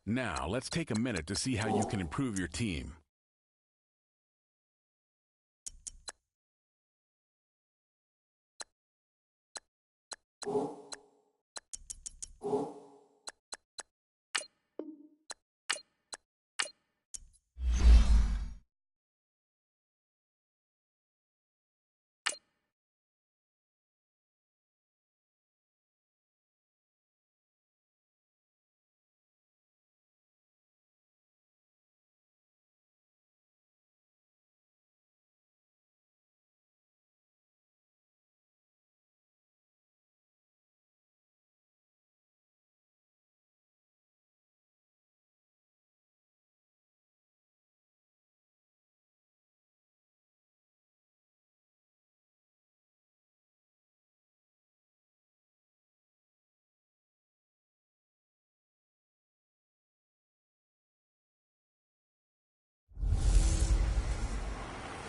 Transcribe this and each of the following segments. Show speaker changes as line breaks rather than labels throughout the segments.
Now, let's take a minute to see how you can improve your team.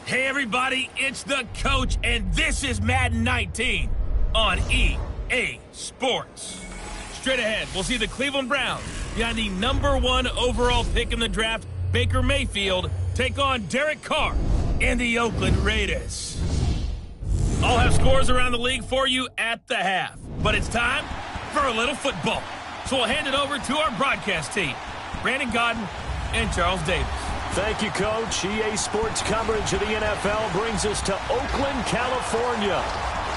Hey everybody, it's the coach, and this is Madden 19 on EA Sports. Straight ahead, we'll see the Cleveland Browns behind the #1 overall pick in the draft, Baker Mayfield, take on Derek Carr and the Oakland Raiders. I'll have scores around the league for you at the half, but it's time for a little football. So we'll hand it over to our broadcast team, Brandon Godden and Charles Davis.
Thank you, Coach. EA Sports coverage of the NFL brings us to Oakland, California.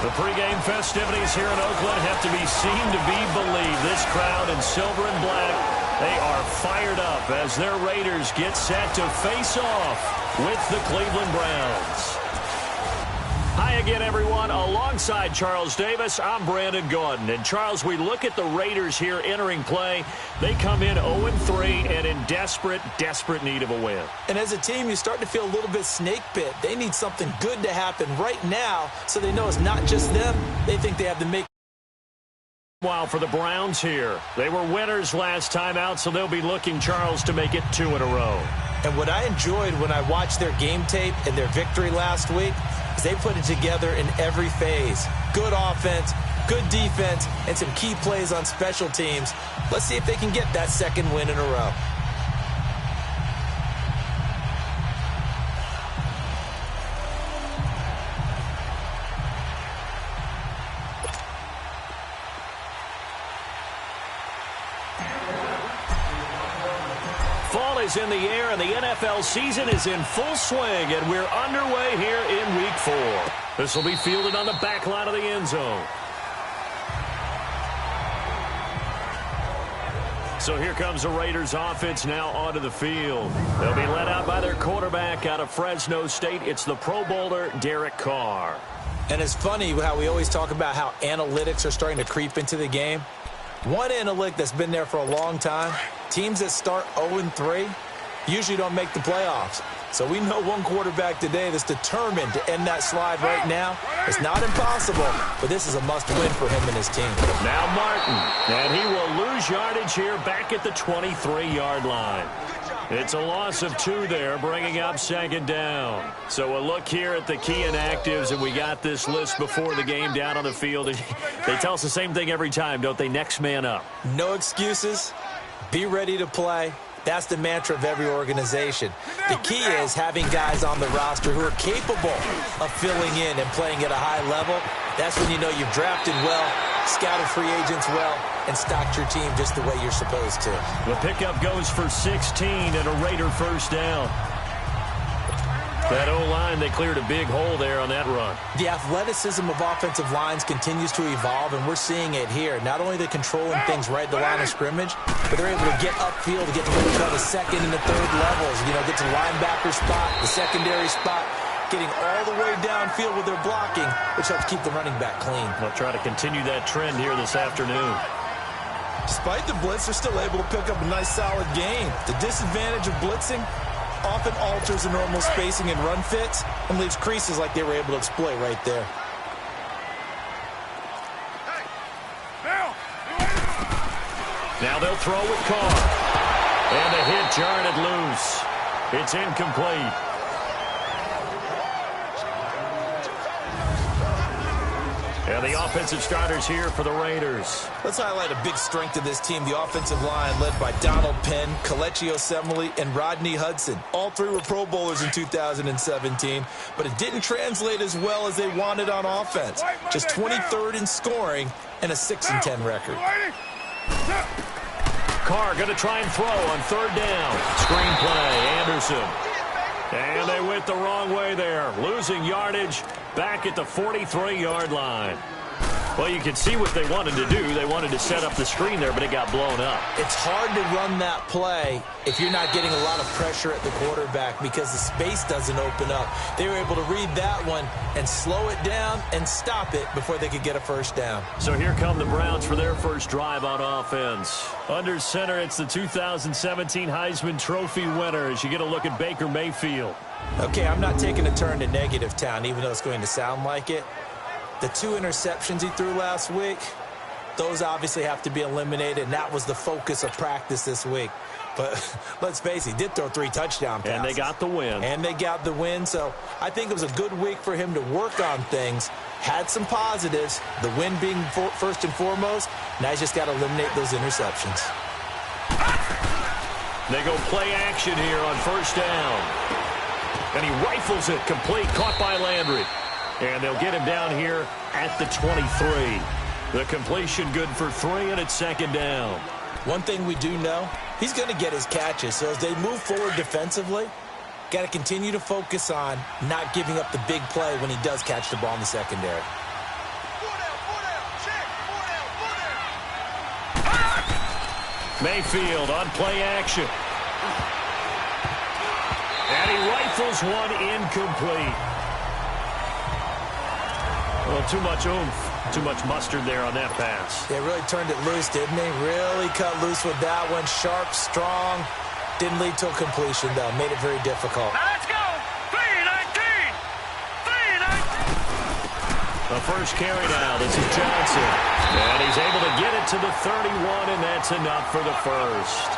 The pregame festivities here in Oakland have to be seen to be believed. This crowd in silver and black, they are fired up as their Raiders get set to face off with the Cleveland Browns. Hi again, everyone. Alongside Charles Davis, I'm Brandon Gaudin. And, Charles, we look at the Raiders here entering play. They come in 0-3 and in desperate need of a win.
And as a team, you start to feel a little bit snake bit. They need something good to happen right now so they know it's not just them. They think they have to make.
While for the Browns here, they were winners last time out, so they'll be looking, Charles, to make it 2 in a row.
And what I enjoyed when I watched their game tape and their victory last week is they put it together in every phase. Good offense, good defense, and some key plays on special teams. Let's see if they can get that second win in a row.
Fall is in the air, and the NFL season is in full swing, and we're underway here in Week 4. This will be fielded on the back line of the end zone. So here comes the Raiders offense now onto the field. They'll be led out by their quarterback out of Fresno State. It's the Pro Bowler, Derek Carr.
And it's funny how we always talk about how analytics are starting to creep into the game. One analytic that's been there for a long time, teams that start 0-3 usually don't make the playoffs. So we know one quarterback today that's determined to end that slide right now. It's not impossible, but this is a must-win for him and his team.
Now Martin, and he will lose yardage here back at the 23-yard line. It's a loss of 2 there, bringing up second down. So a look here at the key inactives, and we got this list before the game down on the field. They tell us the same thing every time, don't they? Next man up.
No excuses. Be ready to play. That's the mantra of every organization. The key is having guys on the roster who are capable of filling in and playing at a high level. That's when you know you've drafted well, scouted free agents well, and stocked your team just the way you're supposed to.
The pickup goes for 16 and a Raider first down. That O-line, they cleared a big hole there on that run.
The athleticism of offensive lines continues to evolve, and we're seeing it here. Not only they're controlling things right at the line of scrimmage, but they're able to get upfield to get to the second and the third levels. You know, get to the linebacker spot, the secondary spot, getting all the way downfield with their blocking, which helps keep the running back clean.
They'll try to continue that trend here this afternoon.
Despite the blitz, they're still able to pick up a nice, solid gain. The disadvantage of blitzing often alters the normal spacing and run fits and leaves creases like they were able to exploit right there.
Now they'll throw with Carr. And the hit jarred it loose. It's incomplete. And the offensive starters here for the Raiders.
Let's highlight a big strength of this team, the offensive line led by Donald Penn, Kelechi Osemele, and Rodney Hudson. All three were Pro Bowlers in 2017, but it didn't translate as well as they wanted on offense. Just 23rd in scoring and a 6-10 record.
Carr going to try and throw on 3rd down. Screen play, Anderson. And they went the wrong way there. Losing yardage back at the 43-yard line. Well, you can see what they wanted to do. They wanted to set up the screen there, but it got blown up.
It's hard to run that play if you're not getting a lot of pressure at the quarterback because the space doesn't open up. They were able to read that one and slow it down and stop it before they could get a first down.
So here come the Browns for their first drive on offense. Under center, it's the 2017 Heisman Trophy winner as you get a look at Baker Mayfield.
Okay, I'm not taking a turn to negative town, even though it's going to sound like it. The 2 interceptions he threw last week, those obviously have to be eliminated, and that was the focus of practice this week. But let's face it, he did throw 3 touchdown passes.
And they got the win.
And they got the win, so I think it was a good week for him to work on things. Had some positives, the win being first and foremost. Now he's just got to eliminate those interceptions.
They go play action here on 1st down. And he rifles it complete, caught by Landry. And they'll get him down here at the 23. The completion good for 3, and it's 2nd down.
One thing we do know, he's going to get his catches. So as they move forward defensively, got to continue to focus on not giving up the big play when he does catch the ball in the secondary.
Mayfield on play action. And he rifles one incomplete. Well, too much oomph, too much mustard there on that pass.
They really turned it loose, didn't he? Really cut loose with that one. Sharp, strong. Didn't lead to a completion, though. Made it very difficult.
Now let's go. 3-19. 3-19.
The first carry now. This is Johnson. And he's able to get it to the 31, and that's enough for the first.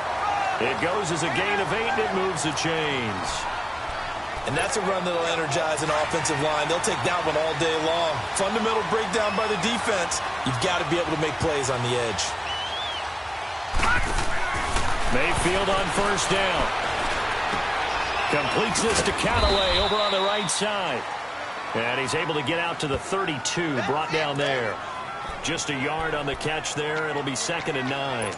It goes as a gain of 8, and it moves the chains.
And that's a run that'll energize an offensive line. They'll take that one all day long. Fundamental breakdown by the defense. You've got to be able to make plays on the edge.
Mayfield on 1st down. Completes this to Callaway over on the right side. And he's able to get out to the 32, brought down there. Just a yard on the catch there. It'll be 2nd and 9.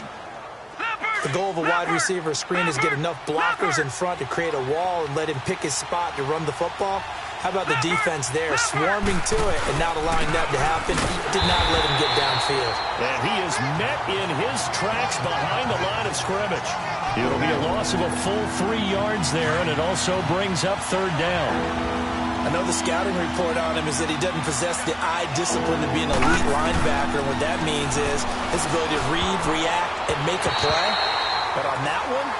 The goal of a wide receiver screen is get enough blockers in front to create a wall and let him pick his spot to run the football. How about the defense there, swarming to it and not allowing that to happen? Did not let him get downfield.
And he is met in his tracks behind the line of scrimmage. It'll be a loss of a full 3 yards there, and it also brings up 3rd down.
I know the scouting report on him is that he doesn't possess the eye discipline to be an elite linebacker. What that means is his ability to read, react, and make a play. But on that one,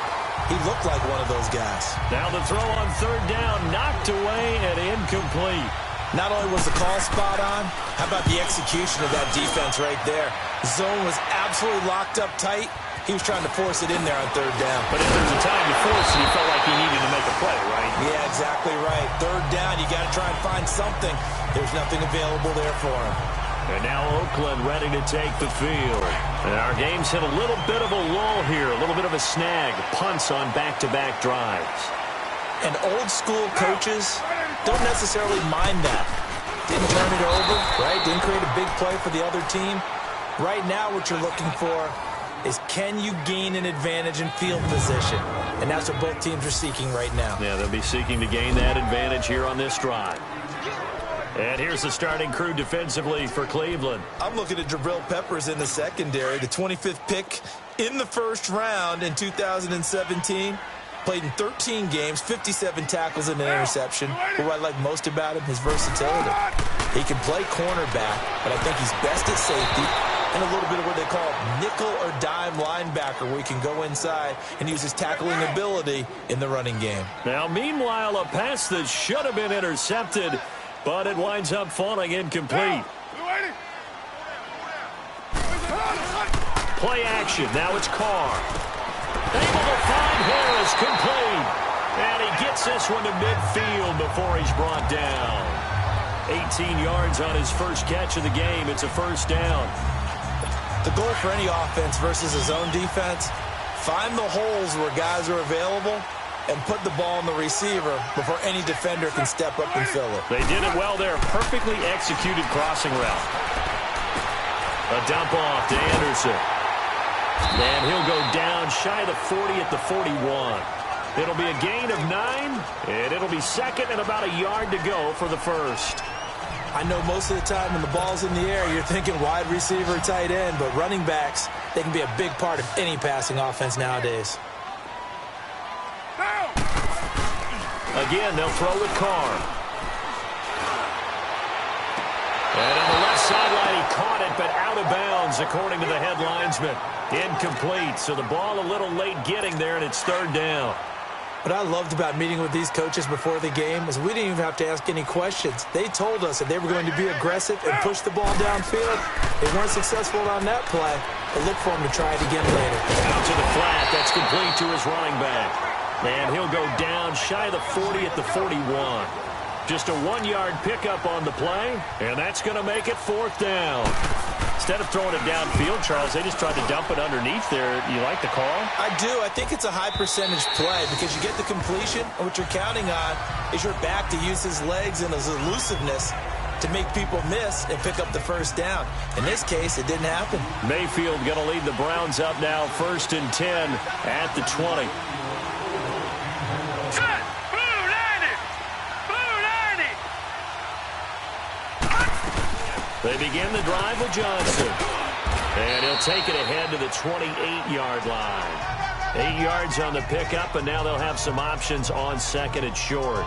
he looked like one of those guys.
Now the throw on 3rd down, knocked away and incomplete.
Not only was the call spot on, how about the execution of that defense right there? The zone was absolutely locked up tight. He was trying to force it in there on 3rd down.
But if there's a time to force it, he felt like he needed to make a play, right?
Yeah, exactly right. 3rd down, you got to try and find something. There's nothing available there for him.
And now Oakland ready to take the field. And our game's hit a little bit of a lull here, a little bit of a snag. Punts on back-to-back drives.
And old-school coaches don't necessarily mind that. Didn't turn it over, right? Didn't create a big play for the other team. Right now what you're looking for is can you gain an advantage in field position? And that's what both teams are seeking right now.
Yeah, they'll be seeking to gain that advantage here on this drive. And here's the starting crew defensively for Cleveland.
I'm looking at Jabril Peppers in the secondary, the 25th pick in the 1st round in 2017. Played in 13 games, 57 tackles and an interception. But what I like most about him, his versatility. He can play cornerback, but I think he's best at safety and a little bit of what they call nickel or dime linebacker, where he can go inside and use his tackling ability in the running game.
Now, meanwhile, a pass that should have been intercepted, but it winds up falling incomplete. Play action. Now it's Carr. Able to find Harris, complete. And he gets this one to midfield before he's brought down. 18 yards on his first catch of the game. It's a first down.
The goal for any offense versus his own defense, find the holes where guys are available and put the ball on the receiver before any defender can step up and fill it.
They did it well there. Perfectly executed crossing route. A dump off to Anderson. And he'll go down shy of the 40 at the 41. It'll be a gain of 9, and it'll be second and about a yard to go for the first.
I know most of the time when the ball's in the air, you're thinking wide receiver, tight end, but running backs, they can be a big part of any passing offense nowadays.
Again, they'll throw with Carr. And on the left sideline, he caught it, but out of bounds, according to the head linesman. Incomplete, so the ball a little late getting there, and it's third down.
What I loved about meeting with these coaches before the game is we didn't even have to ask any questions. They told us that they were going to be aggressive and push the ball downfield. They weren't successful on that play, but look for them to try it again later.
Out to the flat. That's complete to his running back. And he'll go down shy of the 40 at the 41. Just a 1-yard pickup on the play, and that's going to make it fourth down. Instead of throwing it downfield, Charles, they just tried to dump it underneath there. You like the call?
I do. I think it's a high-percentage play because you get the completion, and what you're counting on is your back to use his legs and his elusiveness to make people miss and pick up the first down. In this case, it didn't happen.
Mayfield going to lead the Browns up now, 1st and 10 at the 20. They begin the drive with Johnson. And he'll take it ahead to the 28-yard line. 8 yards on the pickup, and now they'll have some options on second and short.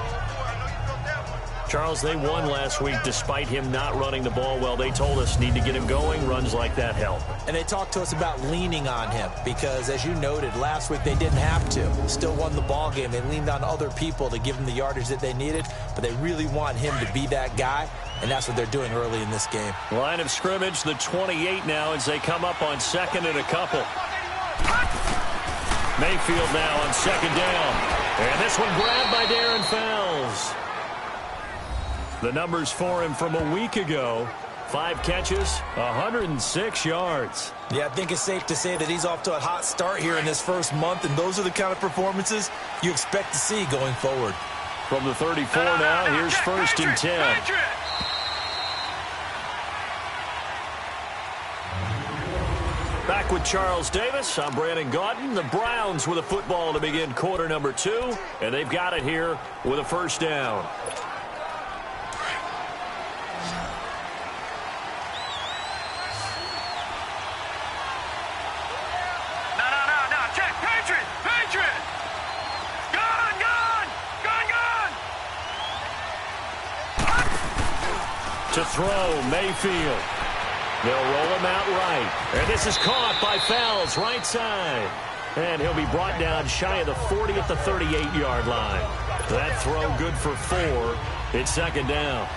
Charles, they won last week despite him not running the ball well. They told us need to get him going. Runs like that help.
And they talked to us about leaning on him because, as you noted, last week they didn't have to. Still won the ball game. They leaned on other people to give them the yardage that they needed, but they really want him to be that guy, and that's what they're doing early in this game.
Line of scrimmage, the 28 now as they come up on second and a couple. Mayfield now on second down. And this one grabbed by Darren Fells. The numbers for him from a week ago. 5 catches, 106 yards.
Yeah, I think it's safe to say that he's off to a hot start here in this first month, and those are the kind of performances you expect to see going forward.
From the 34 now, here's 1st and 10. Back with Charles Davis. I'm Brandon Gaudin. The Browns with a football to begin quarter number 2, and they've got it here with a first down. To throw, Mayfield. They'll roll him out right. And this is caught by Fells, right side. And he'll be brought down shy of the 40 at the 38-yard line. That throw good for 4. It's second down.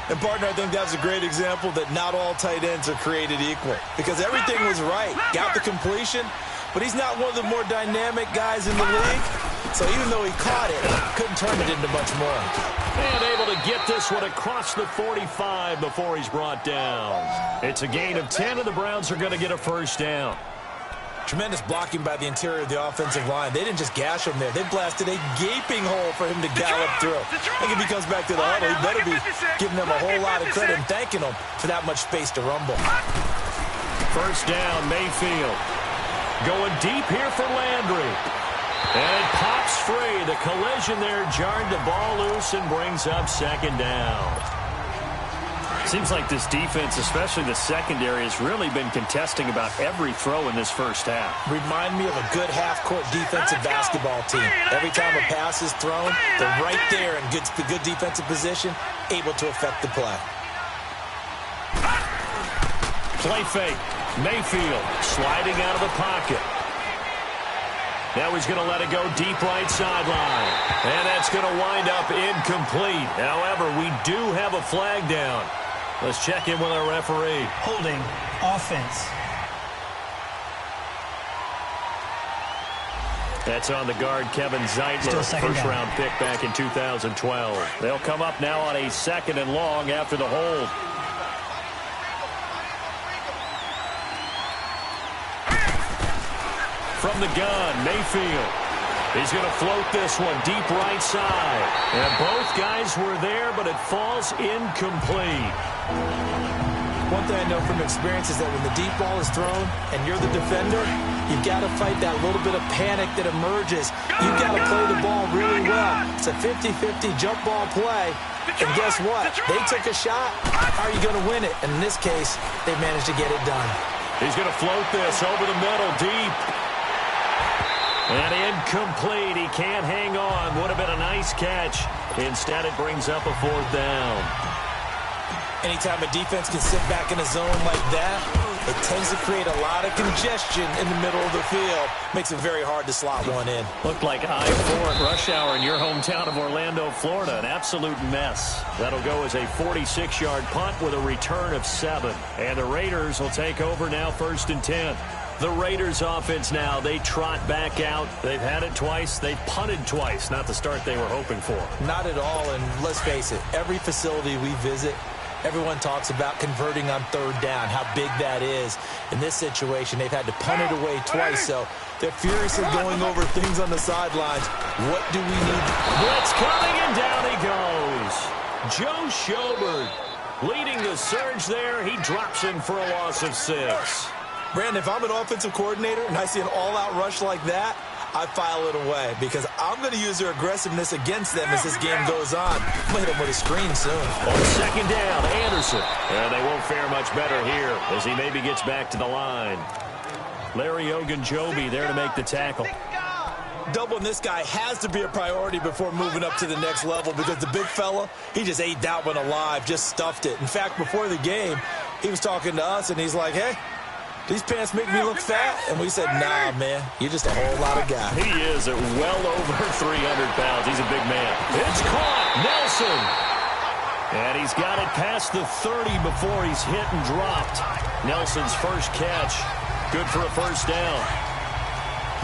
And, partner, I think that's a great example that not all tight ends are created equal. Because everything was right. Got the completion, but he's not one of the more dynamic guys in the league. So even though he caught it, couldn't turn it into much more.
And able to get this one across the 45 before he's brought down. It's a gain of 10, and the Browns are going to get a first down.
Tremendous blocking by the interior of the offensive line. They didn't just gash him there. They blasted a gaping hole for him to gallop through. I think if he comes back to the huddle, he better be giving them a whole lot of credit and thanking them for that much space to rumble.
First down, Mayfield. Going deep here for Landry. And it pops free. The collision there jarred the ball loose and brings up second down. Seems like this defense, especially the secondary, has really been contesting about every throw in this first half.
Remind me of a good half-court defensive basketball team. Every time a pass is thrown, they're right there in good defensive position, able to affect the play.
Play fake. Mayfield sliding out of the pocket. Now he's going to let it go deep right sideline. And that's going to wind up incomplete. However, we do have a flag down. Let's check in with our referee.
Holding offense.
That's on the guard, Kevin Zeitler, first-round pick back in 2012. They'll come up now on a 2nd and long after the hold. From the gun, Mayfield. He's going to float this one deep right side. And both guys were there, but it falls incomplete.
One thing I know from experience is that when the deep ball is thrown and you're the defender, you've got to fight that little bit of panic that emerges. You've got to play the ball really well. It's a 50-50 jump ball play. And guess what? They took a shot. How are you going to win it? And in this case, they managed to get it done. He's going to float this over the middle, deep. And incomplete. He can't hang on. Would have been a nice catch. Instead, it brings up a 4th down. Anytime a defense can sit back in a zone like that, it tends to create a lot of congestion in the middle of the field. Makes it very hard to slot one in.
Looked like I-4 at rush hour in your hometown of Orlando, Florida. An absolute mess. That'll go as a 46-yard punt with a return of 7. And the Raiders will take over now 1st and 10. The Raiders offense now, they trot back out. They've had it twice. They've punted twice. Not the start they were hoping for.
Not at all, and let's face it, every facility we visit, everyone talks about converting on 3rd down, how big that is. In this situation, they've had to punt it away twice, so they're furiously going over things on the sidelines. What do we need?
Blitz coming, and down he goes. Joe Schobert leading the surge there. He drops in for a loss of 6.
Brandon, if I'm an offensive coordinator and I see an all-out rush like that, I file it away because I'm going to use their aggressiveness against them as this game goes on. I'm going to hit them with a screen soon.
On 2nd down, Anderson. And they won't fare much better here as he maybe gets back to the line. Larry Ogunjobi there to make the tackle.
Doubling this guy has to be a priority before moving up to the next level because the big fella, he just ate that one alive, just stuffed it. In fact, before the game, he was talking to us, and he's like, hey, these pants make me look fat. And we said, nah, man, you're just a whole lot of guy.
He is at well over 300 pounds. He's a big man. It's caught. Nelson. And he's got it past the 30 before he's hit and dropped. Nelson's first catch. Good for a 1st down.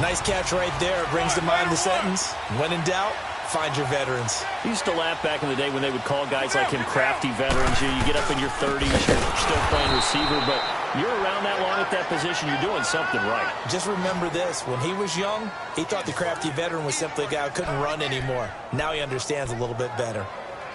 Nice catch right there. Brings to mind the sentence, when in doubt, find your veterans.
I used to laugh back in the day when they would call guys like him crafty veterans. You get up in your 30s, you're still playing receiver, but you're around that long at that position, you're doing something right.
Just remember this. When he was young, he thought the crafty veteran was simply a guy who couldn't run anymore. Now he understands a little bit better.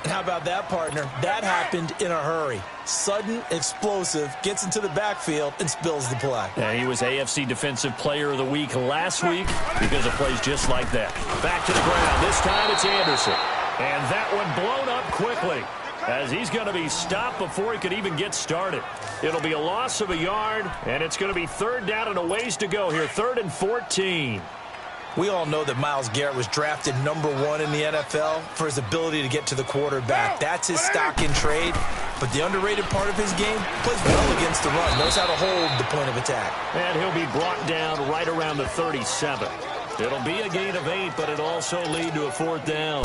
And how about that, partner? That happened in a hurry. Sudden, explosive, gets into the backfield, and spills the play.
Yeah, he was AFC Defensive Player of the Week last week because of plays just like that. Back to the ground. This time it's Anderson. And that one blown up quickly as he's going to be stopped before he could even get started. It'll be a loss of a yard, and it's going to be 3rd down and a ways to go here. 3rd and 14.
We all know that Myles Garrett was drafted #1 in the NFL for his ability to get to the quarterback. That's his stock in trade. But the underrated part of his game, plays well against the run. Knows how to hold the point of attack.
And he'll be brought down right around the 37. It'll be a gain of 8, but it'll also lead to a 4th down.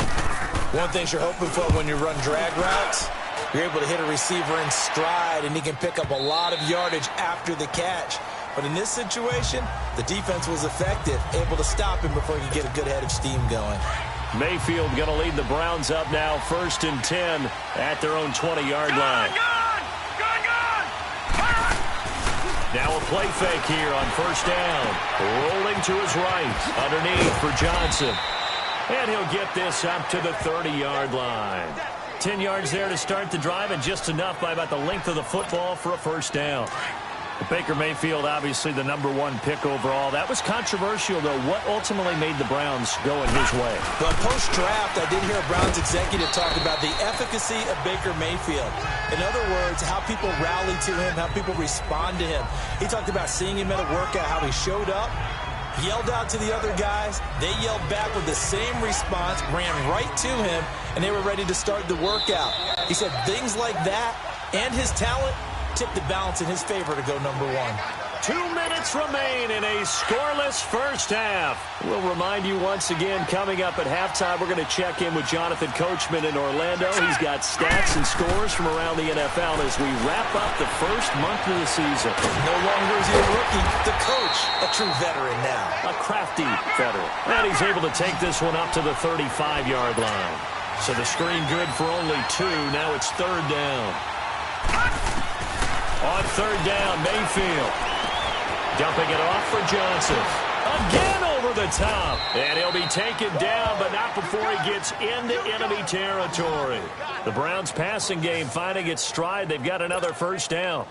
One thing you're hoping for when you run drag routes, you're able to hit a receiver in stride, and he can pick up a lot of yardage after the catch. But in this situation, the defense was effective, able to stop him before he could get a good head of steam going.
Mayfield going to lead the Browns up now, 1st and 10 at their own 20-yard line. Now a play fake here on 1st down. Rolling to his right, underneath for Johnson. And he'll get this up to the 30-yard line. 10 yards there to start the drive, and just enough by about the length of the football for a 1st down. Baker Mayfield, obviously the #1 pick overall. That was controversial, though. What ultimately made the Browns go in his way?
Well, post-draft, I did hear a Browns executive talk about the efficacy of Baker Mayfield. In other words, how people rally to him, how people respond to him. He talked about seeing him at a workout, how he showed up, yelled out to the other guys. They yelled back with the same response, ran right to him, and they were ready to start the workout. He said things like that and his talent tipped the balance in his favor to go #1.
2 minutes remain in a scoreless first half. We'll remind you once again, coming up at halftime, we're going to check in with Jonathan Coachman in Orlando. He's got stats and scores from around the NFL as we wrap up the first month of the season.
No longer is he a rookie, the coach, a true veteran now.
A crafty veteran. And he's able to take this one up to the 35-yard line. So the screen good for only 2. Now it's third down. On third down, Mayfield. Dumping it off for Johnson. Again over the top. And he'll be taken down, but not before he gets into enemy territory. The Browns' passing game finding its stride. They've got another first down.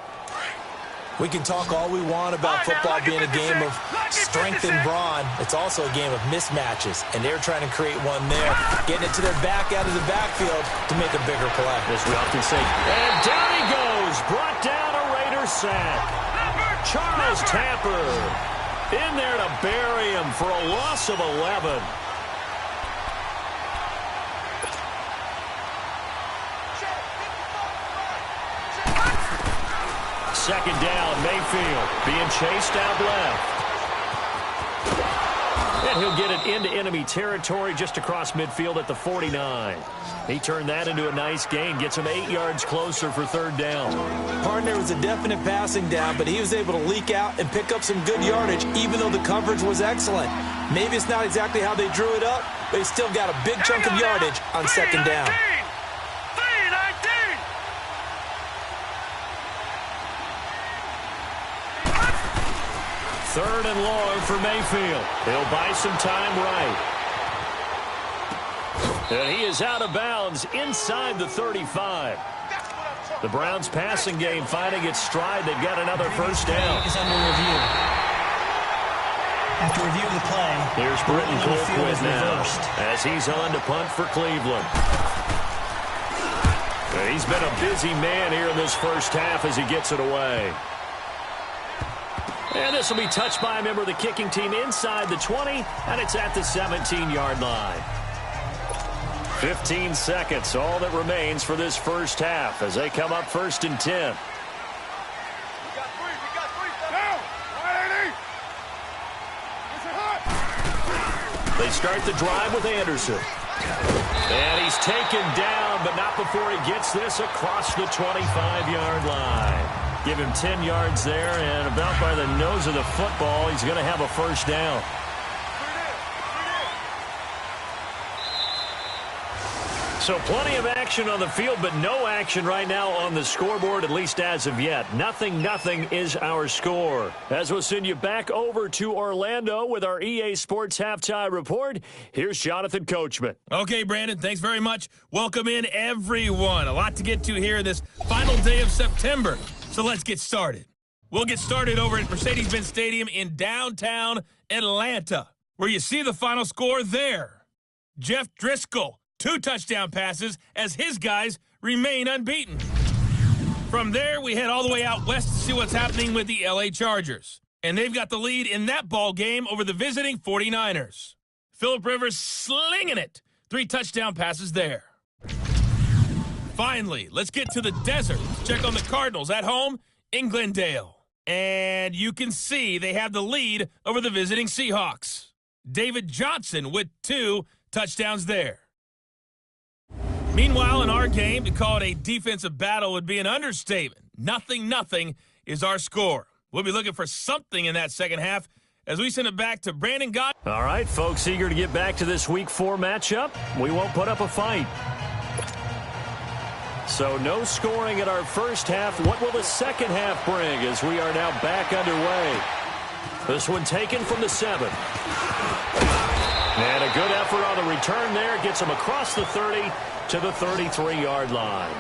We can talk all we want about football being a game of strength and brawn. It's also a game of mismatches, and they're trying to create one there, getting it to their back out of the backfield to make a bigger play.
As we often say, and down he goes, brought down a Raider sack. Charles Tapper in there to bury him for a loss of 11. Second down, Mayfield being chased out left. And he'll get it into enemy territory just across midfield at the 49. He turned that into a nice gain, gets him 8 yards closer for third down.
Partner was a definite passing down, but he was able to leak out and pick up some good yardage, even though the coverage was excellent. Maybe it's not exactly how they drew it up, but he still got a big chunk of yardage on second down.
Third and long for Mayfield. He'll buy some time right. And he is out of bounds inside the 35. The Browns' passing game finding its stride. They've got another first down.
Is under review. After review of the play,
here's Britton Colquitt now as he's on to punt for Cleveland. And he's been a busy man here in this first half as he gets it away. And this will be touched by a member of the kicking team inside the 20, and it's at the 17-yard line. 15 seconds, all that remains for this first half as they come up first and 10. They start the drive with Anderson. And he's taken down, but not before he gets this across the 25-yard line. Give him 10 yards there, and about by the nose of the football, he's going to have a first down. So plenty of action on the field, but no action right now on the scoreboard, at least as of yet. 0-0 is our score. As we'll send you back over to Orlando with our EA Sports Halftime Report, here's Jonathan Coachman.
Okay, Brandon, thanks very much. Welcome in, everyone. A lot to get to here this final day of September. So let's get started. We'll get started over at Mercedes-Benz Stadium in downtown Atlanta, where you see the final score there. Jeff Driscoll, 2 touchdown passes as his guys remain unbeaten. From there, we head all the way out west to see what's happening with the LA Chargers. And they've got the lead in that ball game over the visiting 49ers. Phillip Rivers slinging it. 3 touchdown passes there. Finally, let's get to the desert. Check on the Cardinals at home in Glendale. And you can see they have the lead over the visiting Seahawks. David Johnson with 2 touchdowns there. Meanwhile, in our game, to call it a defensive battle would be an understatement. 0-0 is our score. We'll be looking for something in that second half as we send it back to Brandon Gott.
All right, folks, eager to get back to this Week 4 matchup. We won't put up a fight. So no scoring in our first half. What will the second half bring as we are now back underway? This one taken from the 7. And a good effort on the return there. Gets him across the 30 to the 33-yard line.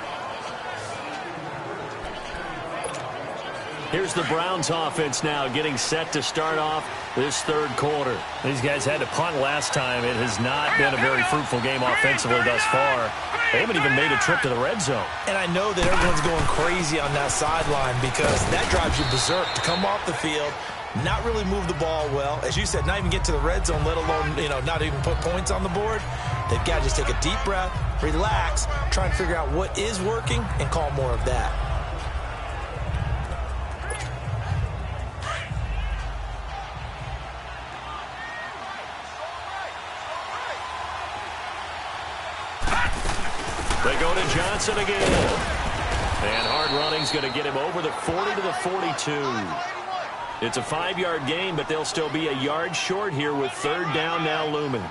Here's the Browns offense now getting set to start off this third quarter. These guys had to punt last time. It has not been a very fruitful game offensively thus far. They haven't even made a trip to the red zone.
And I know that everyone's going crazy on that sideline because that drives you berserk to come off the field, not really move the ball well. As you said, not even get to the red zone, let alone, not even put points on the board. They've got to just take a deep breath, relax, try and figure out what is working and call more of that.
go to Johnson again. And hard running's going to get him over the 40 to the 42. It's a 5-yard gain, but they'll still be a yard short here with third down now looming.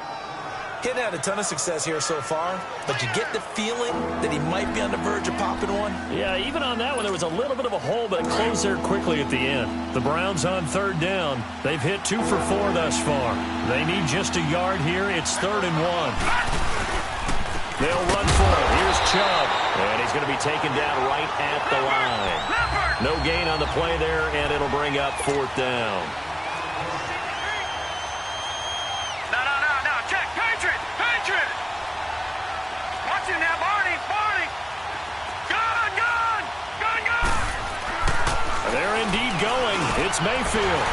He's had a ton of success here so far, but you get the feeling that he might be on the verge of popping one.
Yeah, even on that one, there was a little bit of a hole, but it closed there quickly at the end. The Browns on third down. They've hit 2 for 4 thus far. They need just a yard here. It's 3rd and 1. They'll run for it. Here's Chubb, and he's going to be taken down right at the line. No gain on the play there, and it'll bring up 4th down. They're indeed going. It's Mayfield.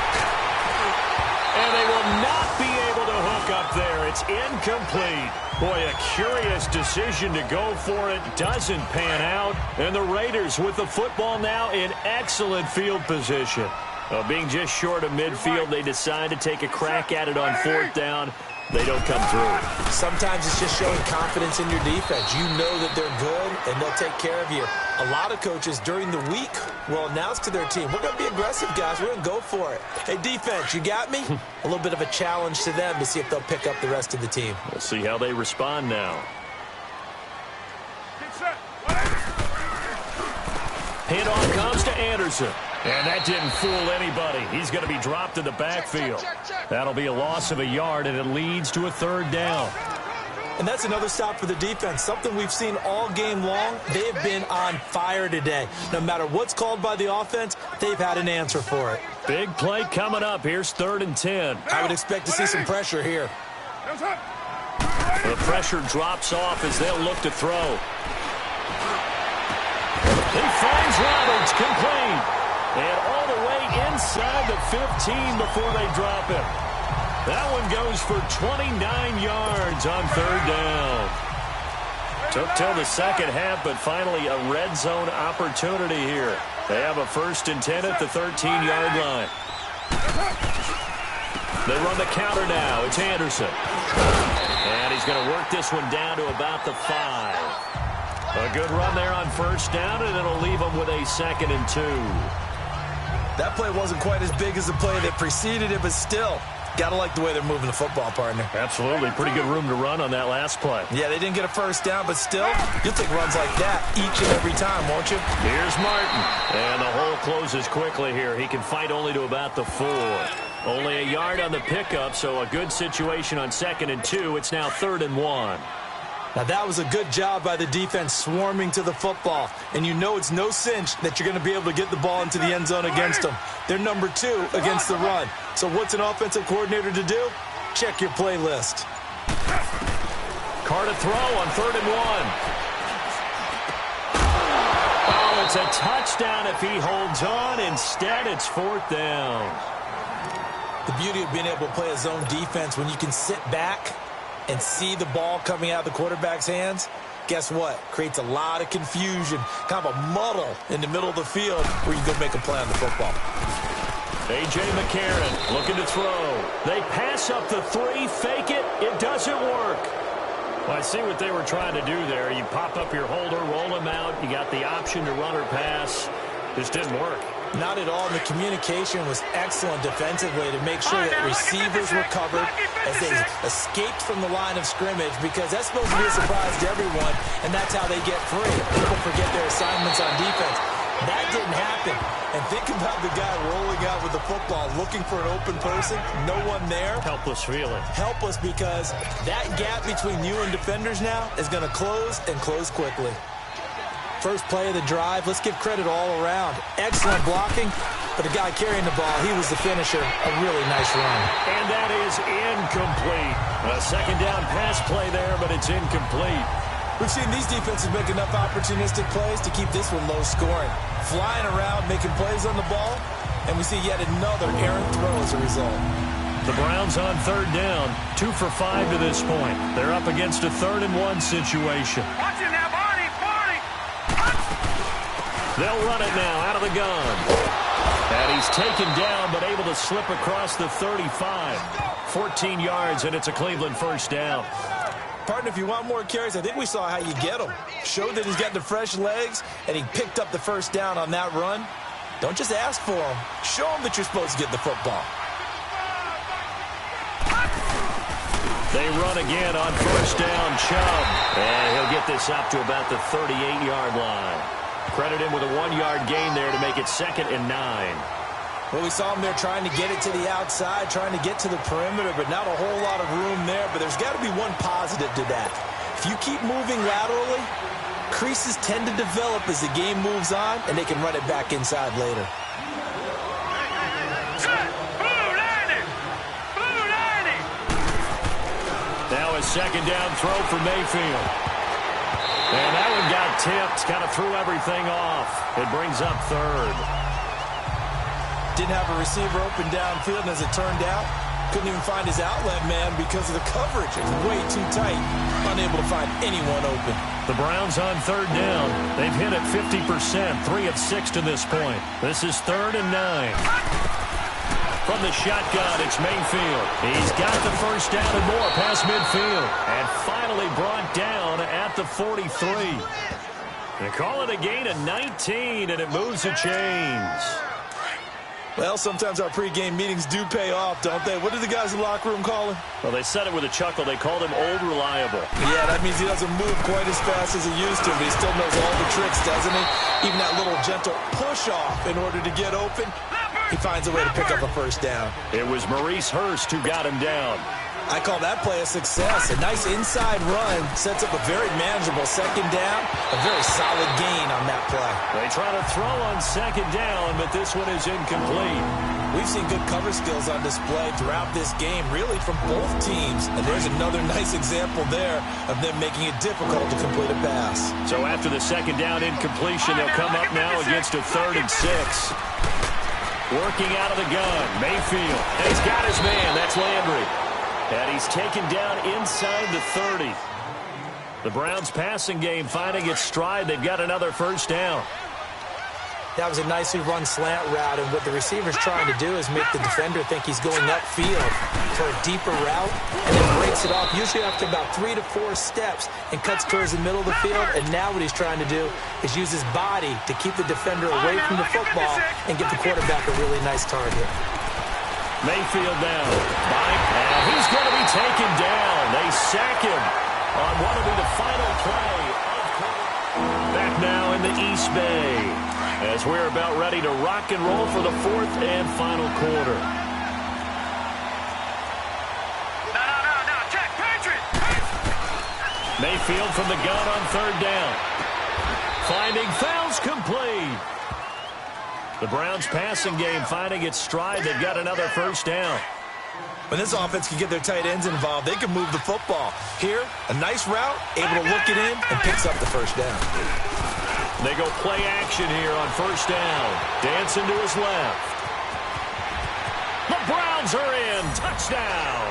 And they will not be able to hook up there. It's incomplete. Boy, a curious decision to go for it. Doesn't pan out. And the Raiders with the football now in excellent field position. Being just short of midfield, they decide to take a crack at it on 4th down. They don't come through.
Sometimes it's just showing confidence in your defense. You know that they're good, and they'll take care of you. A lot of coaches during the week will announce to their team, we're going to be aggressive, guys. We're going to go for it. Hey, defense, you got me? A little bit of a challenge to them to see if they'll pick up the rest of the team.
We'll see how they respond now. Handoff comes to Anderson. And that didn't fool anybody. He's going to be dropped in the backfield. That'll be a loss of a yard, and it leads to a 3rd down.
And that's another stop for the defense, something we've seen all game long. They've been on fire today. No matter what's called by the offense, they've had an answer for it.
Big play coming up. Here's 3rd and 10.
I would expect to see some pressure here.
The pressure drops off as they'll look to throw. He finds Roberts, complete. And all the way inside the 15 before they drop him. That one goes for 29 yards on 3rd down. Took till the second half, but finally a red zone opportunity here. They have a 1st and 10 at the 13-yard line. They run the counter now. It's Anderson. And he's going to work this one down to about the 5. A good run there on 1st down, and it'll leave them with a 2nd and 2.
That play wasn't quite as big as the play that preceded it, but still, got to like the way they're moving the football, partner.
Absolutely. Pretty good room to run on that last play.
Yeah, they didn't get a 1st down, but still, you'll take runs like that each and every time, won't you?
Here's Martin. And the hole closes quickly here. He can fight only to about the 4. Only a yard on the pickup, so a good situation on 2nd and 2. It's now 3rd and 1.
Now, that was a good job by the defense swarming to the football. And you know it's no cinch that you're going to be able to get the ball into the end zone against them. They're number 2 against the run. So what's an offensive coordinator to do? Check your playlist.
Carr to throw on 3rd and 1. Oh, it's a touchdown if he holds on. Instead, it's 4th down.
The beauty of being able to play a zone defense when you can sit back and see the ball coming out of the quarterback's hands, guess what? Creates a lot of confusion, kind of a muddle in the middle of the field where you go make a play on the football.
A.J. McCarron looking to throw. They pass up the 3, fake it. It doesn't work. Well, I see what they were trying to do there. You pop up your holder, roll him out. You got the option to run or pass. This didn't work.
Not at all. The communication was excellent defensively to make sure that receivers were covered as they escaped from the line of scrimmage, because that's supposed to be a surprise to everyone, and that's how they get free. People forget their assignments on defense. That didn't happen. And think about the guy rolling out with the football, looking for an open person, no one there.
Helpless feeling.
Helpless, because that gap between you and defenders now is going to close, and close quickly. First play of the drive, let's give credit all around. Excellent blocking, but the guy carrying the ball, he was the finisher. A really nice run.
And that is incomplete. A 2nd down pass play there, but it's incomplete.
We've seen these defenses make enough opportunistic plays to keep this one low scoring. Flying around, making plays on the ball, and we see yet another errant throw as a result.
The Browns on 3rd down, 2 for 5 to this point. They're up against a 3rd and 1 situation.
Watching that body.
They'll run it now out of the gun. And he's taken down, but able to slip across the 35. 14 yards, and it's a Cleveland 1st down.
Partner, if you want more carries, I think we saw how you get them. Showed that he's got the fresh legs, and he picked up the first down on that run. Don't just ask for them. Show them that you're supposed to get the football.
They run again on first down, Chubb. And he'll get this up to about the 38-yard line. Credit him with a 1-yard gain there to make it 2nd and 9.
Well, we saw him there trying to get it to the outside, trying to get to the perimeter, but not a whole lot of room there. But there's got to be one positive to that. If you keep moving laterally, creases tend to develop as the game moves on, and they can run it back inside later.
Now a 2nd down throw for Mayfield. And that one got tipped, kind of threw everything off. It brings up 3rd.
Didn't have a receiver open downfield, and as it turned out, couldn't even find his outlet man because of the coverage. It's way too tight, unable to find anyone open.
The Browns on 3rd down. They've hit it 50%, 3 of 6 to this point. This is 3rd and 9. From the shotgun, it's Mayfield. He's got the first down and more past midfield. And finally brought down at the 43. They call it a gain of 19, and it moves the chains.
Well, sometimes our pregame meetings do pay off, don't they? What did the guys in the locker room call him?
Well, they said it with a chuckle. They called him Old Reliable.
Yeah, that means he doesn't move quite as fast as he used to, but he still knows all the tricks, doesn't he? Even that little gentle push-off in order to get open, he finds a way to pick up a first down.
It was Maurice Hurst who got him down.
I call that play a success. A nice inside run sets up a very manageable 2nd down. A very solid gain on that play.
They try to throw on 2nd down, but this one is incomplete.
We've seen good cover skills on display throughout this game, really from both teams. And there's another nice example there of them making it difficult to complete a pass.
So after the 2nd down incompletion, they'll come up now against a 3rd and 6. Working out of the gun, Mayfield. And he's got his man. That's Landry. And he's taken down inside the 30. The Browns passing game finding its stride. They've got another first down.
That was a nicely run slant route, and what the receiver's trying to do is make the defender think he's going upfield for a deeper route, and then breaks it off, usually after about 3 to 4 steps, and cuts towards the middle of the field. And now what he's trying to do is use his body to keep the defender away from the football and give the quarterback a really nice target.
Mayfield down. And he's going to be taken down. They sack him on what will be the final play. Back now in the East Bay as we're about ready to rock and roll for the 4th and final quarter.
No. Check, Patriot.
Mayfield from the gun on 3rd down. Finding fouls complete. The Browns passing game finding its stride. They've got another first down.
When this offense can get their tight ends involved, they can move the football. Here, a nice route, able to look it in, and picks up the first down.
They go play action here on first down. Dancing to his left. The Browns are in. Touchdown.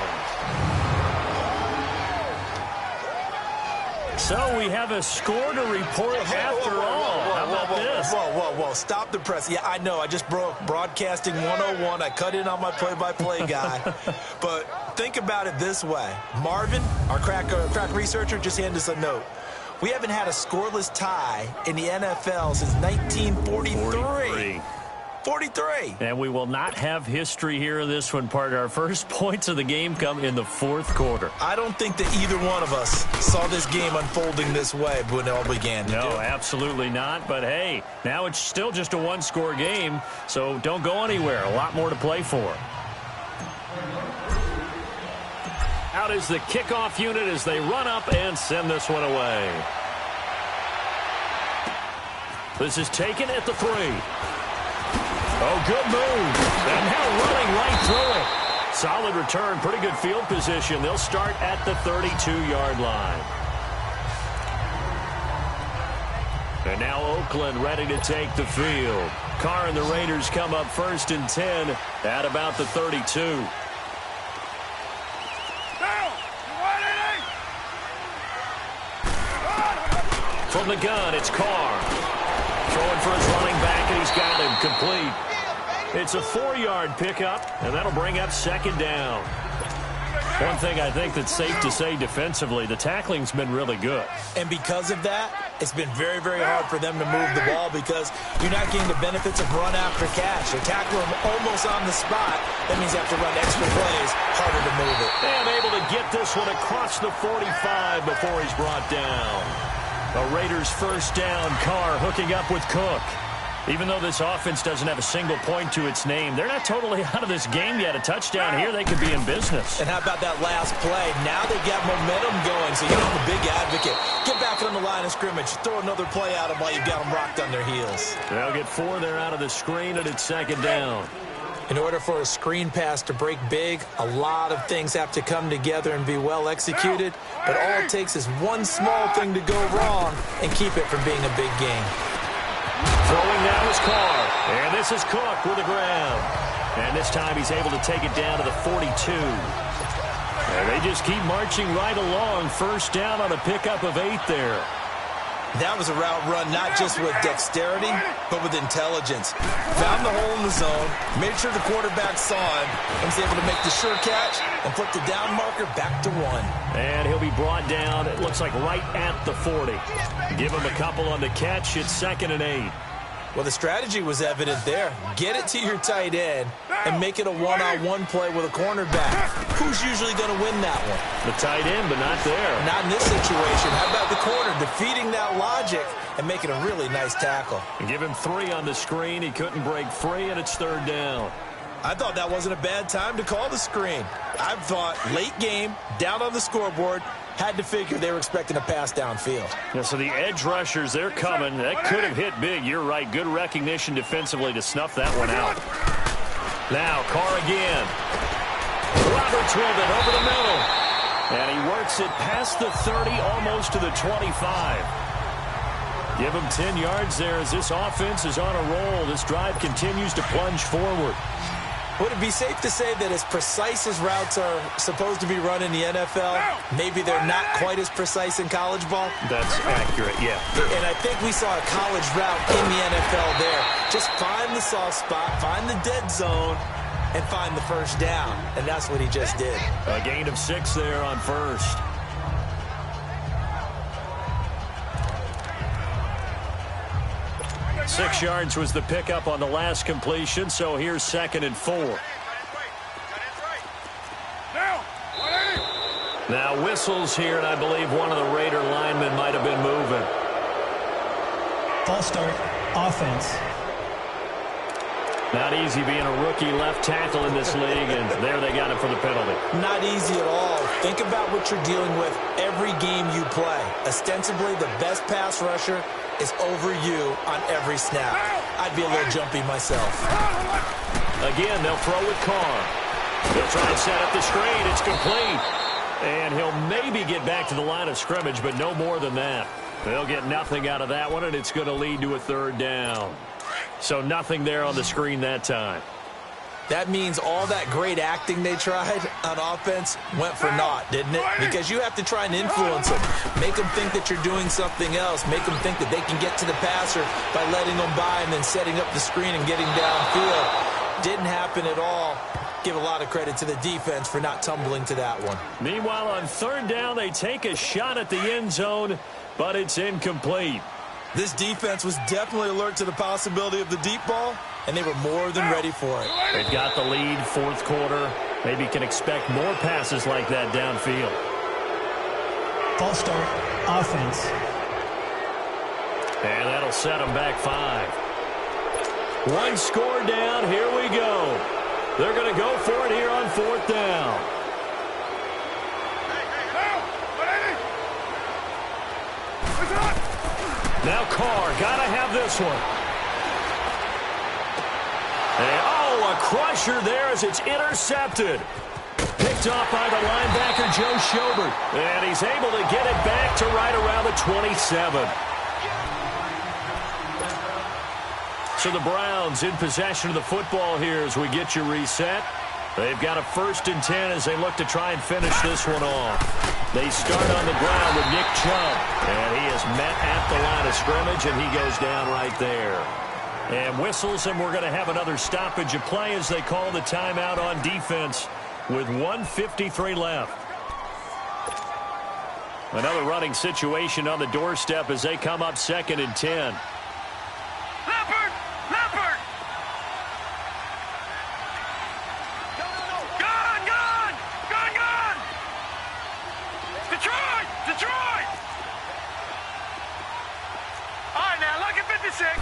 So we have a score to report after all. How about this?
Whoa. Stop the press. Yeah, I know. I just broke Broadcasting 101. I cut in on my play-by-play guy. But think about it this way. Marvin, our crack researcher, just handed us a note. We haven't had a scoreless tie in the NFL since 1943. 43.
And we will not have history here in this one, partner. Our first points of the game come in the 4th quarter.
I don't think that either one of us saw this game unfolding this way when it all began.
No, absolutely not. But, hey, now it's still just a 1-score game, so don't go anywhere. A lot more to play for. Out is the kickoff unit as they run up and send this one away. This is taken at the 3. Oh, good move. And now running right through it. Solid return, pretty good field position. They'll start at the 32-yard line. And now Oakland ready to take the field. Carr and the Raiders come up 1st and 10 at about the 32. From the gun, it's Carr. Throwing for his running back, and he's got him complete. It's a 4-yard pickup, and that'll bring up 2nd down. One thing I think that's safe to say defensively, the tackling's been really good.
And because of that, it's been very, very hard for them to move the ball because you're not getting the benefits of run after catch. They tackle them almost on the spot. That means you have to run extra plays, harder to move it.
And able to get this one across the 45 before he's brought down. A Raiders first down. Carr hooking up with Cook. Even though this offense doesn't have a single point to its name, they're not totally out of this game yet. A touchdown here, they could be in business.
And how about that last play? Now they got momentum going, so you're the big advocate. Get back on the line of scrimmage. Throw another play at them while you've got them rocked on their heels.
They'll get 4 there out of the screen, and it's second down.
In order for a screen pass to break big, a lot of things have to come together and be well executed. But all it takes is one small thing to go wrong and keep it from being a big game.
Throwing now is Carr. And this is Cook with the grab. And this time he's able to take it down to the 42. And they just keep marching right along. First down on a pickup of 8 there.
That was a route run not just with dexterity, but with intelligence. Found the hole in the zone, made sure the quarterback saw him, and was able to make the sure catch and put the down marker back to 1.
And he'll be brought down, it looks like right at the 40. Give him a couple on the catch. It's 2nd and 8.
Well, the strategy was evident there. Get it to your tight end and make it a one-on-one play with a cornerback. Who's usually going to win that one?
The tight end, but not there.
Not in this situation. How about the corner defeating that logic and making a really nice tackle?
And give him 3 on the screen. He couldn't break free, and it's 3rd down.
I thought that wasn't a bad time to call the screen. I thought late game, down on the scoreboard, had to figure they were expecting a pass downfield.
Yeah, so the edge rushers, they're coming. That could have hit big. You're right. Good recognition defensively to snuff that one out. Now, Carr again. Roberts with it over the middle. And he works it past the 30, almost to the 25. Give him 10 yards there as this offense is on a roll. This drive continues to plunge forward.
Would it be safe to say that as precise as routes are supposed to be run in the NFL, maybe they're not quite as precise in college ball?
That's accurate, yeah.
And I think we saw a college route in the NFL there. Just find the soft spot, find the dead zone, and find the first down. And that's what he just did.
A gain of 6 there on first. Six yards was the pickup on the last completion, so here's 2nd and 4. Now whistles here, and I believe one of the Raider linemen might have been moving.
False start, offense.
Not easy being a rookie left tackle in this league, and there they got it for the penalty.
Not easy at all. Think about what you're dealing with every game you play. Ostensibly, the best pass rusher is over you on every snap. I'd be a little jumpy myself.
Again, they'll throw with Carr. They'll try and set up the screen. It's complete. And he'll maybe get back to the line of scrimmage, but no more than that. They'll get nothing out of that one, and it's going to lead to a 3rd down. So nothing there on the screen that time.
That means all that great acting they tried on offense went for naught, didn't it? Because you have to try and influence them. Make them think that you're doing something else. Make them think that they can get to the passer by letting them by and then setting up the screen and getting downfield. Didn't happen at all. Give a lot of credit to the defense for not tumbling to that one.
Meanwhile, on 3rd down, they take a shot at the end zone, but it's incomplete.
This defense was definitely alert to the possibility of the deep ball, and they were more than ready for it.
They've got the lead, 4th quarter. Maybe can expect more passes like that downfield.
False start, offense.
And that'll set them back 5. 1 score down, here we go. They're going to go for it here on 4th down. Now Carr, got to have this one. And, a crusher there as it's intercepted. Picked off by the linebacker, Joe Schobert. And he's able to get it back to right around the 27. So the Browns in possession of the football here as we get you reset. They've got a 1st and 10 as they look to try and finish this one off. They start on the ground with Nick Chubb. And he is met at the line of scrimmage, and he goes down right there. And whistles, and we're going to have another stoppage of play as they call the timeout on defense. with 1:53 left. Another running situation on the doorstep as they come up 2nd and 10.
Leopard! Leopard! Gun! Gun! Gun! Gun! Detroit! Detroit! All right, now, look at 56.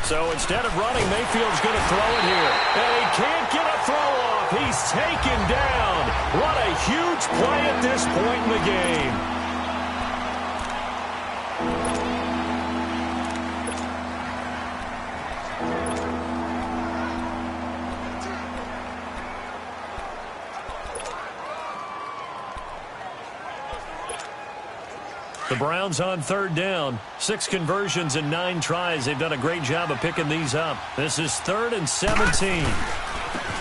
So instead of running, Mayfield's going to throw it here. And he can't get a throw off. He's taken down. What a huge play at this point in the game. The Browns on 3rd down. 6 conversions and 9 tries. They've done a great job of picking these up. This is 3rd and 17.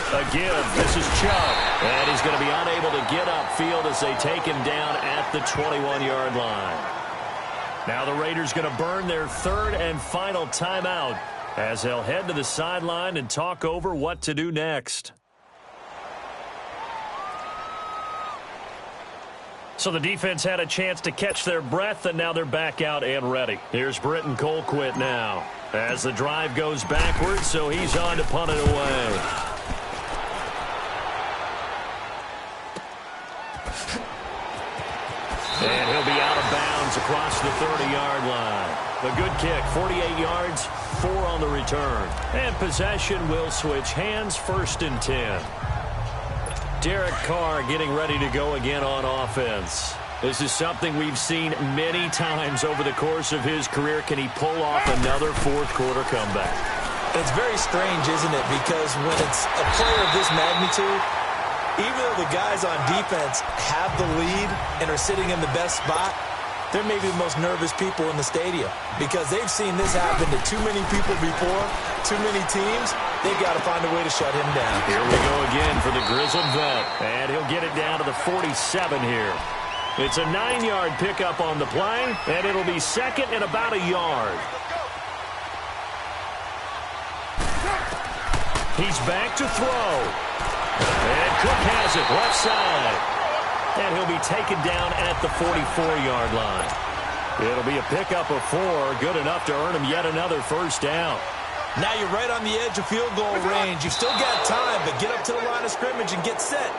Again, this is Chubb. And he's going to be unable to get upfield as they take him down at the 21-yard line. Now the Raiders going to burn their 3rd and final timeout as they'll head to the sideline and talk over what to do next. So the defense had a chance to catch their breath, and now they're back out and ready. Here's Britton Colquitt now as the drive goes backwards, so he's on to punt it away. And he'll be out of bounds across the 30-yard line. A good kick, 48 yards, 4 on the return. And possession will switch hands, 1st and 10. Derek Carr getting ready to go again on offense. This is something we've seen many times over the course of his career. Can he pull off another 4th quarter comeback?
It's very strange, isn't it? Because when it's a player of this magnitude, even though the guys on defense have the lead and are sitting in the best spot, they're maybe the most nervous people in the stadium because they've seen this happen to too many people before, too many teams. They've got to find a way to shut him down.
Here we go again for the grizzled vet, and he'll get it down to the 47 here. It's a 9-yard pickup on the play, and it'll be 2nd and about a yard. He's back to throw. And Cook has it left side. And he'll be taken down at the 44-yard line. It'll be a pickup of 4, good enough to earn him yet another 1st down.
Now you're right on the edge of field goal range. You've still got time, but get up to the line of scrimmage and get set.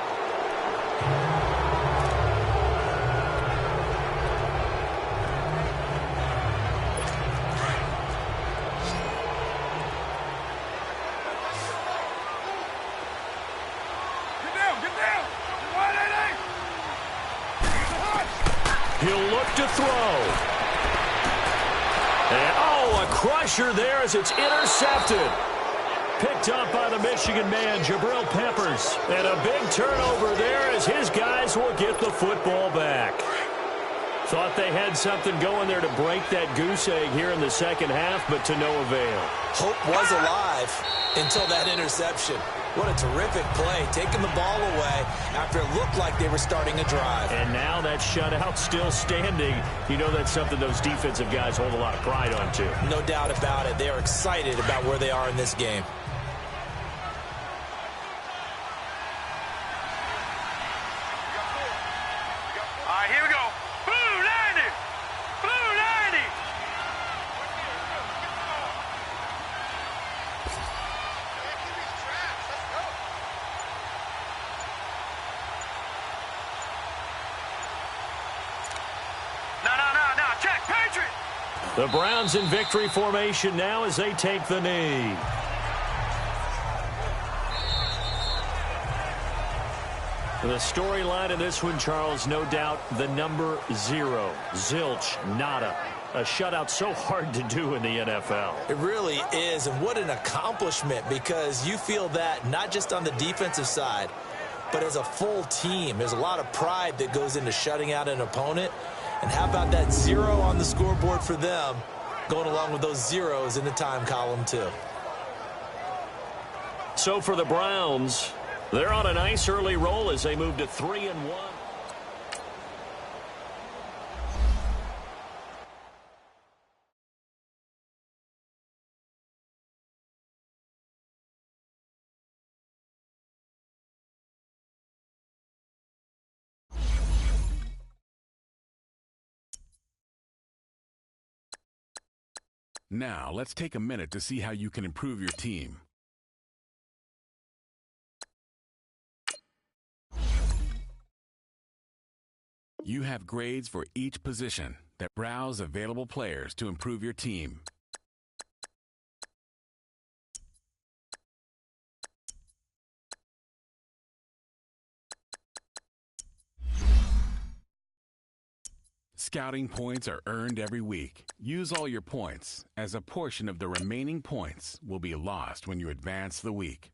He'll look to throw. And, a crusher there as it's intercepted. Picked up by the Michigan man, Jabril Peppers. And a big turnover there as his guys will get the football back. Thought they had something going there to break that goose egg here in the 2nd half, but to no avail.
Hope was alive until that interception. What a terrific play, taking the ball away after it looked like they were starting a drive.
And now that shutout still standing. You know that's something those defensive guys hold a lot of pride on, too.
No doubt about it. They are excited about where they are in this game.
All right, here we go. Blue 90! Blue 90! No, check, Patriot!
The Browns in victory formation now as they take the knee. The storyline in this one, Charles, no doubt the number 0. Zilch, nada. A shutout so hard to do in the NFL.
It really is, and what an accomplishment, because you feel that not just on the defensive side, but as a full team. There's a lot of pride that goes into shutting out an opponent. And how about that 0 on the scoreboard for them, going along with those zeros in the time column, too.
So for the Browns, they're on a nice early roll as they move to 3-1.
Now, let's take a minute to see how you can improve your team. You have grades for each position that browse available players to improve your team. Scouting points are earned every week. Use all your points, as a portion of the remaining points will be lost when you advance the week.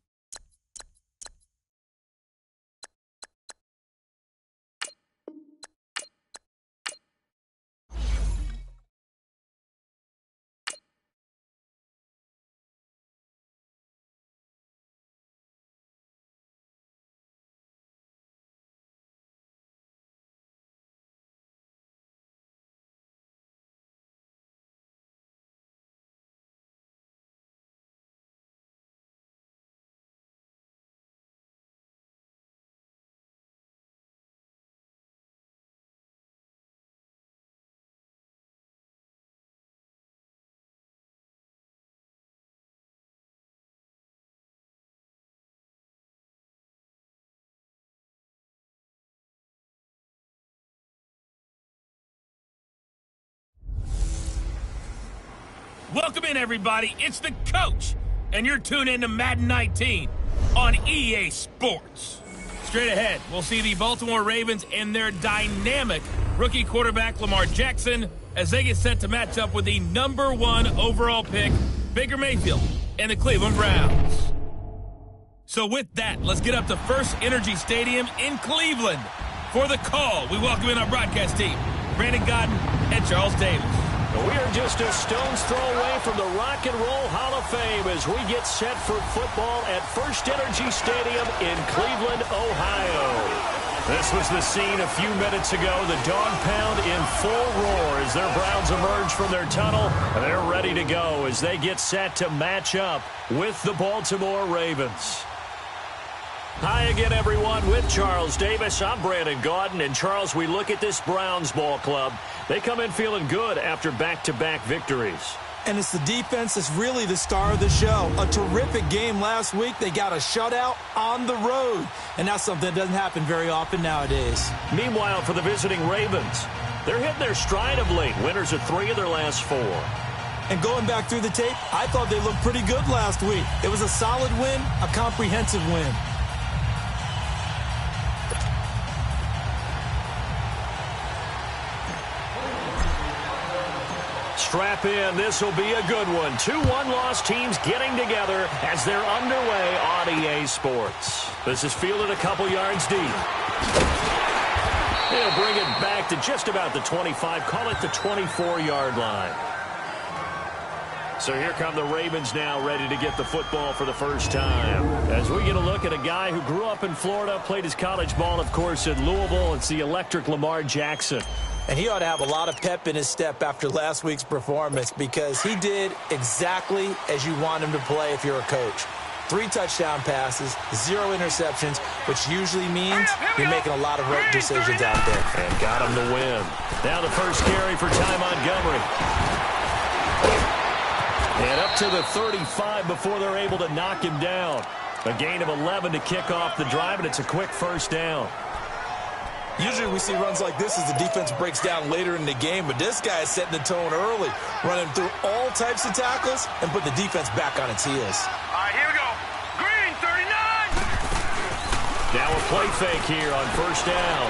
Welcome in, everybody. It's the coach, and you're tuned in to Madden 19 on EA Sports. Straight ahead, we'll see the Baltimore Ravens and their dynamic rookie quarterback Lamar Jackson as they get set to match up with the #1 overall pick, Baker Mayfield, and the Cleveland Browns. So with that, let's get up to First Energy Stadium in Cleveland. For the call, we welcome in our broadcast team, Brandon Godden and Charles Davis.
We are just a stone's throw away from the Rock and Roll Hall of Fame as we get set for football at First Energy Stadium in Cleveland, Ohio. This was the scene a few minutes ago. The dog pound in full roar as their Browns emerge from their tunnel. They're ready to go as they get set to match up with the Baltimore Ravens. Hi again, everyone. With Charles Davis, I'm Brandon Gaudin. And, Charles, we look at this Browns ball club. They come in feeling good after back-to-back victories.
And it's the defense that's really the star of the show. A terrific game last week. They got a shutout on the road. And that's something that doesn't happen very often nowadays.
Meanwhile, for the visiting Ravens, they're hitting their stride of late. Winners of 3 of their last 4.
And going back through the tape, I thought they looked pretty good last week. It was a solid win, a comprehensive win.
Strap in. This will be a good one. 2 one-loss teams getting together as they're underway on EA Sports. This is fielded a couple yards deep. They'll bring it back to just about the 25. Call it the 24-yard line. So here come the Ravens now, ready to get the football for the first time. As we get a look at a guy who grew up in Florida, played his college ball, of course, in Louisville. It's the electric Lamar Jackson.
And he ought to have a lot of pep in his step after last week's performance because he did exactly as you want him to play if you're a coach. 3 touchdown passes, 0 interceptions, which usually means you're making a lot of right decisions out there.
And got him the win. Now the first carry for Ty Montgomery. And up to the 35 before they're able to knock him down. A gain of 11 to kick off the drive, and it's a quick first down.
Usually we see runs like this as the defense breaks down later in the game, but this guy is setting the tone early, running through all types of tackles and put the defense back on its heels.
All right, here we go. Green, 39.
Now a play fake here on first down.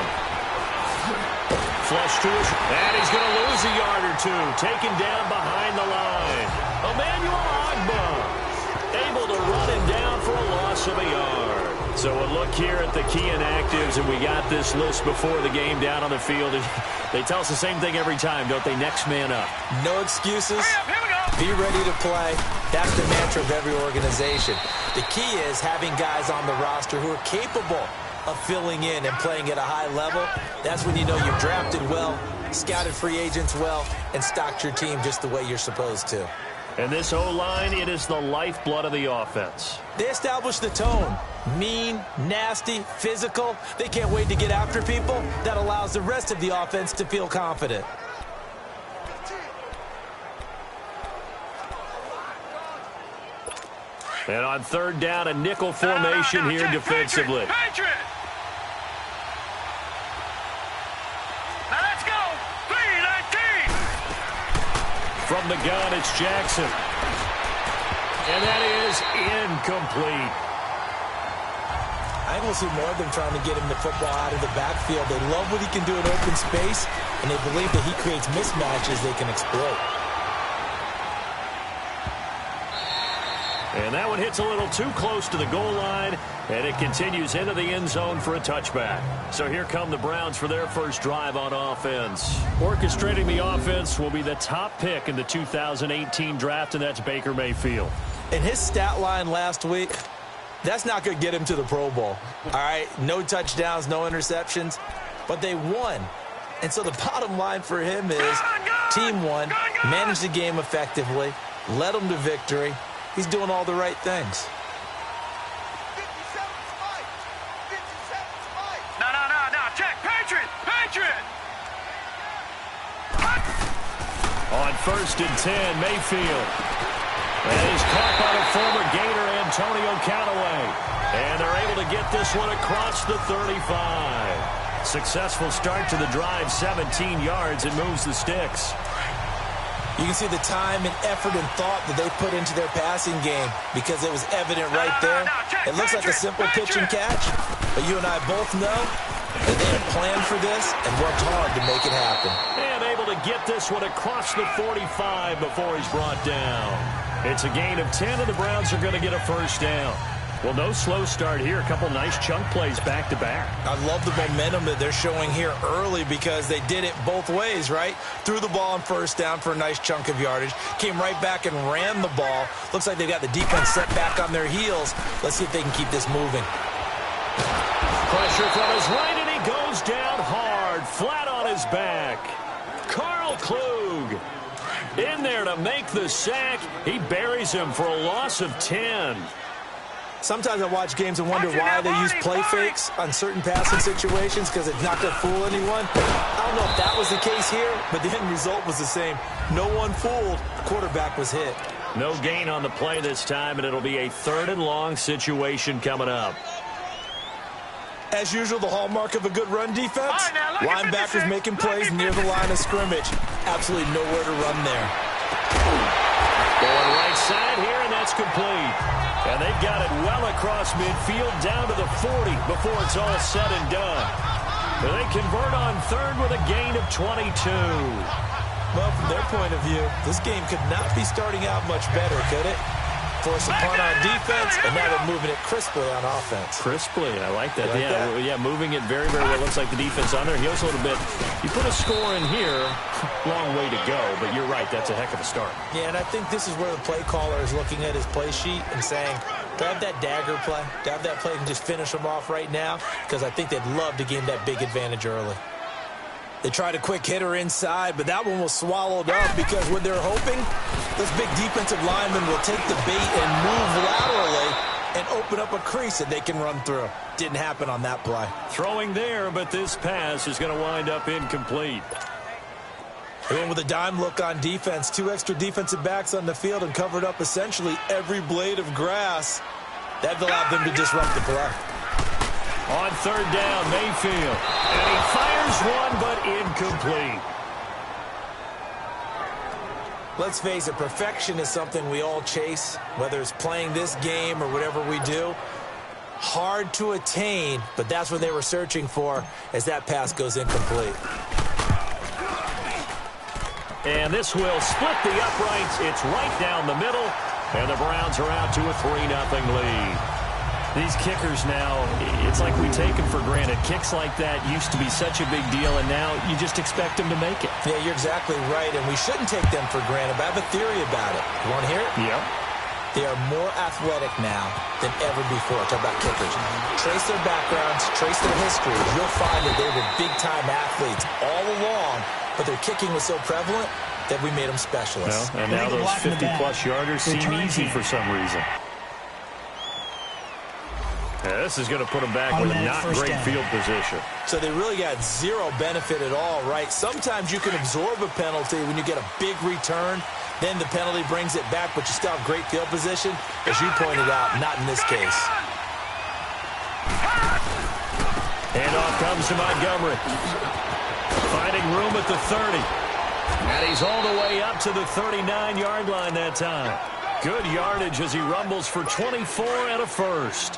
Flush to his, and he's going to lose a yard or 2, taken down behind the line. Emmanuel Ogbah able to run him down for a loss of a yard. So a look here at the key inactives, and we got this list before the game down on the field. They tell us the same thing every time, don't they? Next man up.
No excuses. Be ready to play. That's the mantra of every organization. The key is having guys on the roster who are capable of filling in and playing at a high level. That's when you know you've drafted well, scouted free agents well, and stocked your team just the way you're supposed to.
And this O-line, it is the lifeblood of the offense.
They establish the tone. Mean, nasty, physical. They can't wait to get after people. That allows the rest of the offense to feel confident.
And on third down, a nickel formation here defensively.
Patriot. Now let's go. 3-19.
From the gun, it's Jackson. And that is incomplete.
I think we'll see more of them trying to get him the football out of the backfield. They love what he can do in open space, and they believe that he creates mismatches they can exploit.
And that one hits a little too close to the goal line, and it continues into the end zone for a touchback. So here come the Browns for their first drive on offense. Orchestrating the offense will be the top pick in the 2018 draft, and that's Baker Mayfield.
In his stat line last week, that's not going to get him to the Pro Bowl. All right, no touchdowns, no interceptions, but they won. And so the bottom line for him is team won, managed the game effectively, led them to victory. He's doing all the right things.
No. Check. Patriot.
On 1st and 10, Mayfield. And he's caught by the former Gator Antonio Callaway. And they're able to get this one across the 35. Successful start to the drive, 17 yards. It moves the sticks.
You can see the time and effort and thought that they put into their passing game because it was evident right there. It looks like a simple pitch and catch, but you and I both know that they had planned for this and worked hard to make it happen.
And able to get this one across the 45 before he's brought down. It's a gain of 10, and the Browns are going to get a first down. Well, no slow start here. A couple nice chunk plays back-to-back.
I love the momentum that they're showing here early because they did it both ways, right? Threw the ball on first down for a nice chunk of yardage. Came right back and ran the ball. Looks like they've got the defense set back on their heels. Let's see if they can keep this moving.
Pressure from his right, and he goes down hard, flat on his back. Carl Klug in there to make the sack. He buries him for a loss of 10.
Sometimes I watch games and wonder why they use play fakes on certain passing situations because it's not going to fool anyone. I don't know if that was the case here, but the end result was the same. No one fooled. The quarterback was hit.
No gain on the play this time, and it'll be a 3rd and long situation coming up.
As usual, the hallmark of a good run defense, linebackers making plays near the line of scrimmage. Absolutely nowhere to run there.
Going right side here, and that's complete. And they've got it well across midfield down to the 40 before it's all said and done. But they convert on 3rd with a gain of 22.
Well, from their point of view, this game could not be starting out much better, could it? Force a punt on defense, and now they're moving it crisply on offense.
Crisply, I like that.
Yeah,
moving it very, very well. Looks like the defense on their heels a little bit. You put a score in here, long way to go, but you're right, that's a heck of a start.
Yeah, and I think this is where the play caller is looking at his play sheet and saying, do I have that dagger play? Do I have that play and just finish them off right now? Because I think they'd love to gain that big advantage early. They tried a quick hitter inside, but that one was swallowed up because what they're hoping, this big defensive lineman will take the bait and move laterally and open up a crease that they can run through. Didn't happen on that play.
Throwing there, but this pass is going to wind up incomplete.
They went with a dime look on defense. 2 extra defensive backs on the field and covered up essentially every blade of grass. That allowed them to disrupt the play.
On 3rd down, Mayfield. And he fires one, but incomplete.
Let's face it, perfection is something we all chase, whether it's playing this game or whatever we do. Hard to attain, but that's what they were searching for as that pass goes incomplete.
And this will split the uprights. It's right down the middle, and the Browns are out to a 3-0 lead. These kickers now, it's like we take them for granted. Kicks like that used to be such a big deal, and now you just expect them to make it.
Yeah, you're exactly right, and we shouldn't take them for granted, but I have a theory about it. You want to hear it?
Yep.
They are more athletic now than ever before. Talk about kickers. Trace their backgrounds, trace their history. You'll find that they were big-time athletes all along, but their kicking was so prevalent that we made them specialists.
Well, and now those 50-plus yarders seem easy for some reason. This is going to put them back with not great field position.
So they really got zero benefit at all, right? Sometimes you can absorb a penalty when you get a big return. Then the penalty brings it back, but you still have great field position. As you pointed out, not in this case.
Handoff comes to Montgomery. Finding room at the 30. And he's all the way up to the 39-yard line that time. Good yardage as he rumbles for 24 and a first.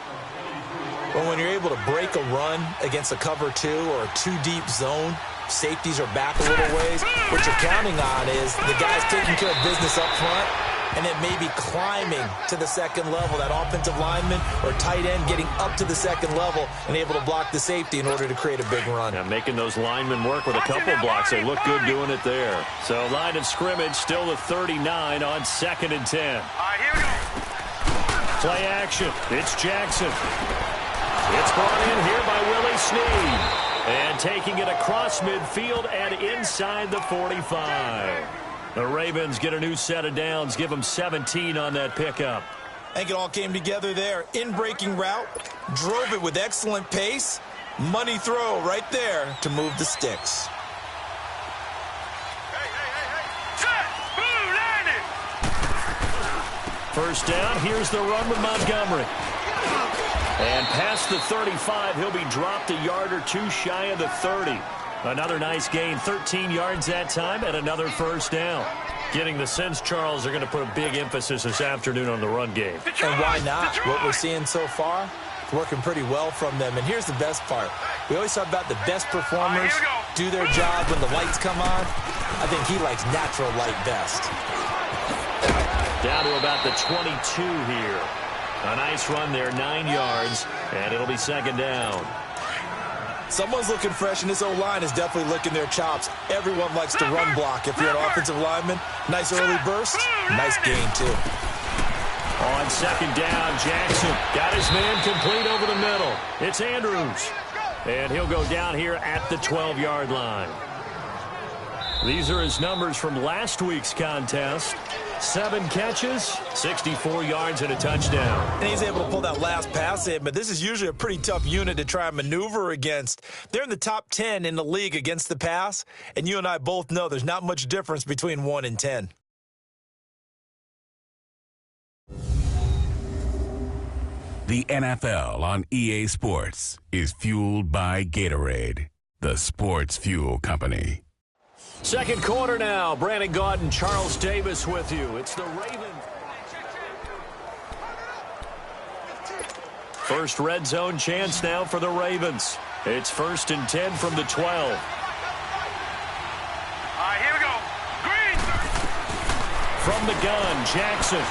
Well, when you're able to break a run against a cover 2 or a 2-deep zone, safeties are back a little ways. What you're counting on is the guys taking care of business up front and then maybe climbing to the second level, that offensive lineman or tight end getting up to the second level and able to block the safety in order to create a big run.
Yeah, making those linemen work with a couple blocks. They look good doing it there. So line of scrimmage still the 39 on 2nd and 10.
All right, here we go.
Play action. It's Jackson. It's brought in here by Willie Snead. And taking it across midfield and inside the 45. The Ravens get a new set of downs, give them 17 on that pickup.
I think it all came together there. In-breaking route, drove it with excellent pace. Money throw right there to move the sticks.
Set, blue, landing.
First down, here's the run with Montgomery. And past the 35, he'll be dropped a yard or two shy of the 30. Another nice gain, 13 yards that time, and another first down. Getting the sense, Charles, they're going to put a big emphasis this afternoon on the run game.
And why not? What we're seeing so far, it's working pretty well from them. And here's the best part. We always talk about the best performers do their job when the lights come on. I think he likes natural light best.
Down to about the 22 here. A nice run there, 9 yards, and it'll be second down.
Someone's looking fresh, and this O-line is definitely licking their chops. Everyone likes to run block. If you're an offensive lineman, nice early burst, nice gain, too.
On second down, Jackson got his man complete over the middle. It's Andrews, and he'll go down here at the 12-yard line. These are his numbers from last week's contest. 7 catches, 64 yards, and a touchdown.
And he's able to pull that last pass in, but this is usually a pretty tough unit to try and maneuver against. They're in the top 10 in the league against the pass, and you and I both know there's not much difference between 1 and 10.
The NFL on EA Sports is fueled by Gatorade, the sports fuel company.
Second quarter now. Brandon Gaudin, Charles Davis with you. It's the Ravens. First red zone chance now for the Ravens. It's 1st and 10 from the 12.
All right, here we go. Green.
From the gun, Jackson.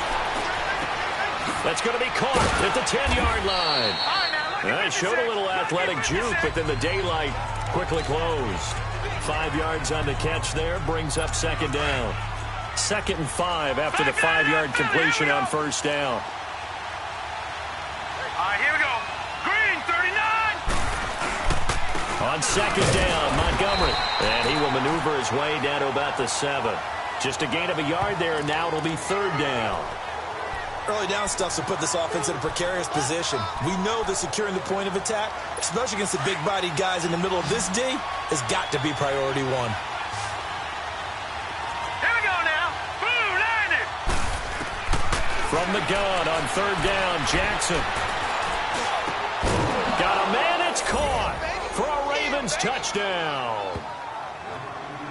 That's going to be caught at the 10-yard line. It showed a little athletic juke, but then the daylight quickly closed. 5 yards on the catch there, brings up second down. 2nd and 5 after the 5-yard completion on first down.
All right, here we go. Green, 39.
On second down, Montgomery. And he will maneuver his way down to about the 7. Just a gain of a yard there, and now it'll be 3rd down.
Early down stuff to put this offense in a precarious position. We know that securing the point of attack, especially against the big-bodied guys in the middle of this D, has got to be priority 1.
Here we go now. Blue, landing.
From the gun on 3rd down, Jackson. Got a man, it's caught for a Ravens touchdown.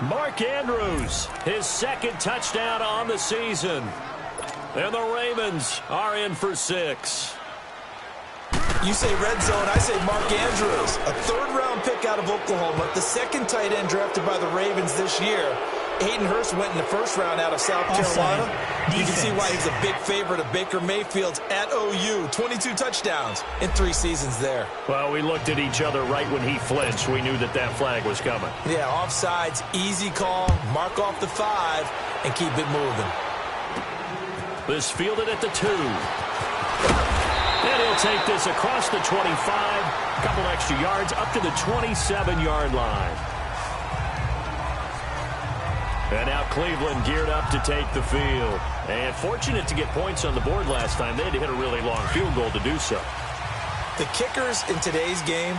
Mark Andrews, his 2nd touchdown on the season. And the Ravens are in for 6.
You say red zone, I say Mark Andrews. A 3rd-round pick out of Oklahoma, the 2nd tight end drafted by the Ravens this year. Hayden Hurst went in the 1st round out of South Carolina. You can see why he's a big favorite of Baker Mayfield's at OU. 22 touchdowns in 3 seasons there.
Well, we looked at each other right when he flinched. We knew that that flag was coming.
Yeah, offsides, easy call, mark off the 5, and keep it moving.
This fielded at the 2. And he'll take this across the 25. A couple extra yards up to the 27-yard line. And now Cleveland geared up to take the field. And fortunate to get points on the board last time. They had to hit a really long field goal to do so.
The kickers in today's game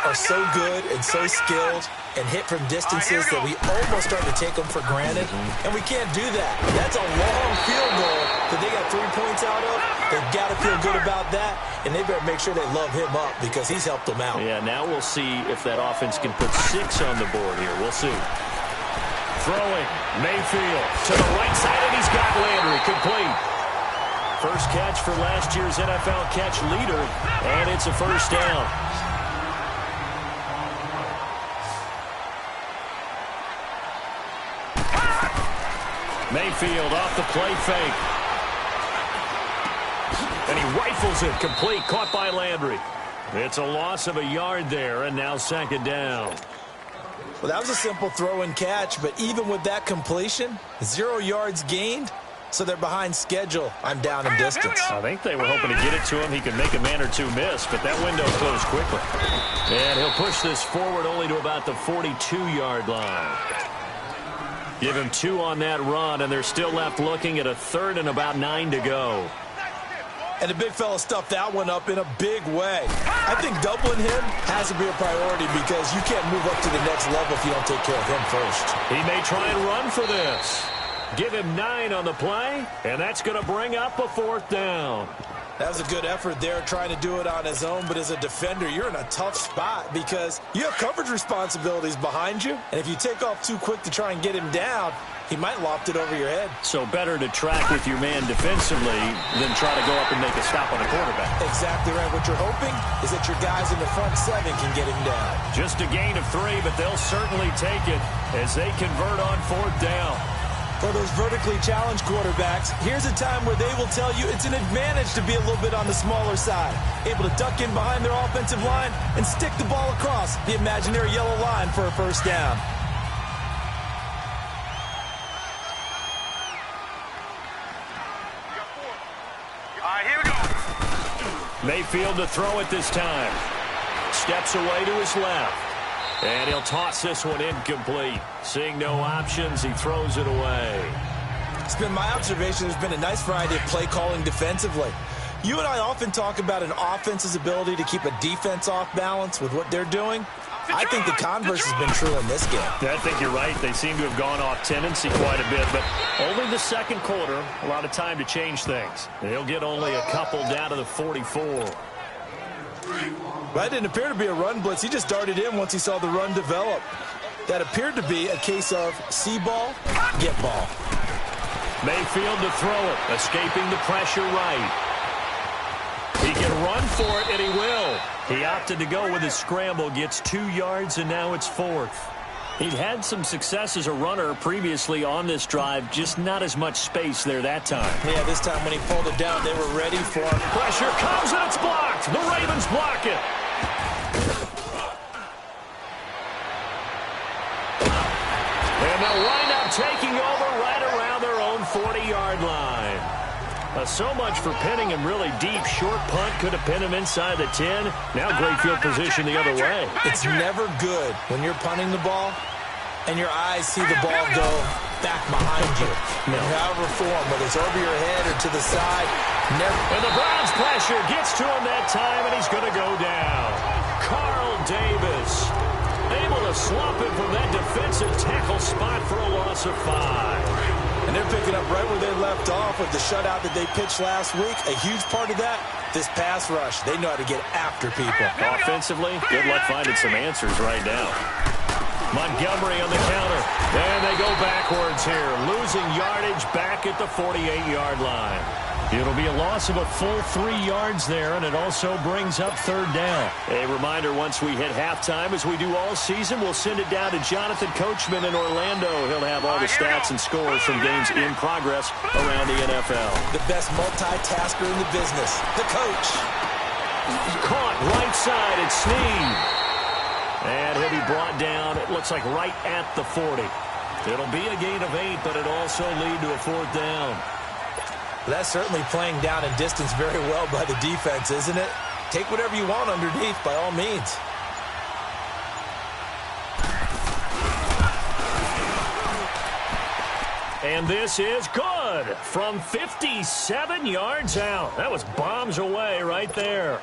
are so good and so skilled and hit from distances that we almost start to take them for granted, and we can't do that. That's a long field goal that they got 3 points out of. They've got to feel good about that, and they better make sure they love him up because he's helped them out.
Yeah, now we'll see if that offense can put 6 on the board here. We'll see. Throwing, Mayfield to the right side, and he's got Landry complete. First catch for last year's NFL catch leader, and it's a first down. Mayfield off the play fake. And he rifles it complete, caught by Landry. It's a loss of a yard there, and now second down.
Well, that was a simple throw and catch, but even with that completion, 0 yards gained, so they're behind schedule. I'm down in distance.
I think they were hoping to get it to him. He could make a man or two miss, but that window closed quickly. And he'll push this forward only to about the 42-yard line. Give him 2 on that run, and they're still left looking at a third and about 9 to go.
And the big fella stuffed that one up in a big way. I think doubling him has to be a priority because you can't move up to the next level if you don't take care of him first.
He may try and run for this. Give him 9 on the play, and that's going to bring up a 4th down.
That was a good effort there trying to do it on his own, but as a defender, you're in a tough spot because you have coverage responsibilities behind you, and if you take off too quick to try and get him down, he might loft it over your head.
So better to track with your man defensively than try to go up and make a stop on the quarterback.
Exactly right. What you're hoping is that your guys in the front 7 can get him down.
Just a gain of 3, but they'll certainly take it as they convert on 4th down.
For those vertically challenged quarterbacks, here's a time where they will tell you it's an advantage to be a little bit on the smaller side, able to duck in behind their offensive line and stick the ball across the imaginary yellow line for a first down.
All right, here we go.
Mayfield to throw it this time. Steps away to his left. And he'll toss this one incomplete. Seeing no options, he throws it away.
It's been my observation there's been a nice variety of play calling defensively. You and I often talk about an offense's ability to keep a defense off balance with what they're doing. I think the converse has been true in this game.
I think you're right. They seem to have gone off tendency quite a bit, but only the second quarter, a lot of time to change things. They'll get only a couple down to the 44.
That didn't appear to be a run blitz. He just darted in once he saw the run develop. That appeared to be a case of see ball, get ball.
Mayfield to throw it, escaping the pressure right. He can run for it, and he will. He opted to go with his scramble, gets 2 yards, and now it's 4th. He'd had some success as a runner previously on this drive, just not as much space there that time.
Yeah, this time when he pulled it down, they were ready for him.
Pressure comes, and it's blocked. The Ravens block it. And they'll wind up taking over right around their own 40-yard line. So much for pinning him really deep. Short punt could have pinned him inside the 10. Now great field position the other way.
It's never good when you're punting the ball and your eyes see the ball go back behind you. No. However form, whether it's over your head or to the side, never.
And the Browns pressure gets to him that time, and he's going to go down. Carl Davis able to slump him from that defensive tackle spot for a loss of 5.
And they're picking up right where they left off with the shutout that they pitched last week. A huge part of that, this pass rush. They know how to get after people.
Offensively, good luck finding some answers right now. Montgomery on the counter. And they go backwards here, losing yardage back at the 48-yard line. It'll be a loss of a full 3 yards there, and it also brings up 3rd down. A reminder, once we hit halftime, as we do all season, we'll send it down to Jonathan Coachman in Orlando. He'll have all the stats and scores from games in progress around the NFL.
The best multitasker in the business, the coach.
Caught right side at Snead. And he'll be brought down, it looks like right at the 40. It'll be a gain of 8, but it'll also lead to a 4th down.
That's certainly playing down in distance very well by the defense, isn't it? Take whatever you want underneath, by all means.
And this is good from 57 yards out. That was bombs away right there.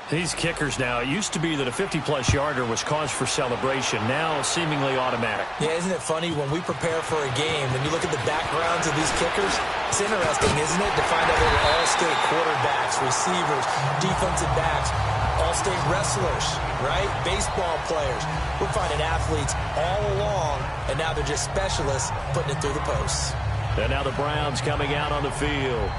These kickers now, it used to be that a 50-plus yarder was cause for celebration. Now, seemingly automatic.
Yeah, isn't it funny when we prepare for a game, when you look at the backgrounds of these kickers, it's interesting, isn't it, to find out they were all-state quarterbacks, receivers, defensive backs, all-state wrestlers, right? Baseball players. We're finding athletes all along, and now they're just specialists putting it through the posts.
And now the Browns coming out on the field.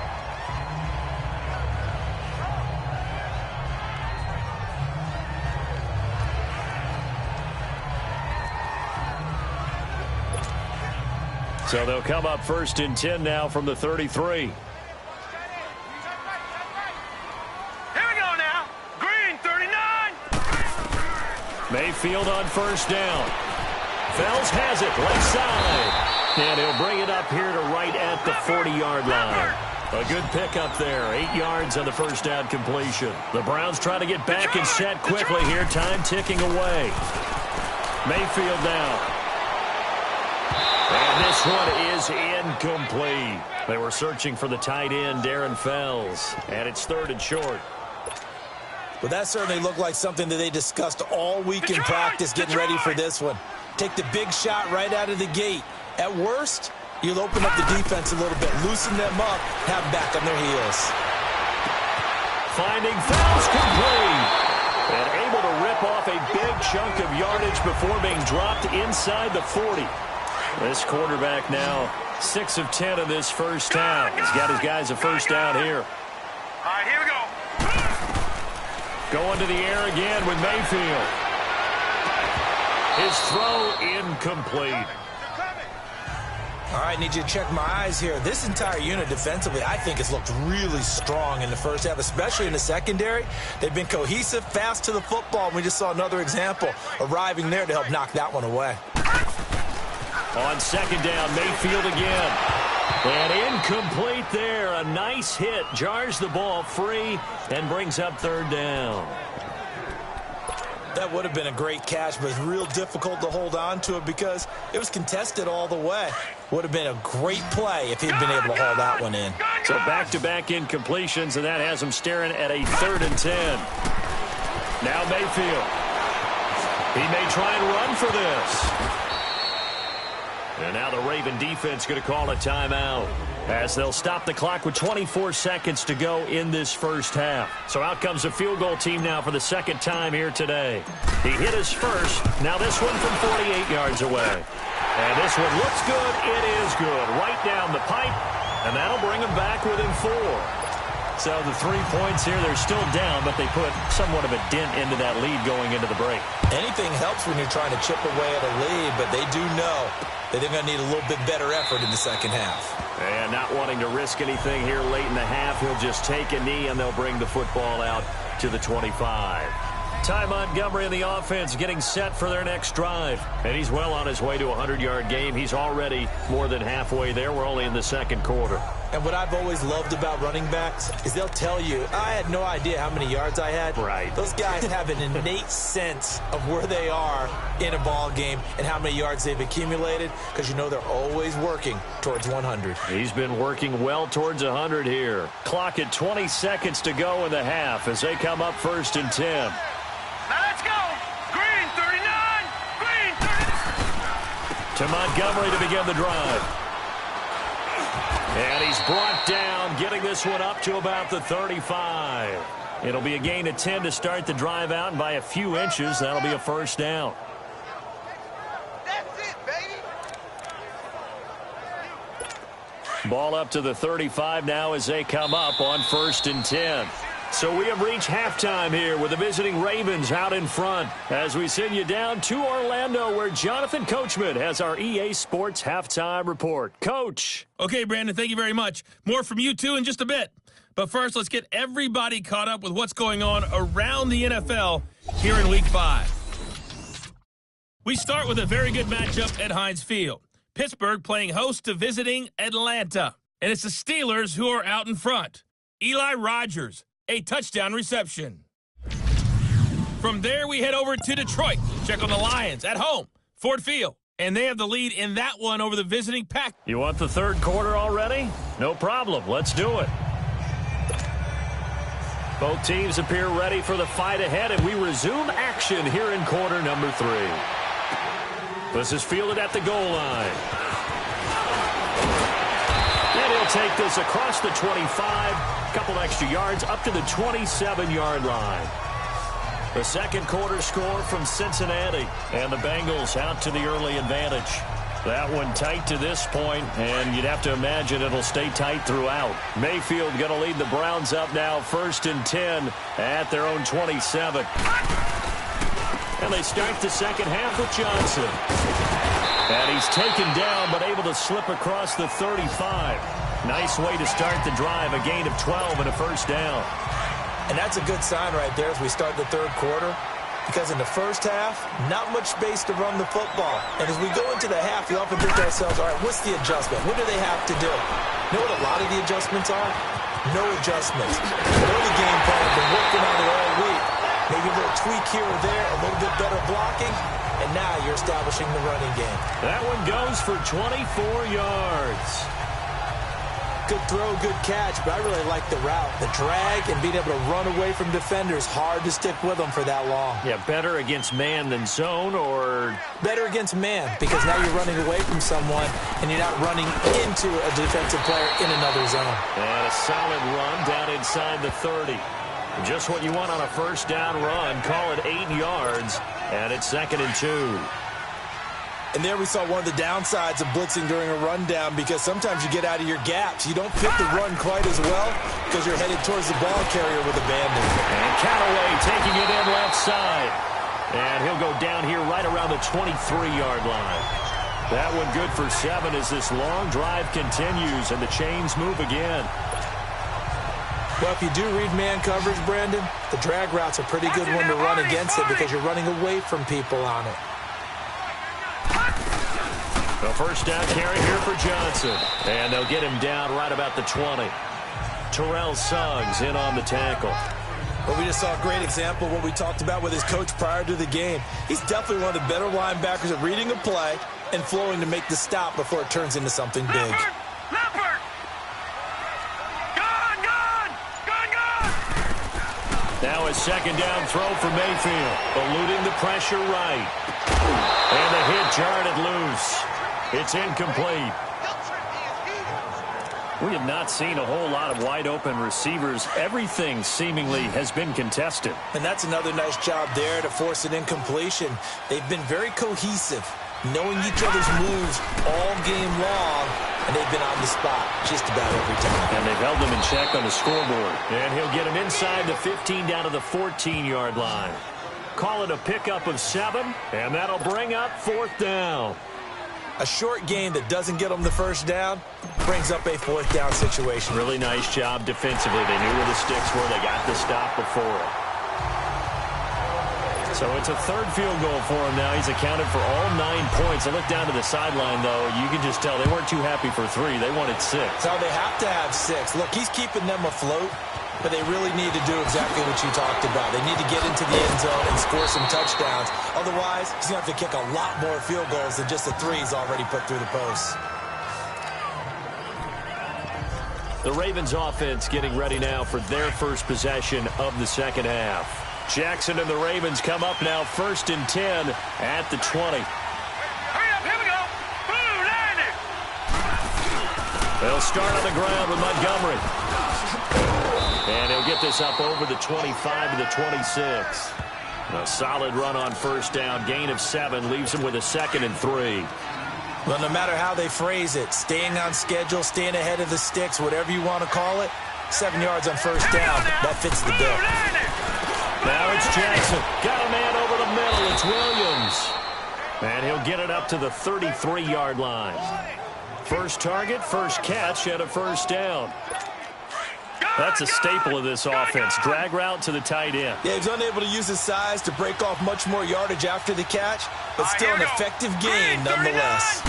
So they'll come up 1st and 10 now from the 33.
Here we go now. Green 39.
Mayfield on 1st down. Fells has it, left side. And he'll bring it up here to right at the 40-yard line. A good pickup there. 8 yards on the 1st down completion. The Browns trying to get back and set quickly here. Time ticking away. Mayfield down. And this one is incomplete. They were searching for the tight end, Darren Fells. And it's 3rd and short.
Well, that certainly looked like something that they discussed all week in practice getting ready for this one. Take the big shot right out of the gate. At worst, you'll open up the defense a little bit, loosen them up, have them back on their heels.
Finding Fells complete. And able to rip off a big chunk of yardage before being dropped inside the 40. This quarterback now 6 of 10 in this first half. He's got his guys a first down here.
All right, here we go.
Going to the air again with Mayfield. His throw incomplete.
All right, need you to check my eyes here. This entire unit defensively, I think, has looked really strong in the first half, especially in the secondary. They've been cohesive, fast to the football. We just saw another example arriving there to help knock that one away.
On 2nd down, Mayfield again. And incomplete there. A nice hit. Jars the ball free and brings up 3rd down.
That would have been a great catch, but it's real difficult to hold on to it because it was contested all the way. Would have been a great play if he'd been able to haul that one in.
So back-to-back incompletions, and that has him staring at a 3rd and 10. Now Mayfield. He may try and run for this. And now the Raven defense going to call a timeout as they'll stop the clock with 24 seconds to go in this first half. So out comes a field goal team now for the 2nd time here today. He hit his first. Now this one from 48 yards away. And this one looks good. It is good. Right down the pipe. And that'll bring them back within 4. So the 3 points here, they're still down, but they put somewhat of a dent into that lead going into the break.
Anything helps when you're trying to chip away at a lead, but they do know that they're going to need a little bit better effort in the second half.
And not wanting to risk anything here late in the half, he'll just take a knee, and they'll bring the football out to the 25. Ty Montgomery in the offense getting set for their next drive. And he's well on his way to a 100-yard game. He's already more than halfway there. We're only in the 2nd quarter.
And what I've always loved about running backs is they'll tell you, I had no idea how many yards I had.
Right.
Those guys have an innate sense of where they are in a ball game and how many yards they've accumulated because you know they're always working towards 100.
He's been working well towards 100 here. Clock at 20 seconds to go in the half as they come up 1st and 10.
Now let's go. Green 39. Green 39.
To Montgomery to begin the drive. And he's brought down, getting this one up to about the 35. It'll be a gain of 10 to start the drive out, and by a few inches, that'll be a first down.
That's it, baby.
Ball up to the 35 now as they come up on 1st and 10. So we have reached halftime here with the visiting Ravens out in front as we send you down to Orlando where Jonathan Coachman has our EA Sports Halftime Report. Coach.
Okay, Brandon, thank you very much. More from you two in just a bit. But first, let's get everybody caught up with what's going on around the NFL here in Week 5. We start with a very good matchup at Heinz Field. Pittsburgh playing host to visiting Atlanta. And it's the Steelers who are out in front. Eli Rogers, a touchdown reception. From there, we head over to Detroit. Check on the Lions at home, Ford Field. And they have the lead in that one over the visiting Pack.
You want the 3rd quarter already? No problem. Let's do it. Both teams appear ready for the fight ahead, and we resume action here in quarter number 3. This is fielded at the goal line. And he'll take this across the 25, a couple extra yards up to the 27-yard line. The second quarter score from Cincinnati, and the Bengals out to the early advantage. That one tight to this point, and you'd have to imagine it'll stay tight throughout. Mayfield going to lead the Browns up now, 1st and 10 at their own 27. And they start the second half with Johnson. And he's taken down, but able to slip across the 35. Nice way to start the drive, a gain of 12 and a first down.
And that's a good sign right there as we start the third quarter. Because in the first half, not much space to run the football. And as we go into the half, we often think to ourselves, all right, what's the adjustment? What do they have to do? You know what a lot of the adjustments are? No adjustments. You know the game plan. Been working on it all week. Maybe a little tweak here or there, a little bit better blocking, and now you're establishing the running game.
That one goes for 24 yards.
Good throw, good catch, but I really like the route. The drag and being able to run away from defenders. Hard to stick with them for that long.
Yeah, better against man than zone, or
better against man, because now you're running away from someone and you're not running into a defensive player in another zone.
And a solid run down inside the 30. Just what you want on a first down run. Call it 8 yards, and it's 2nd and 2.
And there we saw one of the downsides of blitzing during a rundown, because sometimes you get out of your gaps. You don't fit the run quite as well because you're headed towards the ball carrier with abandon.
And Callaway taking it in left side. And he'll go down here right around the 23-yard line. That one good for 7 as this long drive continues and the chains move again.
Well, if you do read man coverage, Brandon, the drag route's a pretty good one to run against it because you're running away from people on it.
The first down carry here for Johnson. And they'll get him down right about the 20. Terrell Suggs in on the tackle.
Well, we just saw a great example of what we talked about with his coach prior to the game. He's definitely one of the better linebackers at reading a play and flowing to make the stop before it turns into something big.
Leopard! Gone!
Now a second down throw for Mayfield. Eluding the pressure right. And the hit jarred it loose. It's incomplete. We have not seen a whole lot of wide-open receivers. Everything seemingly has been contested.
And that's another nice job there to force an incompletion. They've been very cohesive, knowing each other's moves all game long, and they've been on the spot just about every time.
And they've held them in check on the scoreboard. And he'll get him inside the 15 down to the 14-yard line. Call it a pickup of 7, and that'll bring up 4th down.
A short gain that doesn't get them the first down brings up a 4th down situation.
Really nice job defensively. They knew where the sticks were. They got the stop before it. So it's a 3rd field goal for him now. He's accounted for all 9 points. I look down to the sideline, though. You can just tell they weren't too happy for 3. They wanted 6.
So they have to have 6. Look, he's keeping them afloat, but they really need to do exactly what you talked about. They need to get into the end zone and score some touchdowns. Otherwise, he's going to have to kick a lot more field goals than just the 3s already put through the posts.
The Ravens offense getting ready now for their first possession of the second half. Jackson and the Ravens come up now 1st and 10 at the 20.
Hurry up, here we go. Blue, land it.
They'll start on the ground with Montgomery. And he'll get this up over the 25 to the 26. A solid run on first down. Gain of 7 leaves him with a 2nd and 3.
Well, no matter how they phrase it, staying on schedule, staying ahead of the sticks, whatever you want to call it, 7 yards on first down, that fits the bill.
Now it's Jackson. Got a man over the middle. It's Williams. And he'll get it up to the 33-yard line. First target, first catch, and a first down. That's a staple of this offense. Drag route to the tight end.
Yeah, he's unable to use his size to break off much more yardage after the catch, but still an effective gain nonetheless.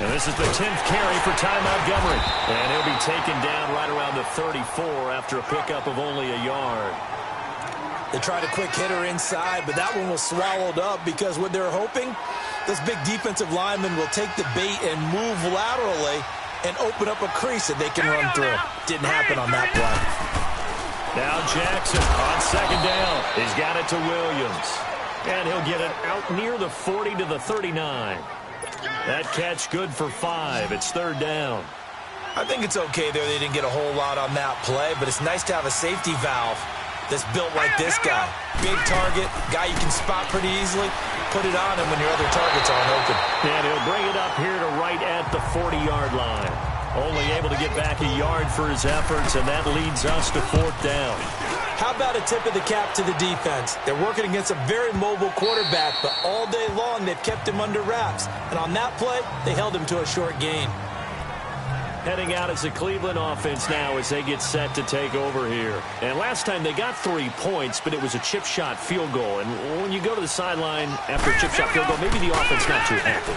And this is the 10th carry for Ty Montgomery. And he'll be taken down right around the 34 after a pickup of only a yard.
They tried a quick hitter inside, but that one was swallowed up because what they're hoping, this big defensive lineman will take the bait and move laterally and open up a crease that they can run through. Didn't happen on that play.
Now Jackson on second down. He's got it to Williams. And he'll get it out near the 40 to the 39. That catch good for 5. It's third down.
I think it's okay there. They didn't get a whole lot on that play, but it's nice to have a safety valve that's built like this guy. Big target, guy you can spot pretty easily. Put it on him when your other targets aren't open.
And he'll bring it up here to right at the 40-yard line. Only able to get back a yard for his efforts, and that leads us to fourth down.
How about a tip of the cap to the defense? They're working against a very mobile quarterback, but all day long they've kept him under wraps. And on that play, they held him to a short gain.
Heading out as the Cleveland offense now as they get set to take over here. And last time they got 3 points, but it was a chip shot field goal. And when you go to the sideline after a chip shot field goal, maybe the offense not too happy.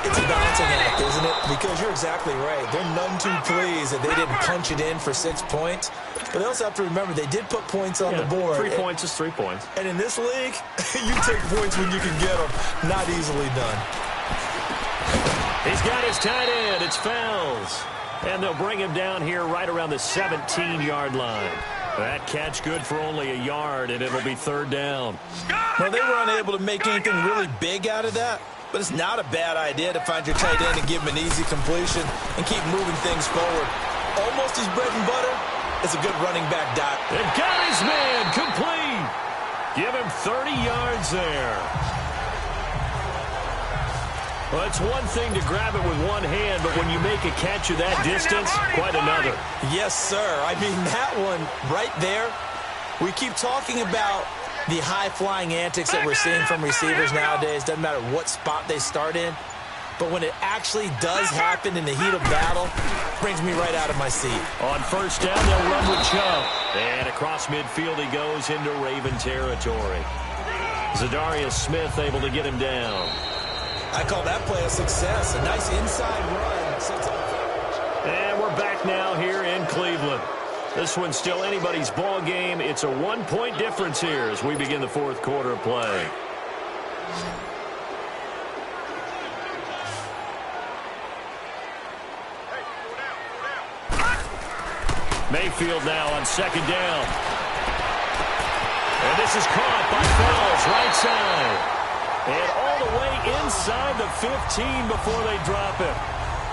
It's a balancing act, isn't it? Because you're exactly right. They're none too pleased that they didn't punch it in for 6 points. But they also have to remember they did put points on the board.
3 points is 3 points.
And in this league, you take points when you can get them. Not easily done.
He's got his tight end. It's Fells. And they'll bring him down here right around the 17-yard line. That catch good for only a yard, and it'll be third down.
Well, they were unable to make anything really big out of that, but it's not a bad idea to find your tight end and give him an easy completion and keep moving things forward. Almost his bread and butter. It's a good running back, Doc.
They've got his man complete. Give him 30 yards there. Well, it's one thing to grab it with one hand, but when you make a catch of that distance, quite another.
Yes, sir. I mean, that one right there, we keep talking about the high-flying antics that we're seeing from receivers nowadays. Doesn't matter what spot they start in. But when it actually does happen in the heat of battle, it brings me right out of my seat.
On first down, they'll run with Chubb. And across midfield he goes into Raven territory. Zadarius Smith able to get him down.
I call that play a success. A nice inside run.
And we're back now here in Cleveland. This one's still anybody's ball game. It's a 1-point difference here as we begin the fourth quarter of play. Mayfield now on second down. And this is caught by Fells, right side. And all the way inside the 15 before they drop it.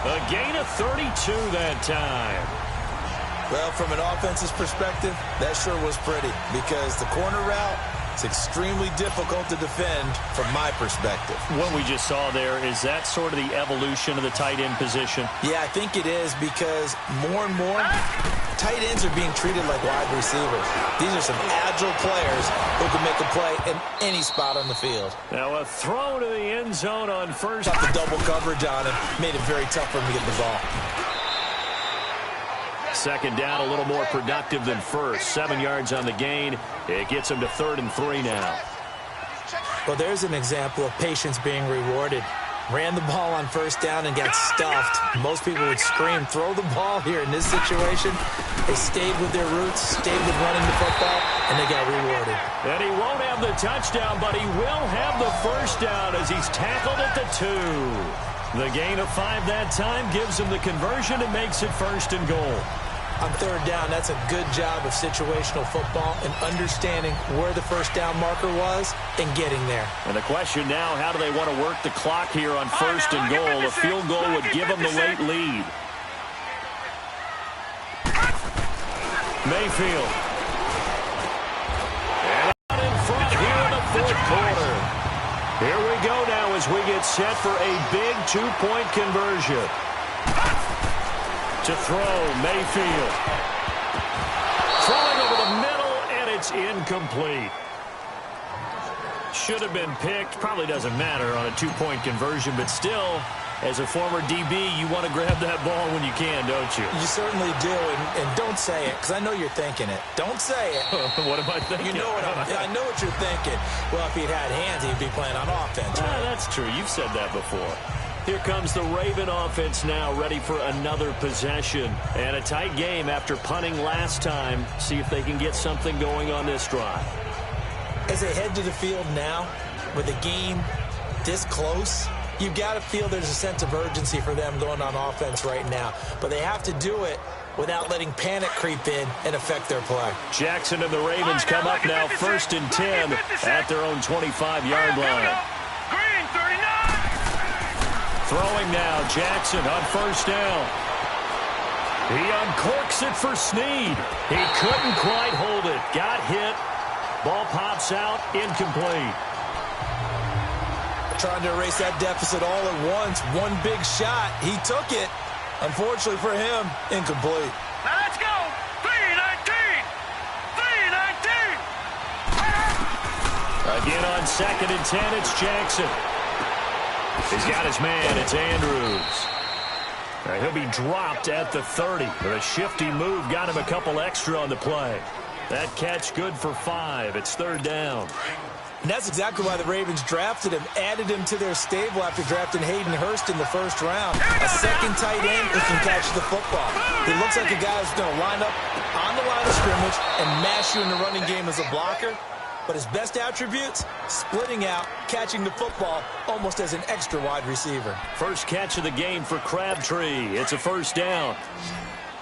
A gain of 32 that time.
Well, from an offense's perspective, that sure was pretty because the corner route is extremely difficult to defend from my perspective.
What we just saw there, is that sort of the evolution of the tight end position?
Yeah, I think it is because more and more tight ends are being treated like wide receivers. These are some agile players who can make a play in any spot on the field.
Now a throw to the end zone on first.
Got the double coverage on him. Made it very tough for him to get the ball.
Second down, a little more productive than first. 7 yards on the gain. It gets him to 3rd and 3 now.
Well, there's an example of patience being rewarded. Ran the ball on first down and got stuffed. Most people would scream, throw the ball here. In this situation, they stayed with their roots, stayed with running the football, and they got rewarded.
And he won't have the touchdown, but he will have the first down as he's tackled at the 2. The gain of 5 that time gives him the conversion and makes it 1st and goal.
On third down, that's a good job of situational football and understanding where the first down marker was and getting there.
And the question now, how do they want to work the clock here on 1st and goal? A field goal would give them the late lead. Mayfield. And out in front here in the fourth quarter. Here we go now as we get set for a big 2-point conversion. To throw, Mayfield. Throwing over the middle, and it's incomplete. Should have been picked. Probably doesn't matter on a 2-point conversion, but still, as a former DB, you want to grab that ball when you can, don't you?
You certainly do, and don't say it, because I know you're thinking it. Don't say it.
What am I thinking?
You know what I know what you're thinking. Well, if he'd had hands, he'd be playing on offense. Right?
That's true. You've said that before. Here comes the Raven offense now, ready for another possession. And a tight game after punting last time. See if they can get something going on this drive.
As they head to the field now, with the game this close, you've got to feel there's a sense of urgency for them going on offense right now. But they have to do it without letting panic creep in and affect their play.
Jackson and the Ravens come up now 1st and 10 at their own 25-yard line.
Green 39.
Throwing now, Jackson on 1st down. He uncorks it for Snead. He couldn't quite hold it. Got hit. Ball pops out, incomplete.
Trying to erase that deficit all at once. One big shot. He took it. Unfortunately for him, incomplete.
Now let's go. 319. 319.
Again on 2nd and 10, it's Jackson. He's got his man. It's Andrews. He'll be dropped at the 30. But a shifty move got him a couple extra on the play. That catch good for 5. It's 3rd down.
And that's exactly why the Ravens drafted him, added him to their stable after drafting Hayden Hurst in the 1st round. A second tight end who can catch the football. He looks like a guy who's going to line up on the line of scrimmage and mash you in the running game as a blocker. But his best attributes, splitting out, catching the football almost as an extra wide receiver.
First catch of the game for Crabtree. It's a 1st down.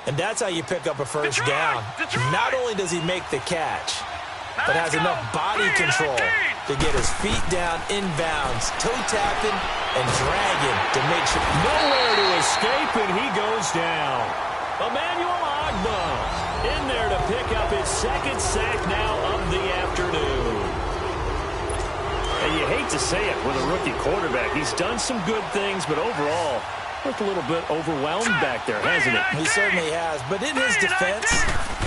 And that's how you pick up a 1st down. Not only does he make the catch, but has enough body control to get his feet down inbounds, toe tapping and dragging to make sure.
Nowhere to escape, and he goes down. Emmanuel Agba in there to pick up his 2nd sack now of the afternoon. And you hate to say it with a rookie quarterback. He's done some good things, but overall, looked a little bit overwhelmed back there, hasn't he?
He certainly has. But in his defense,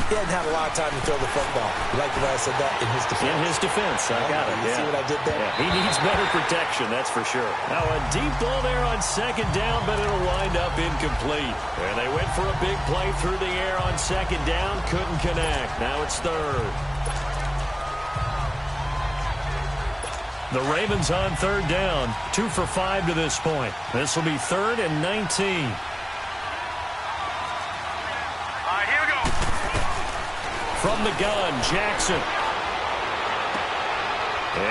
he hadn't had a lot of time to throw the football. You like the way I said that? In his defense.
In his defense. I got it.
You see what I did there?
Yeah. He needs better protection, that's for sure. Now a deep ball there on 2nd down, but it'll wind up incomplete. And they went for a big play through the air on 2nd down. Couldn't connect. Now it's 3rd. The Ravens on 3rd down. 2 for 5 to this point. This will be 3rd and 19. From the gun, Jackson.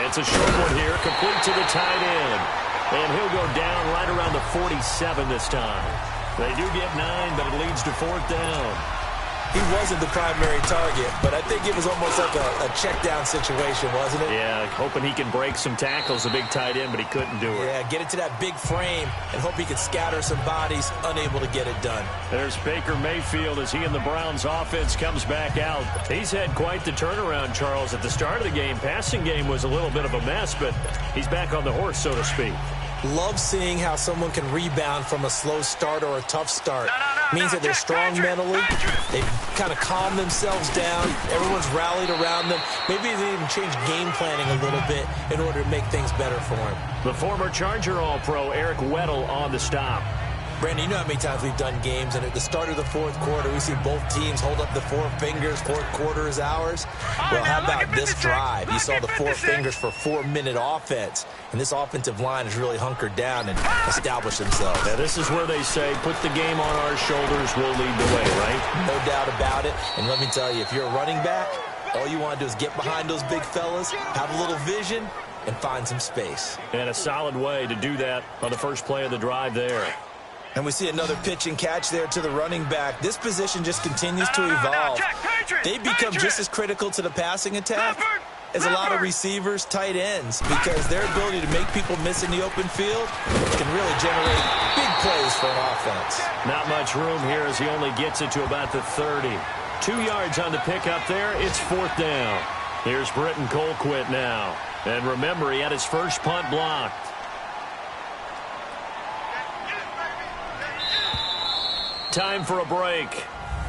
It's a short one here, complete to the tight end. And he'll go down right around the 47 this time. They do get 9, but it leads to 4th down.
He wasn't the primary target, but I think it was almost like a check-down situation, wasn't it?
Yeah, hoping he can break some tackles, a big tight end, but he couldn't do it.
Yeah, get it to that big frame and hope he could scatter some bodies, unable to get it done.
There's Baker Mayfield as he and the Browns offense comes back out. He's had quite the turnaround, Charles. At the start of the game, passing game was a little bit of a mess, but he's back on the horse, so to speak.
Love seeing how someone can rebound from a slow start or a tough start. Means that they're strong mentally. They've kind of calmed themselves down. Everyone's rallied around them. Maybe they even changed game planning a little bit in order to make things better for him.
The former Charger All-Pro Eric Weddle on the stop.
Brandon, you know how many times we've done games, and at the start of the 4th quarter, we see both teams hold up the 4 fingers, 4th quarter is ours. Well, how about this drive? You saw the 4 fingers for 4-minute offense, and this offensive line has really hunkered down and established themselves.
Now, this is where they say, put the game on our shoulders, we'll lead the way, right?
No doubt about it, and let me tell you, if you're a running back, all you want to do is get behind those big fellas, have a little vision, and find some space.
And a solid way to do that on the first play of the drive there.
And we see another pitch and catch there to the running back. This position just continues to evolve. They become just as critical to the passing attack as a lot of receivers, tight ends, because their ability to make people miss in the open field can really generate big plays for an offense.
Not much room here as he only gets it to about the 30. 2 yards on the pickup there. It's 4th down. Here's Britton Colquitt now. And remember, he had his first punt blocked. Time for a break.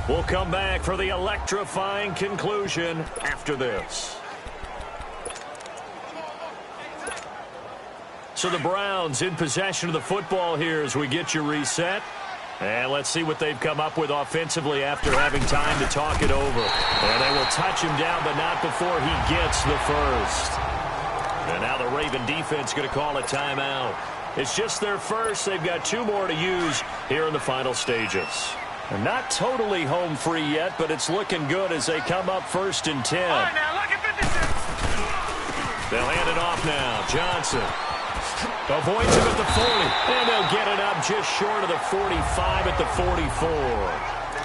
We'll come back for the electrifying conclusion after this. So the Browns in possession of the football here as we get you reset. And let's see what they've come up with offensively after having time to talk it over. And they will touch him down, but not before he gets the first. And now the Raven defense going to call a timeout. It's just their first. They've got 2 more to use here in the final stages. And not totally home free yet, but it's looking good as they come up 1st and 10. They'll hand it off now. Johnson avoids him at the 40. And they'll get it up just short of the 45 at the 44.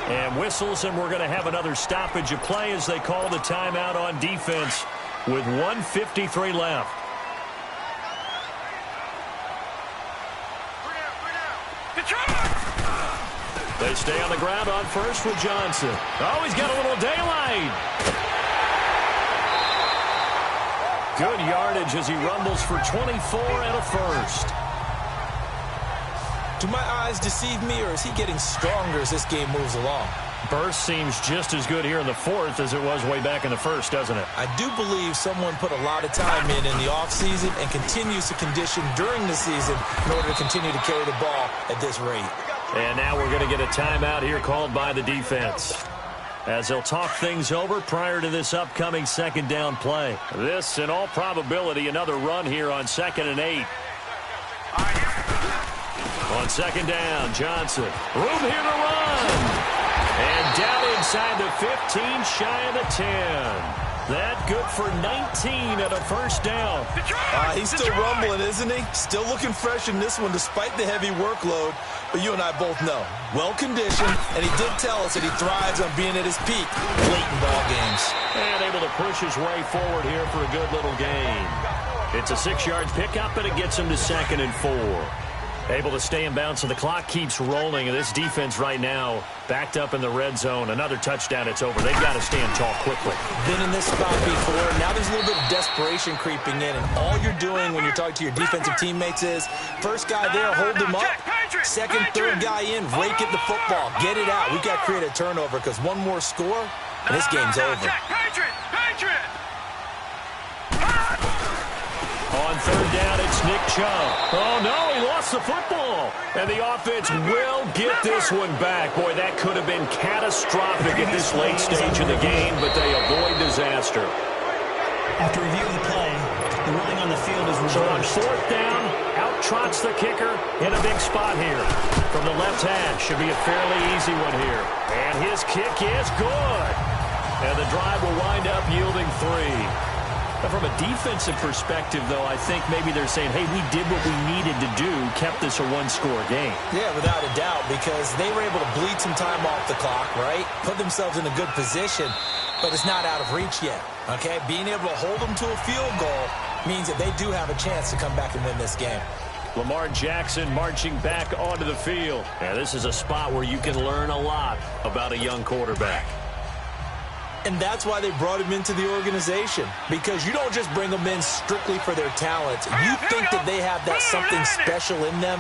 And whistles, and we're going to have another stoppage of play as they call the timeout on defense with 1:53 left. They stay on the ground on first with Johnson. Oh, he's got a little daylight. Good yardage as he rumbles for 24 and a first.
Do my eyes deceive me, or is he getting stronger as this game moves along?
Burst seems just as good here in the fourth as it was way back in the first, doesn't it?
I do believe someone put a lot of time in the offseason and continues to condition during the season in order to continue to carry the ball at this rate.
And now we're going to get a timeout here called by the defense, as they'll talk things over prior to this upcoming second down play. This, in all probability, another run here on 2nd and 8. On second down, Johnson. Room here to run. And down inside the 15, shy of the 10. That good for 19 at a first down.
He's still rumbling, isn't he? Still looking fresh in this one despite the heavy workload. But you and I both know, well-conditioned, and he did tell us that he thrives on being at his peak late in ball games.
And able to push his way forward here for a good little gain. It's a 6-yard pickup, and it gets him to 2nd and 4. Able to stay in bounds, so the clock keeps rolling. And this defense right now backed up in the red zone. Another touchdown, it's over. They've got to stand tall quickly.
Been in this spot before. Now there's a little bit of desperation creeping in. And all you're doing when you're talking to your defensive teammates is, first guy there, hold him up. Second, third guy in, rake at the football. Get it out. We've got to create a turnover because one more score, and this game's over.
On third down, it's Nick Chubb. Oh, no, he lost the football. And the offense will get this one back. Boy, that could have been catastrophic at this late stage of the game, but they avoid disaster.
After review of the play, the ruling on the field is
So on
reversed.
fourth down, out trots the kicker in a big spot here. From the left hash, should be a fairly easy one here. And his kick is good. And the drive will wind up yielding 3. But from a defensive perspective, though, I think maybe they're saying, hey, we did what we needed to do, kept this a one-score game.
Yeah, without a doubt, because they were able to bleed some time off the clock, right? Put themselves in a good position, but it's not out of reach yet, okay? Being able to hold them to a field goal means that they do have a chance to come back and win this game.
Lamar Jackson marching back onto the field. Yeah, this is a spot where you can learn a lot about a young quarterback.
And that's why they brought him into the organization, because you don't just bring them in strictly for their talent. You think that they have that something special in them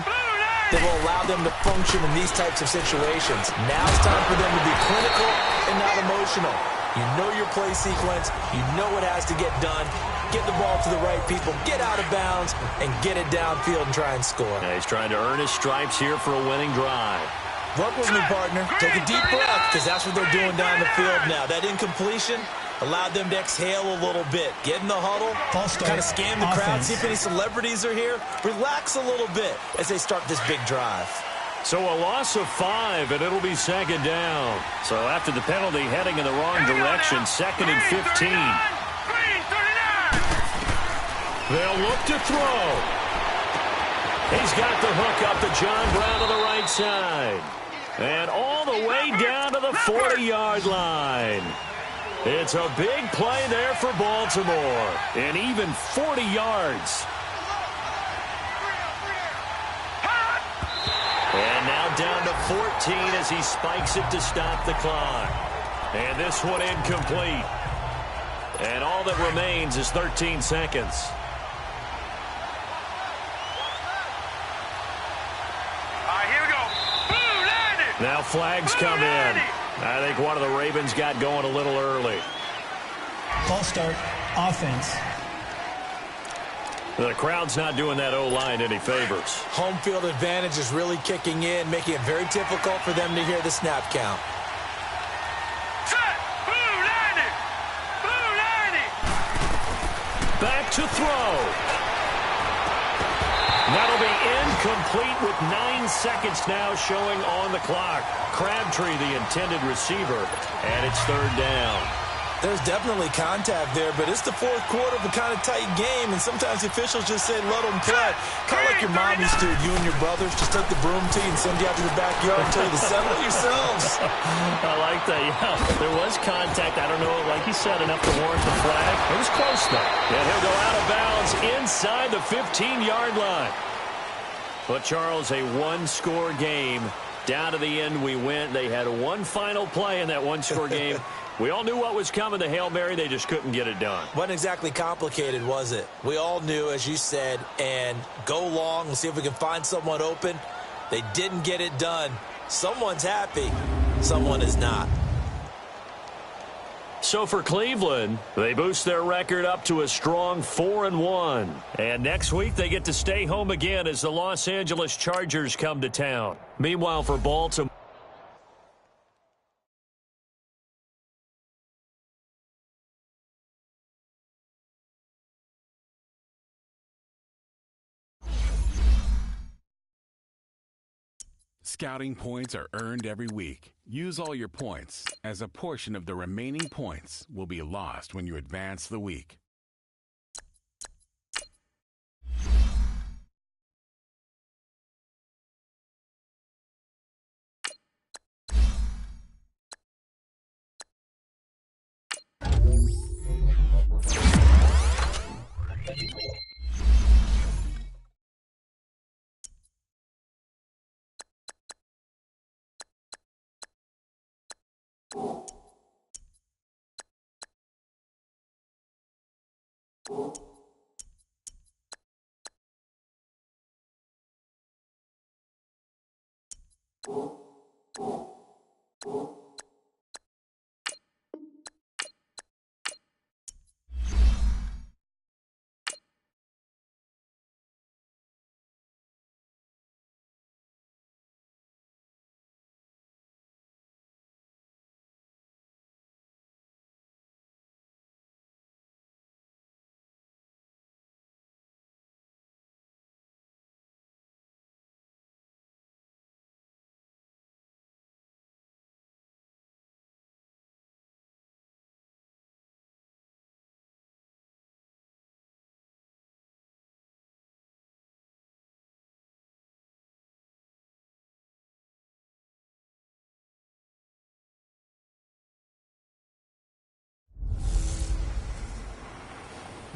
that will allow them to function in these types of situations. Now it's time for them to be clinical and not emotional. You know your play sequence. You know what has to get done. Get the ball to the right people, get out of bounds, and get it downfield and try and score.
Yeah, he's trying to earn his stripes here for a winning drive.
Work with me, partner. Take a deep breath, because that's what they're doing down the field now. That incompletion allowed them to exhale a little bit. Get in the huddle, kind of scan the crowd, see if any celebrities are here. Relax a little bit as they start this big drive.
So a loss of 5, and it'll be 2nd down. So after the penalty, heading in the wrong direction, 2nd and 15. They'll look to throw. He's got the hook up to John Brown to the right side. And all the way down to the 40-yard line. It's a big play there for Baltimore. And even 40 yards. And now down to 14 as he spikes it to stop the clock. And this one incomplete. And all that remains is 13 seconds. Now flags come in. I think one of the Ravens got going a little early.
False start, offense.
The crowd's not doing that O-line any favors.
Home field advantage is really kicking in, making it very difficult for them to hear the snap count.
Back to throw. That'll be incomplete with 9 seconds now showing on the clock. Crabtree, the intended receiver, and it's 3rd down.
There's definitely contact there, but it's the fourth quarter of a kind of tight game, and sometimes the officials just say, let them play. Kind of like your mom used to, you and your brothers, just take the broom to you and send you out to the backyard and tell you to settle it yourselves.
I like that, yeah. There was contact. I don't know, like you said, enough to warrant the flag. It was close, though. And he'll go out of bounds inside the 15-yard line. But, Charles, a one-score game. Down to the end we went. They had one final play in that one-score game. We all knew what was coming, the Hail Mary. They just couldn't get it done.
Wasn't exactly complicated, was it? We all knew, as you said, and go long and see if we can find someone open. They didn't get it done. Someone's happy. Someone is not.
So for Cleveland, they boost their record up to a strong 4-1. And next week, they get to stay home again as the Los Angeles Chargers come to town. Meanwhile, for Baltimore,
Scouting points are earned every week. Use all your points, as a portion of the remaining points will be lost when you advance the week.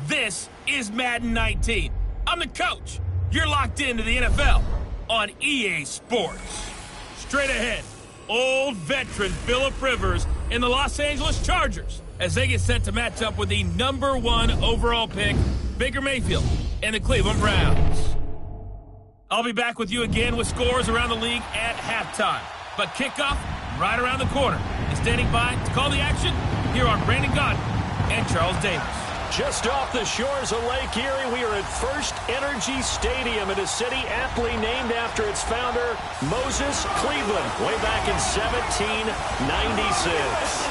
This is Madden 19. I'm the coach. You're locked into the NFL on EA Sports. Straight ahead, old veteran Phillip Rivers and the Los Angeles Chargers as they get set to match up with the #1 overall pick, Baker Mayfield, and the Cleveland Browns. I'll be back with you again with scores around the league at halftime. But kickoff right around the corner. And standing by to call the action, here are Brandon Gaudin and Charles Davis.
just off the shores of Lake Erie, we are at First Energy Stadium in a city aptly named after its founder, Moses Cleveland, way back in 1796.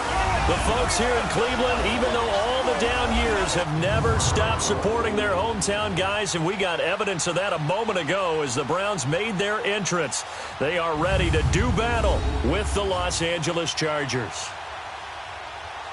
The folks here in Cleveland, even though all the down years, have never stopped supporting their hometown guys, and we got evidence of that a moment ago as the Browns made their entrance. They are ready to do battle with the Los Angeles Chargers.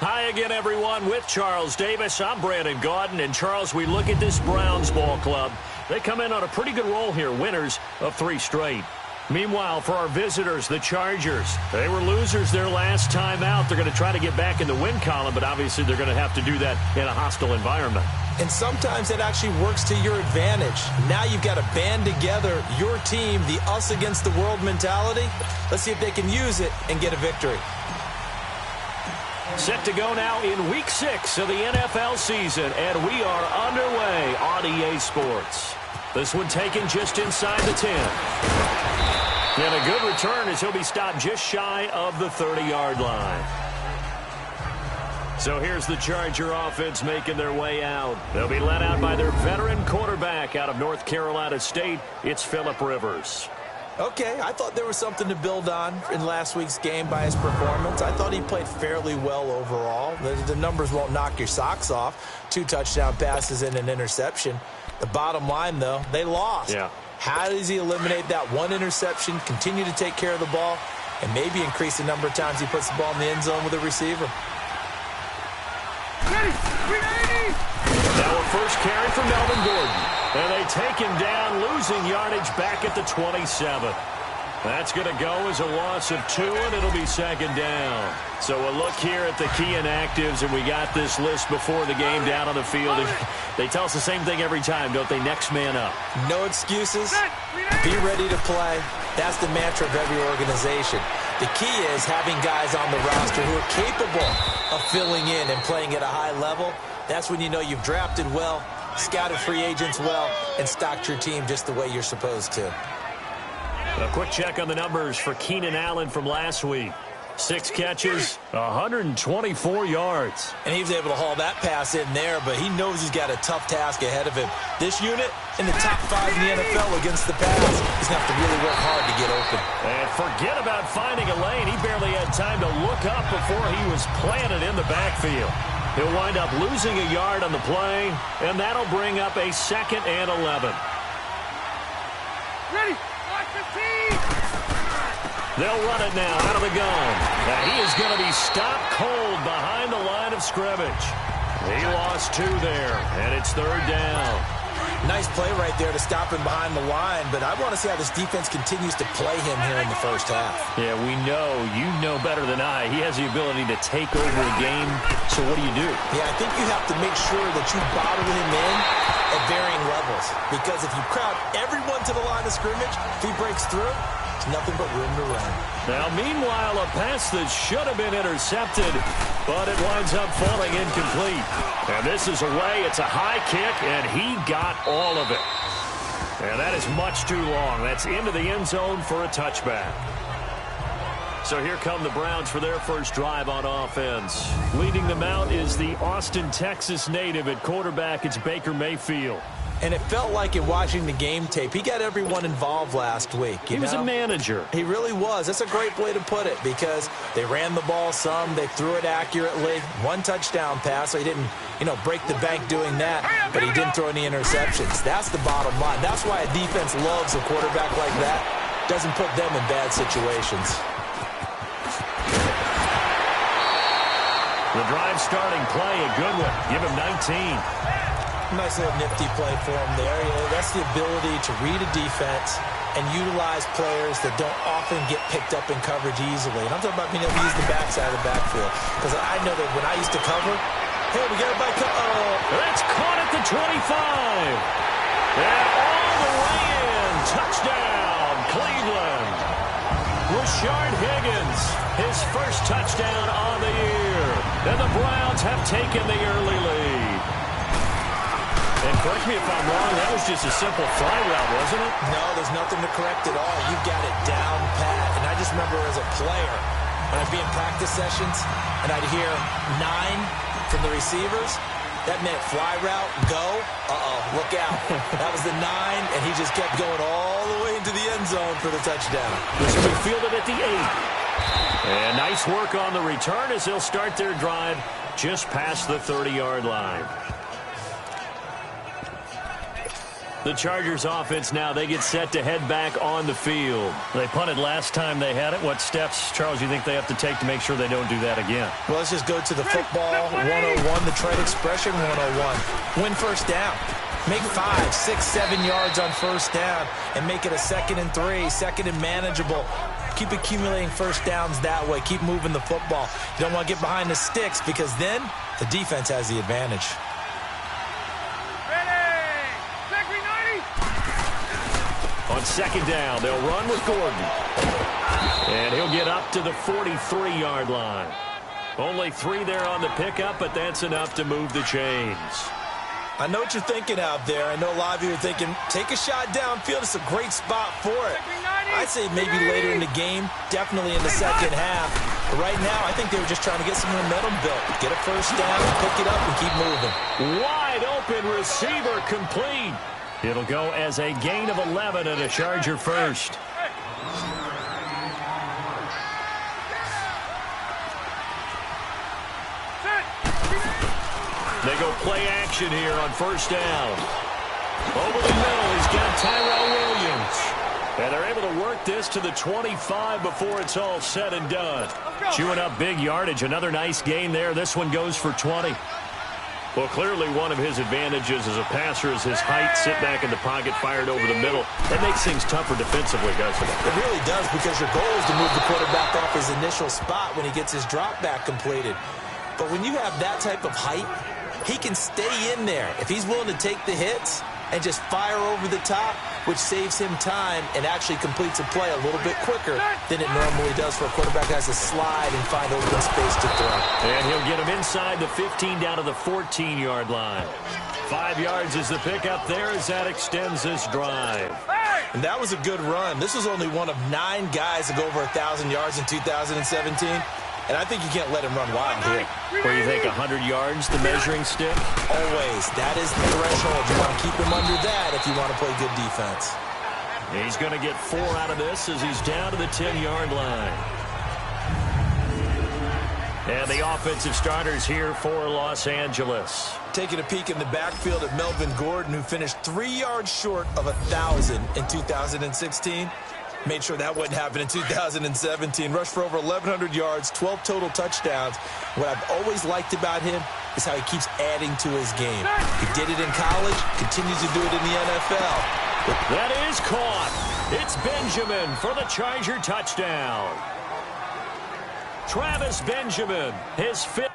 Hi again, everyone, with Charles Davis. I'm Brandon Gaudin, and Charles, we look at this Browns ball club. They come in on a pretty good roll here, winners of 3 straight. Meanwhile, for our visitors, the Chargers, they were losers their last time out. They're going to try to get back in the win column, but obviously they're going to have to do that in a hostile environment.
And sometimes it actually works to your advantage. Now you've got to band together your team, the us against the world mentality. Let's see if they can use it and get a victory.
Set to go now in Week 6 of the NFL season, and we are underway on EA Sports. This one taken just inside the 10. And a good return as he'll be stopped just shy of the 30-yard line. So here's the Charger offense making their way out. They'll be led out by their veteran quarterback out of North Carolina State. It's Phillip Rivers.
Okay, I thought there was something to build on in last week's game by his performance. I thought he played fairly well overall. The numbers won't knock your socks off. 2 touchdown passes and an interception. The bottom line, though, they lost.
Yeah.
How does he eliminate that 1 interception, continue to take care of the ball, and maybe increase the number of times he puts the ball in the end zone with a receiver?
Ready. 380.
Now a first carry for Melvin Gordon. And they take him down, losing yardage back at the 27. That's going to go as a loss of 2, and it'll be second down. So a look here at the key inactives, and we got this list before the game down on the field. And they tell us the same thing every time, don't they? Next man up.
No excuses. Be ready to play. That's the mantra of every organization. The key is having guys on the roster who are capable of filling in and playing at a high level. That's when you know you've drafted well, scouted free agents well, and stocked your team just the way you're supposed to.
A quick check on the numbers for Keenan Allen from last week. 6 catches, 124 yards.
And he was able to haul that pass in there, but he knows he's got a tough task ahead of him. This unit in the top 5 in the NFL against the pass. He's going to have to really work hard to get open.
And forget about finding a lane. He barely had time to look up before he was planted in the backfield. He'll wind up losing a yard on the play, and that'll bring up a 2nd and 11.
Ready. 15.
They'll run it now out of the gun. Now he is going to be stopped cold behind the line of scrimmage. He lost 2 there, and it's 3rd down.
Nice play right there to stop him behind the line, but I want to see how this defense continues to play him here in the first half.
Yeah, we know. You know better than I. He has the ability to take over a game, so what do you do?
Yeah, I think you have to make sure that you bottle him in at varying levels, because if you crowd everyone to the line of scrimmage, if he breaks through, there's nothing but room to run.
Now, meanwhile, a pass that should have been intercepted, but it winds up falling incomplete. And this is away. It's a high kick, and he got all of it. And that is much too long. That's into the end zone for a touchback. So here come the Browns for their first drive on offense. Leading them out is the Austin, Texas native at quarterback. It's Baker Mayfield.
And it felt like in watching the game tape, he got everyone involved last week.
He was a manager.
He really was. That's a great way to put it, because they ran the ball some, they threw it accurately. 1 touchdown pass, so he didn't, break the bank doing that, but he didn't throw any interceptions. That's the bottom line. That's why a defense loves a quarterback like that. Doesn't put them in bad situations.
The drive starting play, a good one. Give him 19.
Nice little nifty play for him there. That's the ability to read a defense and utilize players that don't often get picked up in coverage easily. And I'm talking about being able to use the backside of the backfield. Because I know that when I used to cover, hey, we got a bike.
That's caught at the 25. And all the way in. Touchdown, Cleveland. Rashard Higgins, his first touchdown on the year. And the Browns have taken the early lead. And correct me if I'm wrong, that was just a simple fly route, wasn't it?
No, there's nothing to correct at all. You've got it down pat. And I just remember as a player, when I'd be in practice sessions, and I'd hear 9 from the receivers, that meant fly route, go, look out. That was the 9, and he just kept going all the way into the end zone for the touchdown.
This will be fielded at the 8. And nice work on the return as they'll start their drive just past the 30-yard line. The Chargers offense now, they get set to head back on the field. They punted last time they had it. What steps, Charles, you think they have to take to make sure they don't do that again?
Well, let's just go to the football 101, the trade expression 101. Win first down. Make 5, 6, 7 yards on first down and make it a 2nd and 3, 2nd and manageable. Keep accumulating first downs that way. Keep moving the football. You don't want to get behind the sticks, because then the defense has the advantage.
On 2nd down, they'll run with Gordon. And he'll get up to the 43-yard line. Only 3 there on the pickup, but that's enough to move the chains.
I know what you're thinking out there. I know a lot of you are thinking, take a shot downfield. It's a great spot for it. I'd say maybe later in the game, definitely in the second half. But right now, I think they were just trying to get some momentum built. Get a first down, pick it up, and keep moving.
Wide open receiver complete. It'll go as a gain of 11 and a Charger first. They go play action here on first down. Over the middle, he's got Tyrell Williams. And they're able to work this to the 25 before it's all said and done. Chewing up big yardage. Another nice gain there. This one goes for 20. Well, clearly one of his advantages as a passer is his height, sit back in the pocket, fired over the middle. That makes things tougher defensively, doesn't it?
It really does, because your goal is to move the quarterback off his initial spot when he gets his drop back completed. But when you have that type of height, he can stay in there. If he's willing to take the hits and just fire over the top, which saves him time and actually completes a play a little bit quicker than it normally does for a quarterback who has to slide and find open space to throw.
And he'll get him inside the 15 down to the 14-yard line. 5 yards is the pickup there as that extends this drive.
And that was a good run. This was only one of 9 guys to go over 1,000 yards in 2017. And I think you can't let him run wild here.
Where you think 100 yards, the measuring stick?
Always. That is the threshold. You want to keep him under that if you want to play good defense.
He's going to get 4 out of this as he's down to the 10-yard line. And the offensive starters here for Los Angeles.
Taking a peek in the backfield at Melvin Gordon, who finished 3 yards short of 1,000 in 2016. Made sure that wouldn't happen in 2017. Rushed for over 1,100 yards, 12 total touchdowns. What I've always liked about him is how he keeps adding to his game. He did it in college, continues to do it in the NFL.
That is caught. It's Benjamin for the Charger touchdown. Travis Benjamin, his 5th.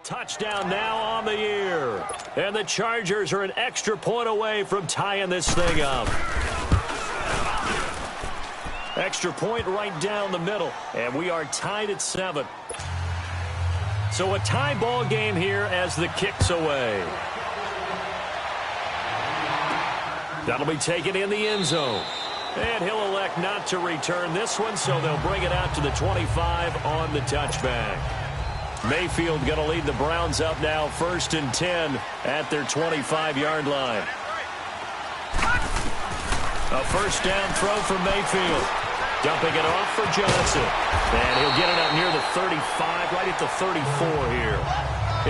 Touchdown now on the year. And the Chargers are an extra point away from tying this thing up. Extra point right down the middle. And we are tied at 7. So a tie ball game here as the kick's away. That'll be taken in the end zone. And he'll elect not to return this one, so they'll bring it out to the 25 on the touchback. Mayfield going to lead the Browns up now, 1st and 10 at their 25-yard line. A first down throw for Mayfield. Dumping it off for Johnson. And he'll get it up near the 35, right at the 34 here.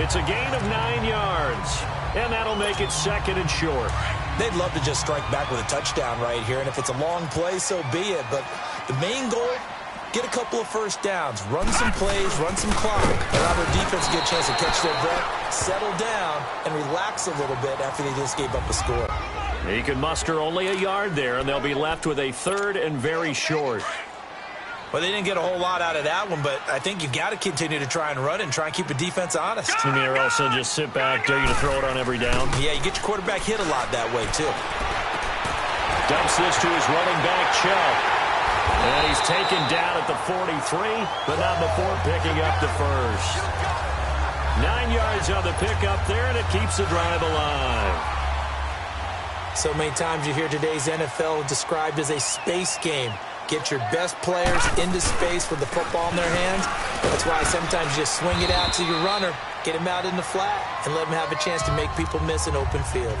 It's a gain of 9 yards. And that'll make it 2nd and short.
They'd love to just strike back with a touchdown right here. And if it's a long play, so be it. But the main goal, get a couple of first downs, run some plays, run some clock, allow their defense to get a chance to catch their breath, settle down, and relax a little bit after they just gave up a score.
He can muster only a yard there, and they'll be left with a 3rd and very short.
Well, they didn't get a whole lot out of that one, but I think you've got to continue to try and run and try and keep the defense honest.
You mean, or also just sit back, dare you to throw it on every down?
Yeah, you get your quarterback hit a lot that way, too.
Dumps this to his running back, Chubb. And he's taken down at the 43, but not before picking up the first. 9 yards on the pickup there, and it keeps the drive alive.
So many times you hear today's NFL described as a space game. Get your best players into space with the football in their hands. That's why sometimes you just swing it out to your runner, get him out in the flat, and let him have a chance to make people miss an open field.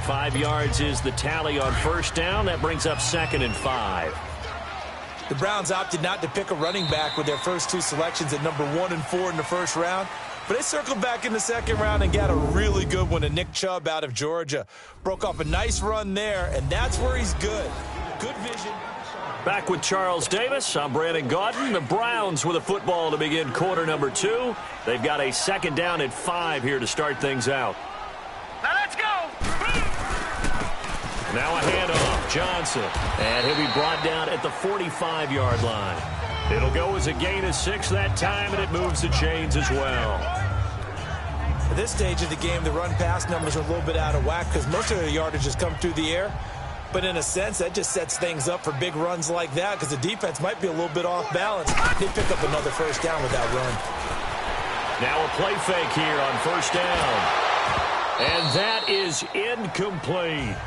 5 yards is the tally on first down. That brings up 2nd and 5.
The Browns opted not to pick a running back with their first 2 selections at number 1 and 4 in the first round. But they circled back in the second round and got a really good one in Nick Chubb out of Georgia. Broke off a nice run there, and that's where he's good. Good vision.
Back with Charles Davis. I'm Brandon Gaudin. The Browns with a football to begin quarter number 2. They've got a 2nd down at 5 here to start things out.
Now let's go.
Now a handoff, Johnson. And he'll be brought down at the 45-yard line. It'll go as a gain of 6 that time, and it moves the chains as well.
At this stage of the game, the run-pass numbers are a little bit out of whack because most of their yardage has come through the air. But in a sense, that just sets things up for big runs like that because the defense might be a little bit off balance. They pick up another first down with that run.
Now a play fake here on first down. And that is incomplete.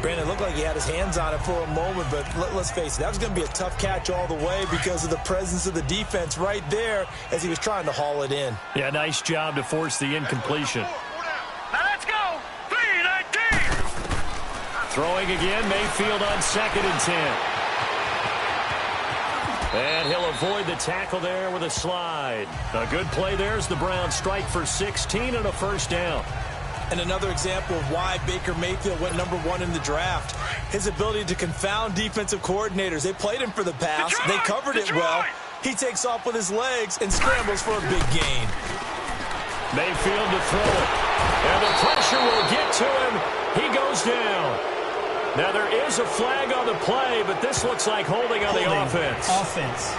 Brandon, it looked like he had his hands on it for a moment, but let's face it, that was going to be a tough catch all the way because of the presence of the defense right there as he was trying to haul it in.
Yeah, nice job to force the incompletion.
Now let's go. 3-19.
Throwing again, Mayfield on 2nd and 10. And he'll avoid the tackle there with a slide. A good play there as the Browns strike for 16 and a first down.
And another example of why Baker Mayfield went #1 in the draft. His ability to confound defensive coordinators. They played him for the pass. They covered it well. He takes off with his legs and scrambles for a big gain.
Mayfield to throw it. And the pressure will get to him. He goes down. Now there is a flag on the play, but this looks like holding on the offense.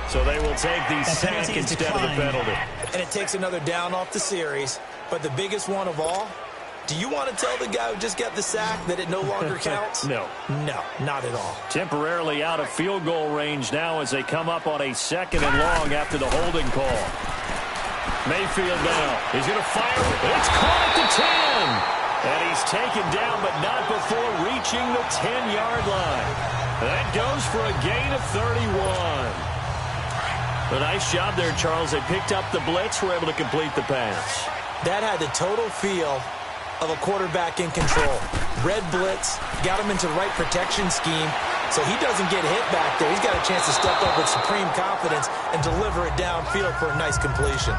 So they will take the sack instead of the penalty.
And it takes another down off the series. But the biggest one of all, do you want to tell the guy who just got the sack that it no longer counts?
No.
No, not at all.
Temporarily out of field goal range now as they come up on a 2nd and long after the holding call. Mayfield now. He's going to fire it. It's caught at the 10. And he's taken down, but not before reaching the 10-yard line. That goes for a gain of 31. A nice job there, Charles. They picked up the blitz, were able to complete the pass.
That had the total feel of a quarterback in control. Red blitz, got him into the right protection scheme, so he doesn't get hit back there. He's got a chance to step up with supreme confidence and deliver it downfield for a nice completion.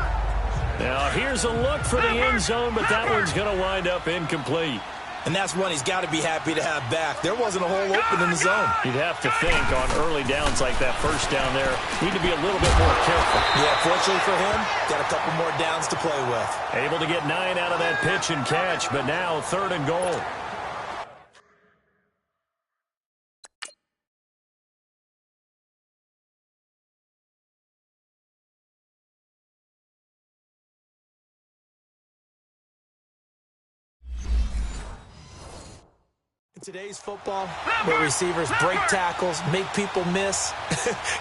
Now, here's a look for the end zone, but that one's going to wind up incomplete.
And that's one he's got to be happy to have back. There wasn't a hole open in the zone.
You'd have to think on early downs like that first down there, need to be a little bit more careful.
Yeah, fortunately for him, got a couple more downs to play with.
Able to get 9 out of that pitch and catch, but now 3rd and goal.
Today's football, where receivers break tackles, make people miss,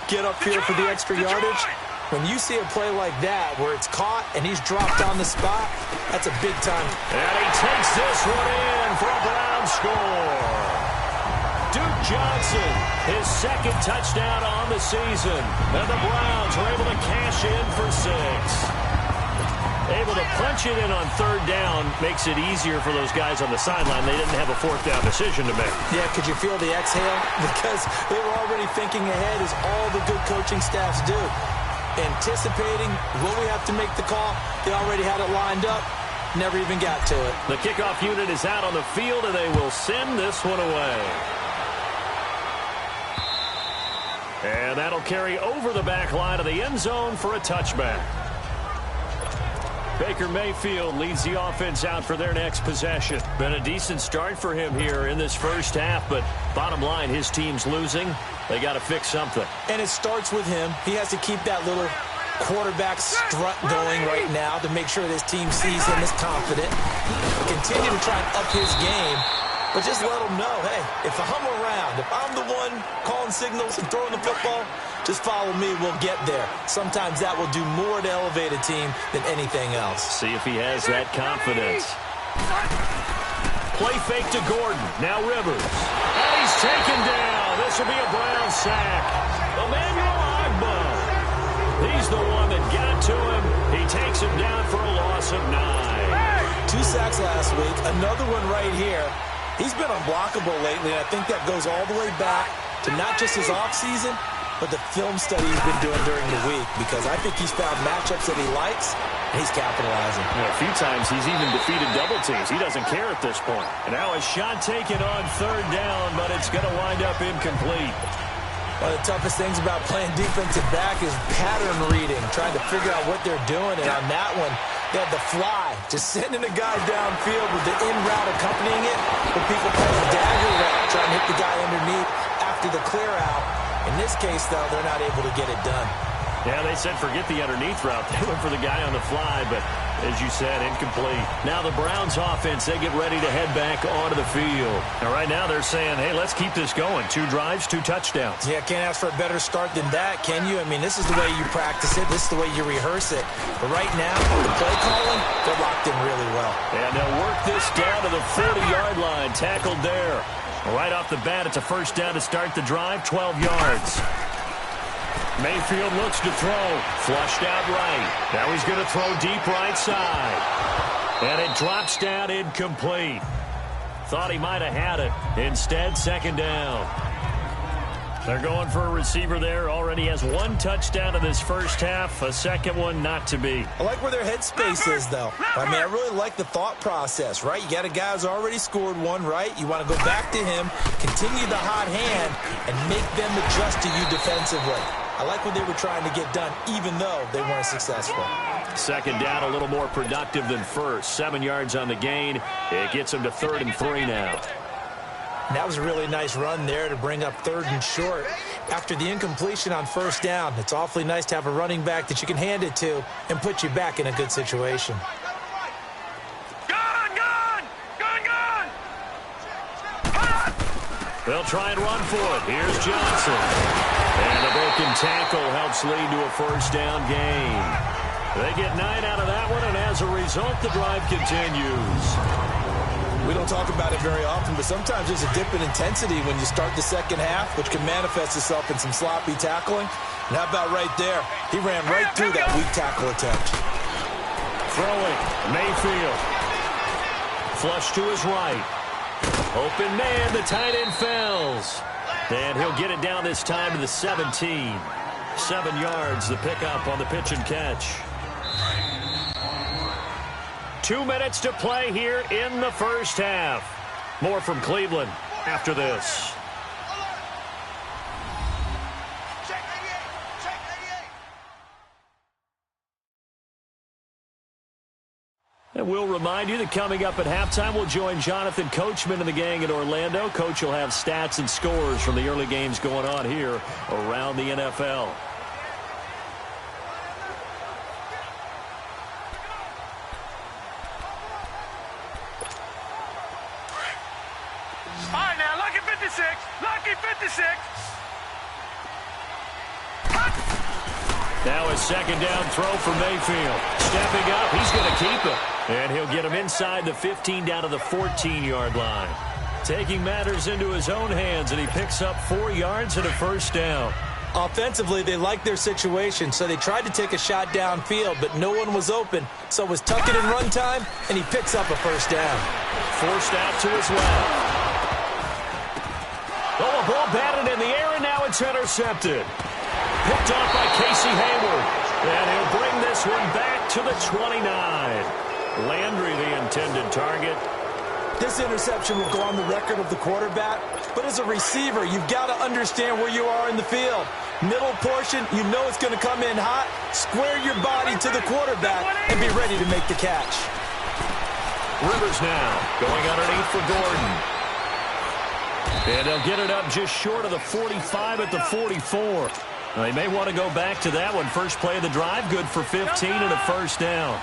get upfield for the extra yardage. When you see a play like that, where it's caught and he's dropped on the spot, that's a big time.
And he takes this one in for a Brown score. Duke Johnson, his 2nd touchdown on the season. And the Browns are able to cash in for 6. Able to punch it in on 3rd down makes it easier for those guys on the sideline. They didn't have a 4th down decision to make.
Yeah, could you feel the exhale? Because they were already thinking ahead, as all the good coaching staffs do. Anticipating, will we have to make the call? They already had it lined up. Never even got to it.
The kickoff unit is out on the field, and they will send this one away. And that'll carry over the back line of the end zone for a touchback. Baker Mayfield leads the offense out for their next possession. Been a decent start for him here in this first half, but bottom line, his team's losing. They got to fix something.
And it starts with him. He has to keep that little quarterback strut going right now to make sure this team sees him as confident. Continue to try and up his game, but just let him know, hey, if I'm around, if I'm the one calling signals and throwing the football, just follow me, we'll get there. Sometimes that will do more to elevate a team than anything else.
See if he has that confidence. Play fake to Gordon. Now Rivers. And he's taken down. This will be a Brown sack. Emmanuel Agba. He's the one that got to him. He takes him down for a loss of 9.
2 sacks last week. Another one right here. He's been unblockable lately, and I think that goes all the way back to not just his offseason, but the film study he's been doing during the week, because I think he's found matchups that he likes, and he's capitalizing.
Yeah, a few times he's even defeated double teams. He doesn't care at this point. And now a shot taken on 3rd down, but it's going to wind up incomplete.
One of the toughest things about playing defensive back is pattern reading, trying to figure out what they're doing, and on that one, they had the fly, just sending a guy downfield with the in route accompanying it, with people playing a dagger route, trying to hit the guy underneath after the clear out. In this case, though, they're not able to get it done.
Yeah, they said forget the underneath route. They went for the guy on the fly, but as you said, incomplete. Now the Browns offense, they get ready to head back onto the field. And right now they're saying, hey, let's keep this going. 2 drives, 2 touchdowns.
Yeah, can't ask for a better start than that, can you? I mean, this is the way you practice it. This is the way you rehearse it. But right now, the play calling, they're locked in really well.
And they'll work this down to the 40-yard line. Tackled there. Right off the bat, it's a first down to start the drive, 12 yards. Mayfield looks to throw. Flushed out right. Now he's going to throw deep right side. And it drops down incomplete. Thought he might have had it. Instead, second down. They're going for a receiver there. Already has one touchdown in this first half. A second one not to be.
I like where their headspace is, though. I mean, I really like the thought process, right? You got a guy who's already scored one, right? You want to go back to him, continue the hot hand, and make them adjust to you defensively. I like what they were trying to get done, even though they weren't successful.
Second down, a little more productive than first. 7 yards on the gain. It gets them to 3rd and 3 now.
And that was a really nice run there to bring up 3rd and short. After the incompletion on first down, it's awfully nice to have a running back that you can hand it to and put you back in a good situation.
They'll try and run for it. Here's Johnson. And a broken tackle helps lead to a first down gain. They get 9 out of that one, and as a result, the drive continues.
We don't talk about it very often, but sometimes there's a dip in intensity when you start the second half, which can manifest itself in some sloppy tackling. And how about right there? He ran right through that weak tackle attempt.
Throwing, Mayfield. Flush to his right. Open man, the tight end fells. And he'll get it down this time to the 17. 7 yards, the pickup on the pitch and catch. 2 minutes to play here in the first half. More from Cleveland after this. And we'll remind you that coming up at halftime, we'll join Jonathan Coachman and the gang in Orlando. Coach will have stats and scores from the early games going on here around the NFL.
All right, now, lucky 56. Lucky 56.
Now a second down throw for Mayfield. Stepping up, he's going to keep it. And he'll get him inside the 15 down to the 14-yard line. Taking matters into his own hands, and he picks up 4 yards and a first down.
Offensively, they liked their situation, so they tried to take a shot downfield, but no one was open. So it was tuck it in run time, and he picks up a first down.
Forced out to his left. Oh, a ball batted in the air, and now it's intercepted. Picked off by Casey Hayward. And he'll bring this one back to the 29. Landry, the intended target.
This interception will go on the record of the quarterback, but as a receiver, you've got to understand where you are in the field. Middle portion, you know it's going to come in hot. Square your body to the quarterback and be ready to make the catch.
Rivers now going underneath for Gordon. And they'll get it up just short of the 45 at the 44. Now, they may want to go back to that one. First play of the drive, good for 15 and a first down.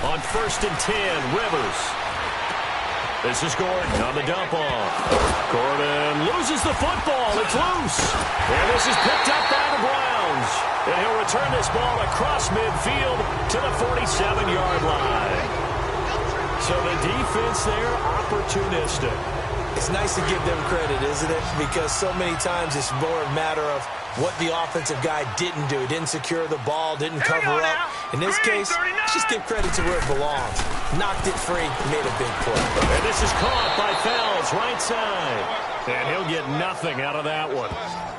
On 1st and 10, Rivers. This is Gordon on the dump off. Gordon loses the football. It's loose. And this is picked up by the Browns. And he'll return this ball across midfield to the 47-yard line. So the defense there, opportunistic.
It's nice to give them credit, isn't it? Because so many times it's more a matter of what the offensive guy didn't do. Didn't secure the ball, didn't cover up. In this case, just give credit to where it belongs. Knocked it free, made a big play.
And this is caught by Fells, right side. And he'll get nothing out of that one.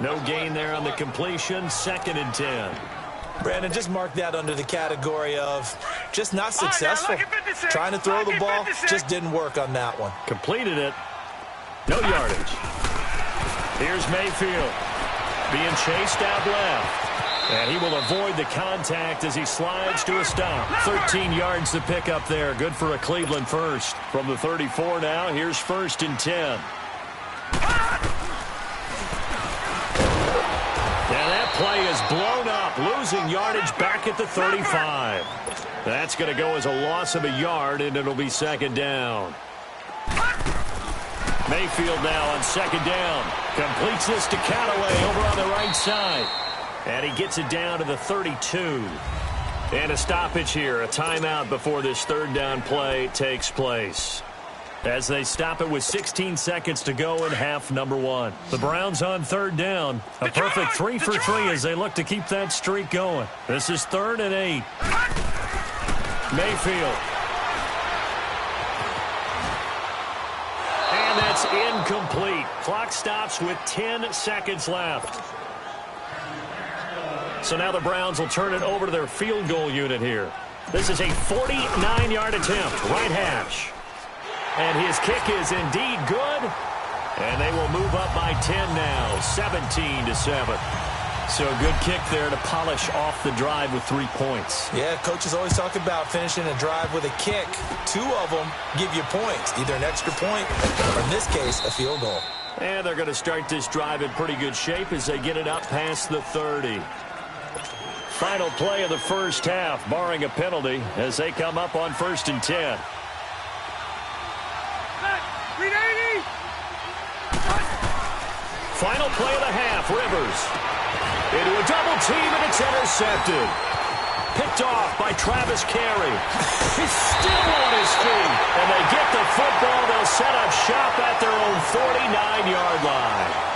No gain there on the completion, 2nd and 10.
Brandon, just mark that under the category of just not successful. Trying to throw the ball, just didn't work on that one.
Completed it. No yardage. Here's Mayfield being chased out left. And he will avoid the contact as he slides to a stop. 13 yards to pick up there. Good for a Cleveland first. From the 34 now, here's 1st and 10. And that play is blown up, losing yardage back at the 35. That's going to go as a loss of a yard, and it'll be 2nd down. Mayfield now on 2nd down. Completes this to Callaway over on the right side. And he gets it down to the 32. And a stoppage here, a timeout before this 3rd down play takes place. As they stop it with 16 seconds to go in half number 1. The Browns on 3rd down. A perfect 3 for 3 as they look to keep that streak going. This is 3rd and 8. Mayfield. is incomplete. Clock stops with 10 seconds left. So now the Browns will turn it over to their field goal unit here. This is a 49-yard attempt, right hash. And his kick is indeed good. And they will move up by 10 now, 17-7. So a good kick there to polish off the drive with 3 points.
Yeah, coaches always talk about finishing a drive with a kick. 2 of them give you points, either an extra point or, in this case, a field goal.
And they're going to start this drive in pretty good shape as they get it up past the 30. Final play of the first half, barring a penalty, as they come up on 1st and 10. Final play of the half, Rivers. Into a double team, and it's intercepted. Picked off by Travis Carey. He's still on his feet. And they get the football. They'll set up shop at their own 49-yard line.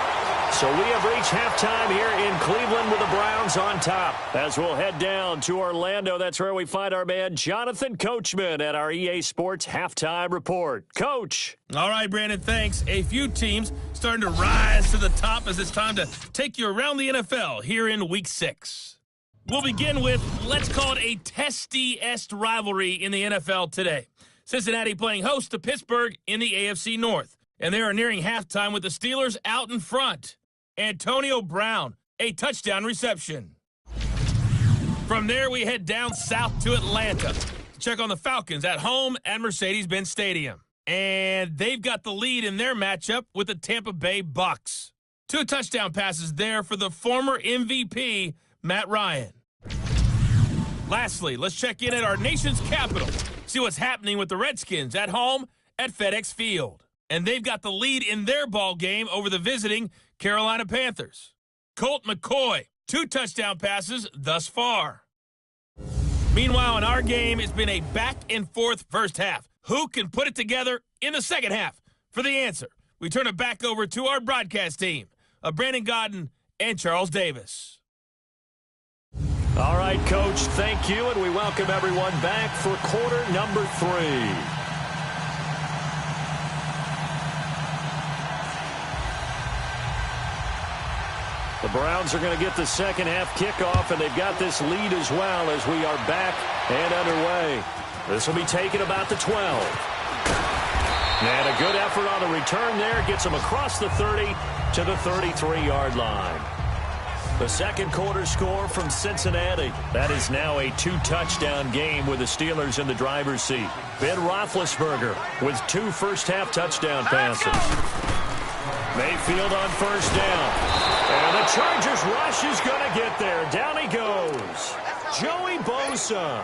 So we have reached halftime here in Cleveland with the Browns on top. As we'll head down to Orlando, that's where we find our man Jonathan Coachman at our EA Sports Halftime Report. Coach.
All right, Brandon, thanks. A few teams starting to rise to the top as it's time to take you around the NFL here in Week 6. We'll begin with, let's call it a testy-est rivalry in the NFL today. Cincinnati playing host to Pittsburgh in the AFC North. And they are nearing halftime with the Steelers out in front. Antonio Brown, a touchdown reception. From there, we head down south to Atlanta to check on the Falcons at home at Mercedes-Benz Stadium. And they've got the lead in their matchup with the Tampa Bay Bucks. 2 touchdown passes there for the former MVP, Matt Ryan. Lastly, let's check in at our nation's capital, see what's happening with the Redskins at home at FedEx Field. And they've got the lead in their ball game over the visiting Carolina Panthers. Colt McCoy, 2 touchdown passes thus far. Meanwhile, in our game, it's been a back-and-forth first half. Who can put it together in the second half? For the answer, we turn it back over to our broadcast team of Brandon Godden and Charles Davis.
All right, Coach, thank you, and we welcome everyone back for quarter number 3. The Browns are going to get the second half kickoff, and they've got this lead as well as we are back and underway. This will be taken about the 12. And a good effort on the return there. Gets them across the 30 to the 33-yard line. The second quarter score from Cincinnati. That is now a 2-touchdown game with the Steelers in the driver's seat. Ben Roethlisberger with 2 first-half touchdown passes. Mayfield on first down. And the Chargers rush is going to get there. Down he goes. Joey Bosa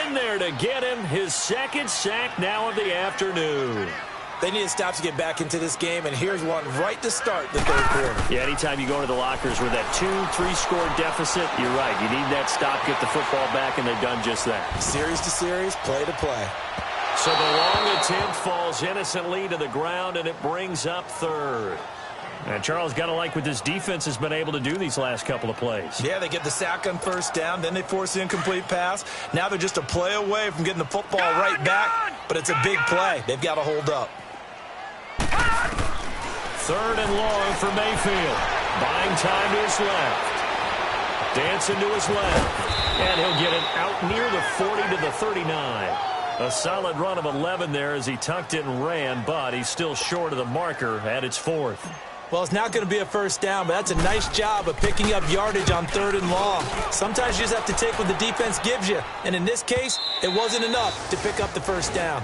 in there to get him his second sack now of the afternoon.
They need a stop to get back into this game, and here's one right to start the third quarter.
Yeah, anytime you go into the lockers with that 2-3 score deficit, you're right. You need that stop, get the football back, and they've done just that.
Series to series, play to play.
So the long attempt falls innocently to the ground, and it brings up third. And Charles, got to like what this defense has been able to do these last couple of plays.
Yeah, they get the sack on first down, then they force the incomplete pass. Now they're just a play away from getting the football right back, but it's a big play. They've got to hold up.
Third and long for Mayfield. Buying time to his left. Dancing to his left. And he'll get it out near the 40 to the 39. A solid run of 11 there as he tucked it and ran, but he's still short of the marker at its 4th.
Well, it's not going to be a first down, but that's a nice job of picking up yardage on 3rd and long. Sometimes you just have to take what the defense gives you. And in this case, it wasn't enough to pick up the first down.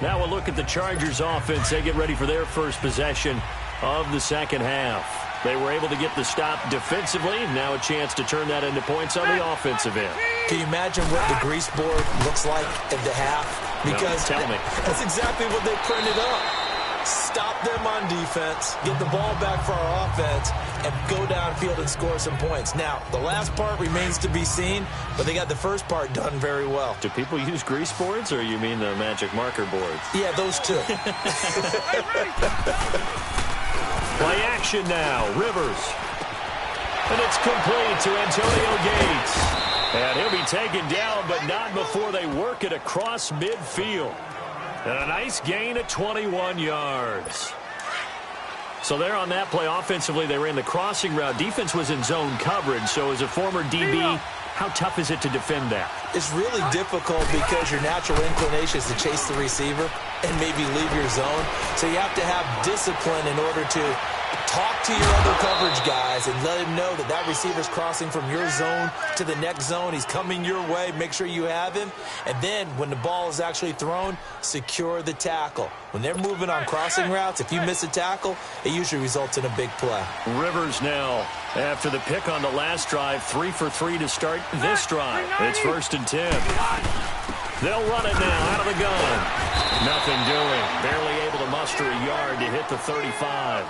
Now we'll look at the Chargers offense. They get ready for their first possession of the second half. They were able to get the stop defensively. Now a chance to turn that into points on the offensive end.
Can you imagine what the grease board looks like at the half? Because
no, tell me.
That's exactly what they printed up. Stop them on defense, get the ball back for our offense, and go downfield and score some points. Now, the last part remains to be seen, but they got the first part done very well.
Do people use grease boards, or you mean the magic marker boards?
Yeah, those two.
Play action now. Rivers. And it's complete to Antonio Gates. And he'll be taken down, but not before they work it across midfield. And a nice gain of 21 yards. So there on that play, offensively, they ran the crossing route. Defense was in zone coverage, so as a former DB, how tough is it to defend that?
It's really difficult because your natural inclination is to chase the receiver and maybe leave your zone. So you have to have discipline in order to talk to your other coverage guys and let him know that that receiver's crossing from your zone to the next zone. He's coming your way. Make sure you have him. And then when the ball is actually thrown, secure the tackle. When they're moving on crossing routes, if you miss a tackle, it usually results in a big play.
Rivers now, after the pick on the last drive, 3 for 3 to start this drive. It's 1st and 10. They'll run it now out of the gun. Nothing doing. Barely able to muster a yard to hit the 35.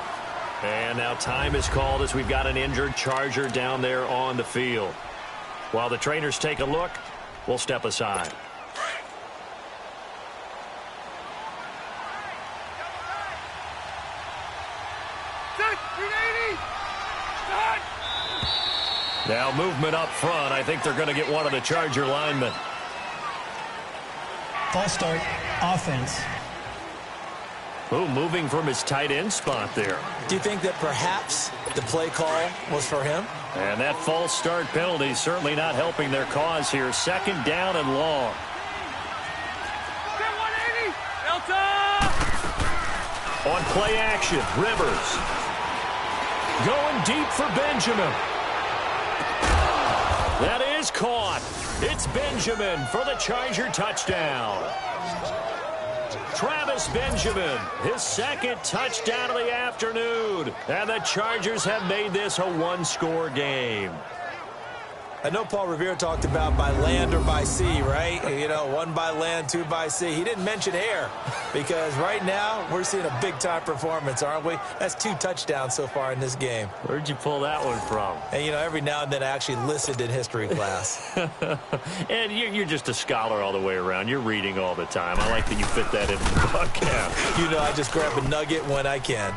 And now time is called as we've got an injured Charger down there on the field. While the trainers take a look, we'll step aside. Now movement up front. I think they're going to get one of the Charger linemen.
False start, offense.
Ooh, moving from his tight end spot there.
Do you think that perhaps the play call was for him?
And that false start penalty certainly not helping their cause here. 2nd down and long. On play action, Rivers. Going deep for Benjamin. That is caught. It's Benjamin for the Charger touchdown. Travis Benjamin, his 2nd touchdown of the afternoon. And the Chargers have made this a one-score game.
I know Paul Revere talked about by land or by sea, right? You know, 1 by land, 2 by sea. He didn't mention air because right now we're seeing a big-time performance, aren't we? That's 2 touchdowns so far in this game.
Where'd you pull that one from?
And, you know, every now and then I actually listened in history class.
And you're just a scholar all the way around. You're reading all the time. I like that you fit that in the broadcast.
You know, I just grab a nugget when I can.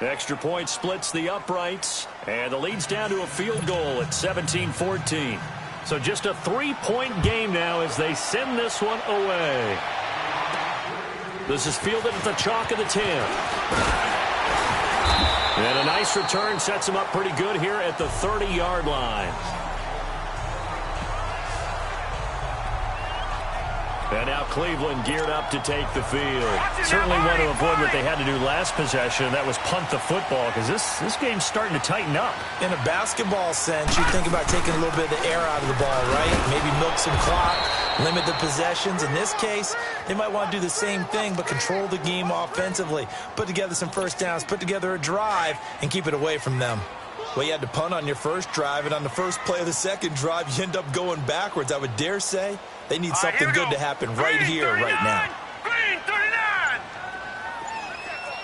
Extra point splits the uprights, and the lead's down to a field goal at 17-14. So just a 3-point game now as they send this one away. This is fielded at the chalk of the 10. And a nice return sets him up pretty good here at the 30-yard line. And now Cleveland geared up to take the field. Certainly want to avoid what they had to do last possession. That was punt the football because this game's starting to tighten up.
In a basketball sense, you think about taking a little bit of the air out of the ball, right? Maybe milk some clock, limit the possessions. In this case, they might want to do the same thing but control the game offensively. Put together some first downs, put together a drive, and keep it away from them. Well, you had to punt on your first drive, and on the first play of the second drive, you end up going backwards. I would dare say they need something good to happen right here, right now.
Green 39.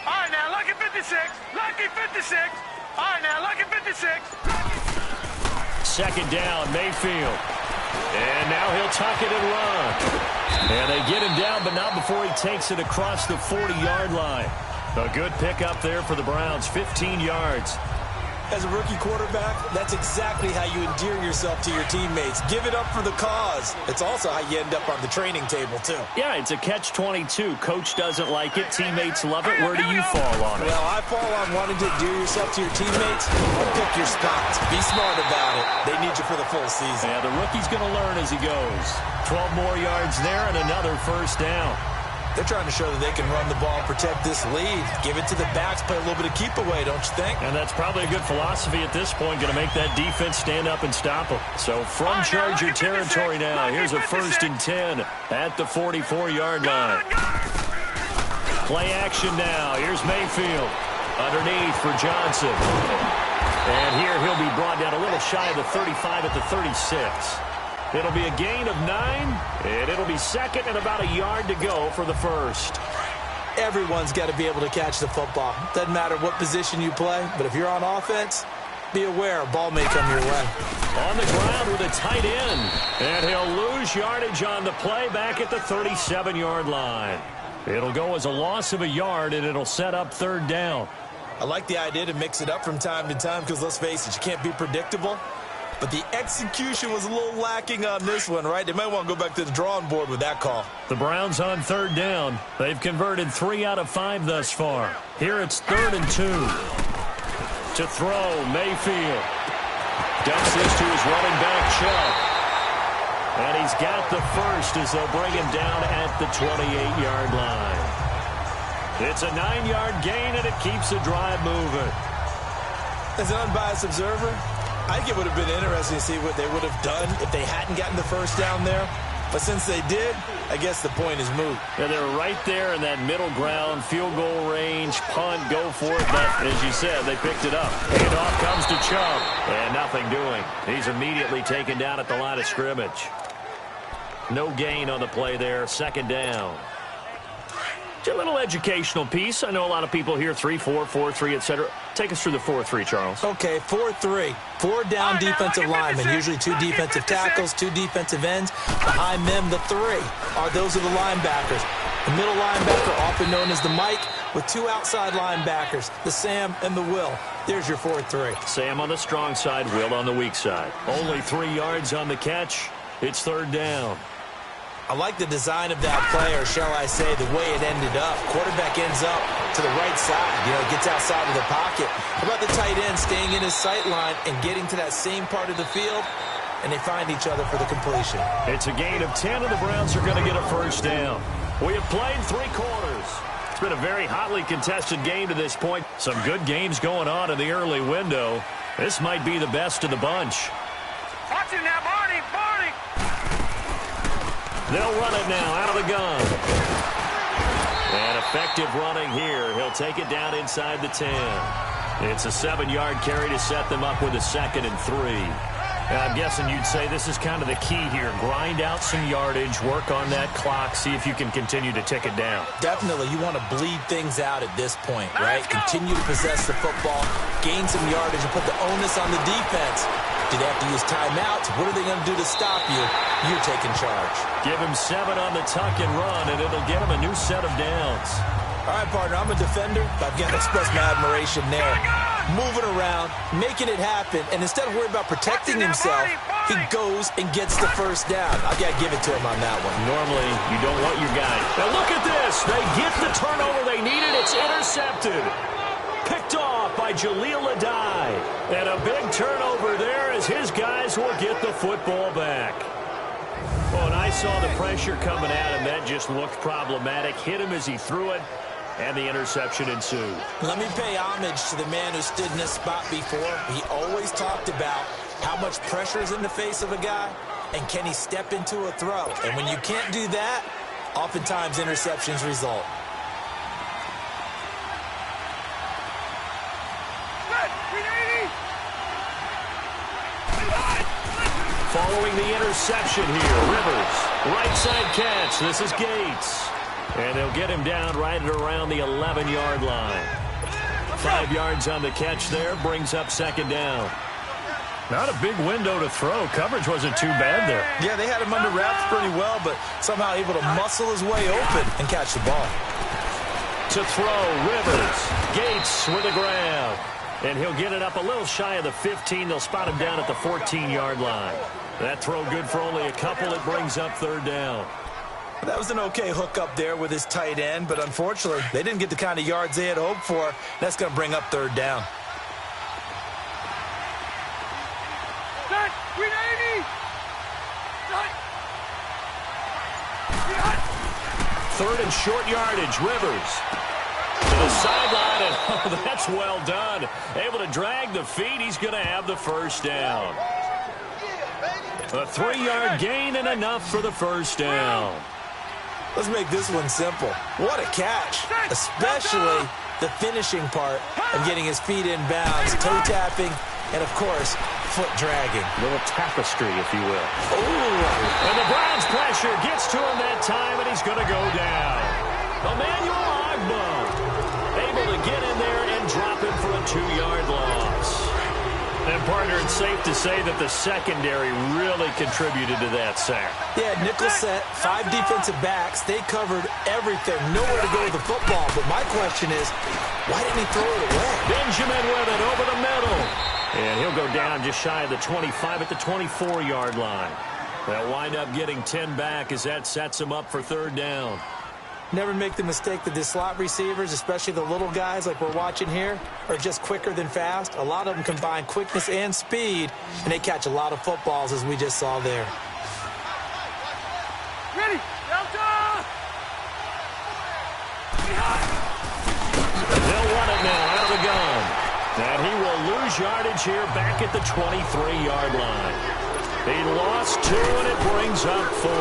All right, now, lucky 56. Lucky 56. All right, now, lucky 56.
2nd down, Mayfield. And now he'll tuck it and run. And they get him down, but not before he takes it across the 40-yard line. A good pickup there for the Browns, 15 yards.
As a rookie quarterback, that's exactly how you endear yourself to your teammates. Give it up for the cause. It's also how you end up on the training table, too.
Yeah, it's a catch-22. Coach doesn't like it. Teammates love it. Where do you fall on it?
Well, I fall on wanting to endear yourself to your teammates. Pick your spots. Be smart about it. They need you for the full season.
Yeah, the rookie's going to learn as he goes. 12 more yards there and another first down.
They're trying to show that they can run the ball and protect this lead. Give it to the backs, play a little bit of keep away, don't you think?
And that's probably a good philosophy at this point, going to make that defense stand up and stop them. So from Charger territory now, here's a 1st and 10 at the 44-yard line. Play action now. Here's Mayfield underneath for Johnson. And here he'll be brought down a little shy of the 35 at the 36. It'll be a gain of 9, and it'll be 2nd and about a yard to go for the first.
Everyone's got to be able to catch the football. Doesn't matter what position you play, but if you're on offense, be aware a ball may come your way.
On the ground with a tight end, and he'll lose yardage on the play back at the 37-yard line. It'll go as a loss of a yard, and it'll set up 3rd down.
I like the idea to mix it up from time to time because, let's face it, you can't be predictable. but the execution was a little lacking on this one, right? They might want to go back to the drawing board with that call.
The Browns on third down. They've converted 3 out of 5 thus far. Here it's 3rd and 2. To throw, Mayfield. Dumps this to his running back, Chubb. And he's got the first as they'll bring him down at the 28-yard line. It's a 9-yard gain, and it keeps the drive moving.
As an unbiased observer, I think it would have been interesting to see what they would have done if they hadn't gotten the first down there. But since they did, I guess the point is moot.
Yeah, they're right there in that middle ground, field goal range, punt, go for it. But as you said, they picked it up. And off comes to Chubb. And nothing doing. He's immediately taken down at the line of scrimmage. No gain on the play there. 2nd down. A little educational piece. I know a lot of people hear 3-4, 4-3, etc. Take us through the 4-3, Charles.
Okay, 4-3. 4 down defensive linemen, usually 2 defensive tackles, 2 defensive ends. Behind them, the 3 those are the linebackers. The middle linebacker, often known as the Mike, with 2 outside linebackers, the Sam and the Will. There's your 4-3.
Sam on the strong side, Will on the weak side. Only 3 yards on the catch. It's 3rd down.
I like the design of that play, or shall I say the way it ended up. Quarterback ends up to the right side, gets outside of the pocket. How about the tight end staying in his sight line and getting to that same part of the field, and they find each other for the completion.
It's a gain of 10, and the Browns are going to get a first down. We have played 3 quarters. It's been a very hotly contested game to this point. Some good games going on in the early window. This might be the best of the bunch.
Watch him now, Barney, Barney.
They'll run it now out of the gun. And effective running here. He'll take it down inside the 10. It's a 7-yard carry to set them up with a 2nd and 3. I'm guessing you'd say this is kind of the key here. Grind out some yardage, work on that clock, see if you can continue to tick it down.
Definitely. You want to bleed things out at this point, right? Continue to possess the football, gain some yardage, and put the onus on the defense. Do they have to use timeouts? What are they going to do to stop you? You're taking charge.
Give him 7 on the tuck and run, and it'll get him a new set of downs.
All right, partner, I'm a defender, but I've got to express my admiration there. Moving around, making it happen, and instead of worrying about protecting himself, he goes and gets the first down. I've got to give it to him on that one.
Normally, you don't want your guy. Now look at this. They get the turnover they needed. It's intercepted. Picked off by Jaleel Adai. And a big turnover there as his guys will get the football back. Oh, and I saw the pressure coming at him. That just looked problematic. Hit him as he threw it, and the interception ensued.
Let me pay homage to the man who stood in this spot before. He always talked about how much pressure is in the face of a guy, and can he step into a throw. And when you can't do that, oftentimes interceptions result.
Following the interception here, Rivers, right side catch. This is Gates. And they'll get him down right at around the 11-yard line. 5 yards on the catch there, brings up 2nd down. Not a big window to throw. Coverage wasn't too bad there.
Yeah, they had him under wraps pretty well, but somehow able to muscle his way open and catch the ball.
To throw, Rivers. Gates with the grab. And he'll get it up a little shy of the 15. They'll spot him down at the 14-yard line. That throw good for only a couple. It brings up 3rd down.
That was an okay hook up there with his tight end, but unfortunately, they didn't get the kind of yards they had hoped for. That's going to bring up 3rd down.
Third and short yardage, Rivers. To the sideline, and oh, that's well done. Able to drag the feet. He's going to have the first down. A 3-yard gain and enough for the first down.
Let's make this one simple. What a catch, especially the finishing part of getting his feet in bounds, toe tapping, and, of course, foot dragging.
A little tapestry, if you will.
Ooh.
And the Browns' pressure gets to him that time, and he's going to go down. Emmanuel Ogbah able to get in there and drop him for a 2-yard loss. And, partner, it's safe to say that the secondary really contributed to that sack.
Yeah, nickel set, 5 defensive backs. They covered everything. Nowhere to go with the football. But my question is, why didn't he throw it away?
Benjamin with it over the middle. And he'll go down just shy of the 25 at the 24-yard line. They'll wind up getting 10 back as that sets them up for third down.
Never make the mistake that the slot receivers, especially the little guys like we're watching here, are just quicker than fast. A lot of them combine quickness and speed, and they catch a lot of footballs, as we just saw there.
Ready, Delta!
They'll run it now out of the gun. And he will lose yardage here back at the 23-yard line. He lost 2, and it brings up 4.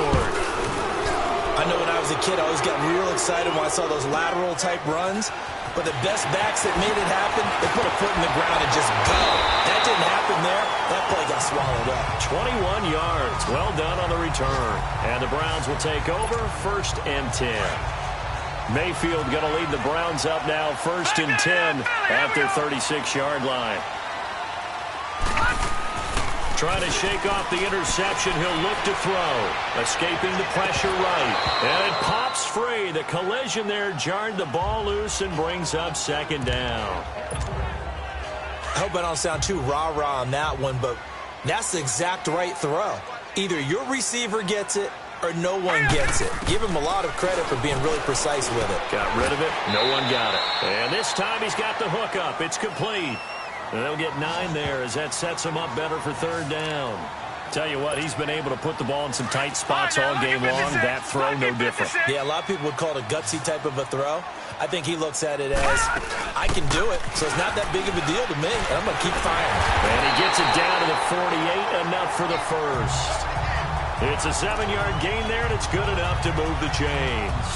I know when I was a kid, I always got real excited when I saw those lateral-type runs. But the best backs that made it happen, they put a foot in the ground and just go. That didn't happen there. That play got swallowed up.
21 yards. Well done on the return. And the Browns will take over 1st and 10. Mayfield going to lead the Browns up now 1st and 10 at their 36-yard line. Trying to shake off the interception. He'll look to throw. Escaping the pressure right. And it pops free. The collision there jarred the ball loose and brings up 2nd down.
I hope I don't sound too rah-rah on that one, but that's the exact right throw. Either your receiver gets it or no one gets it. Give him a lot of credit for being really precise with it.
Got rid of it. No one got it. And this time he's got the hook up. It's complete. And they'll get 9 there as that sets him up better for 3rd down. Tell you what, he's been able to put the ball in some tight spots all game long. That throw, no different.
Yeah, a lot of people would call it a gutsy type of a throw. I think he looks at it as, I can do it, so it's not that big of a deal to me, and I'm going to keep firing.
And he gets it down to the 48, enough for the first. It's a 7-yard gain there, and it's good enough to move the chains.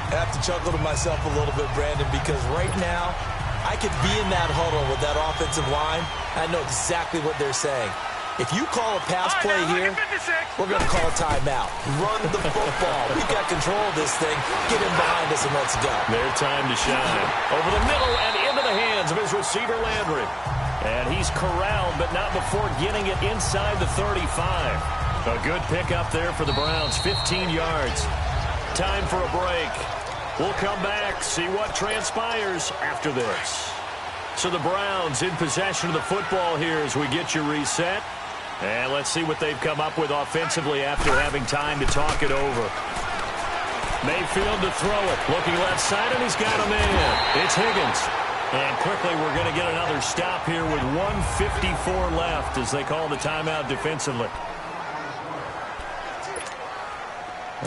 I have to chuckle to myself a little bit, Brandon, because right now, I could be in that huddle with that offensive line. I know exactly what they're saying. If you call a pass play here, we're going to call a timeout. Run the football. We've got control of this thing. Get him behind us and let's go.
Their time to shine. Over the middle and into the hands of his receiver, Landry. And he's corralled, but not before getting it inside the 35. A good pickup there for the Browns. 15 yards. Time for a break. We'll come back, see what transpires after this. So the Browns in possession of the football here as we get you reset. And let's see what they've come up with offensively after having time to talk it over. Mayfield to throw it. Looking left side, and he's got a man. It's Higgins. And quickly we're going to get another stop here with 1:54 left as they call the timeout defensively.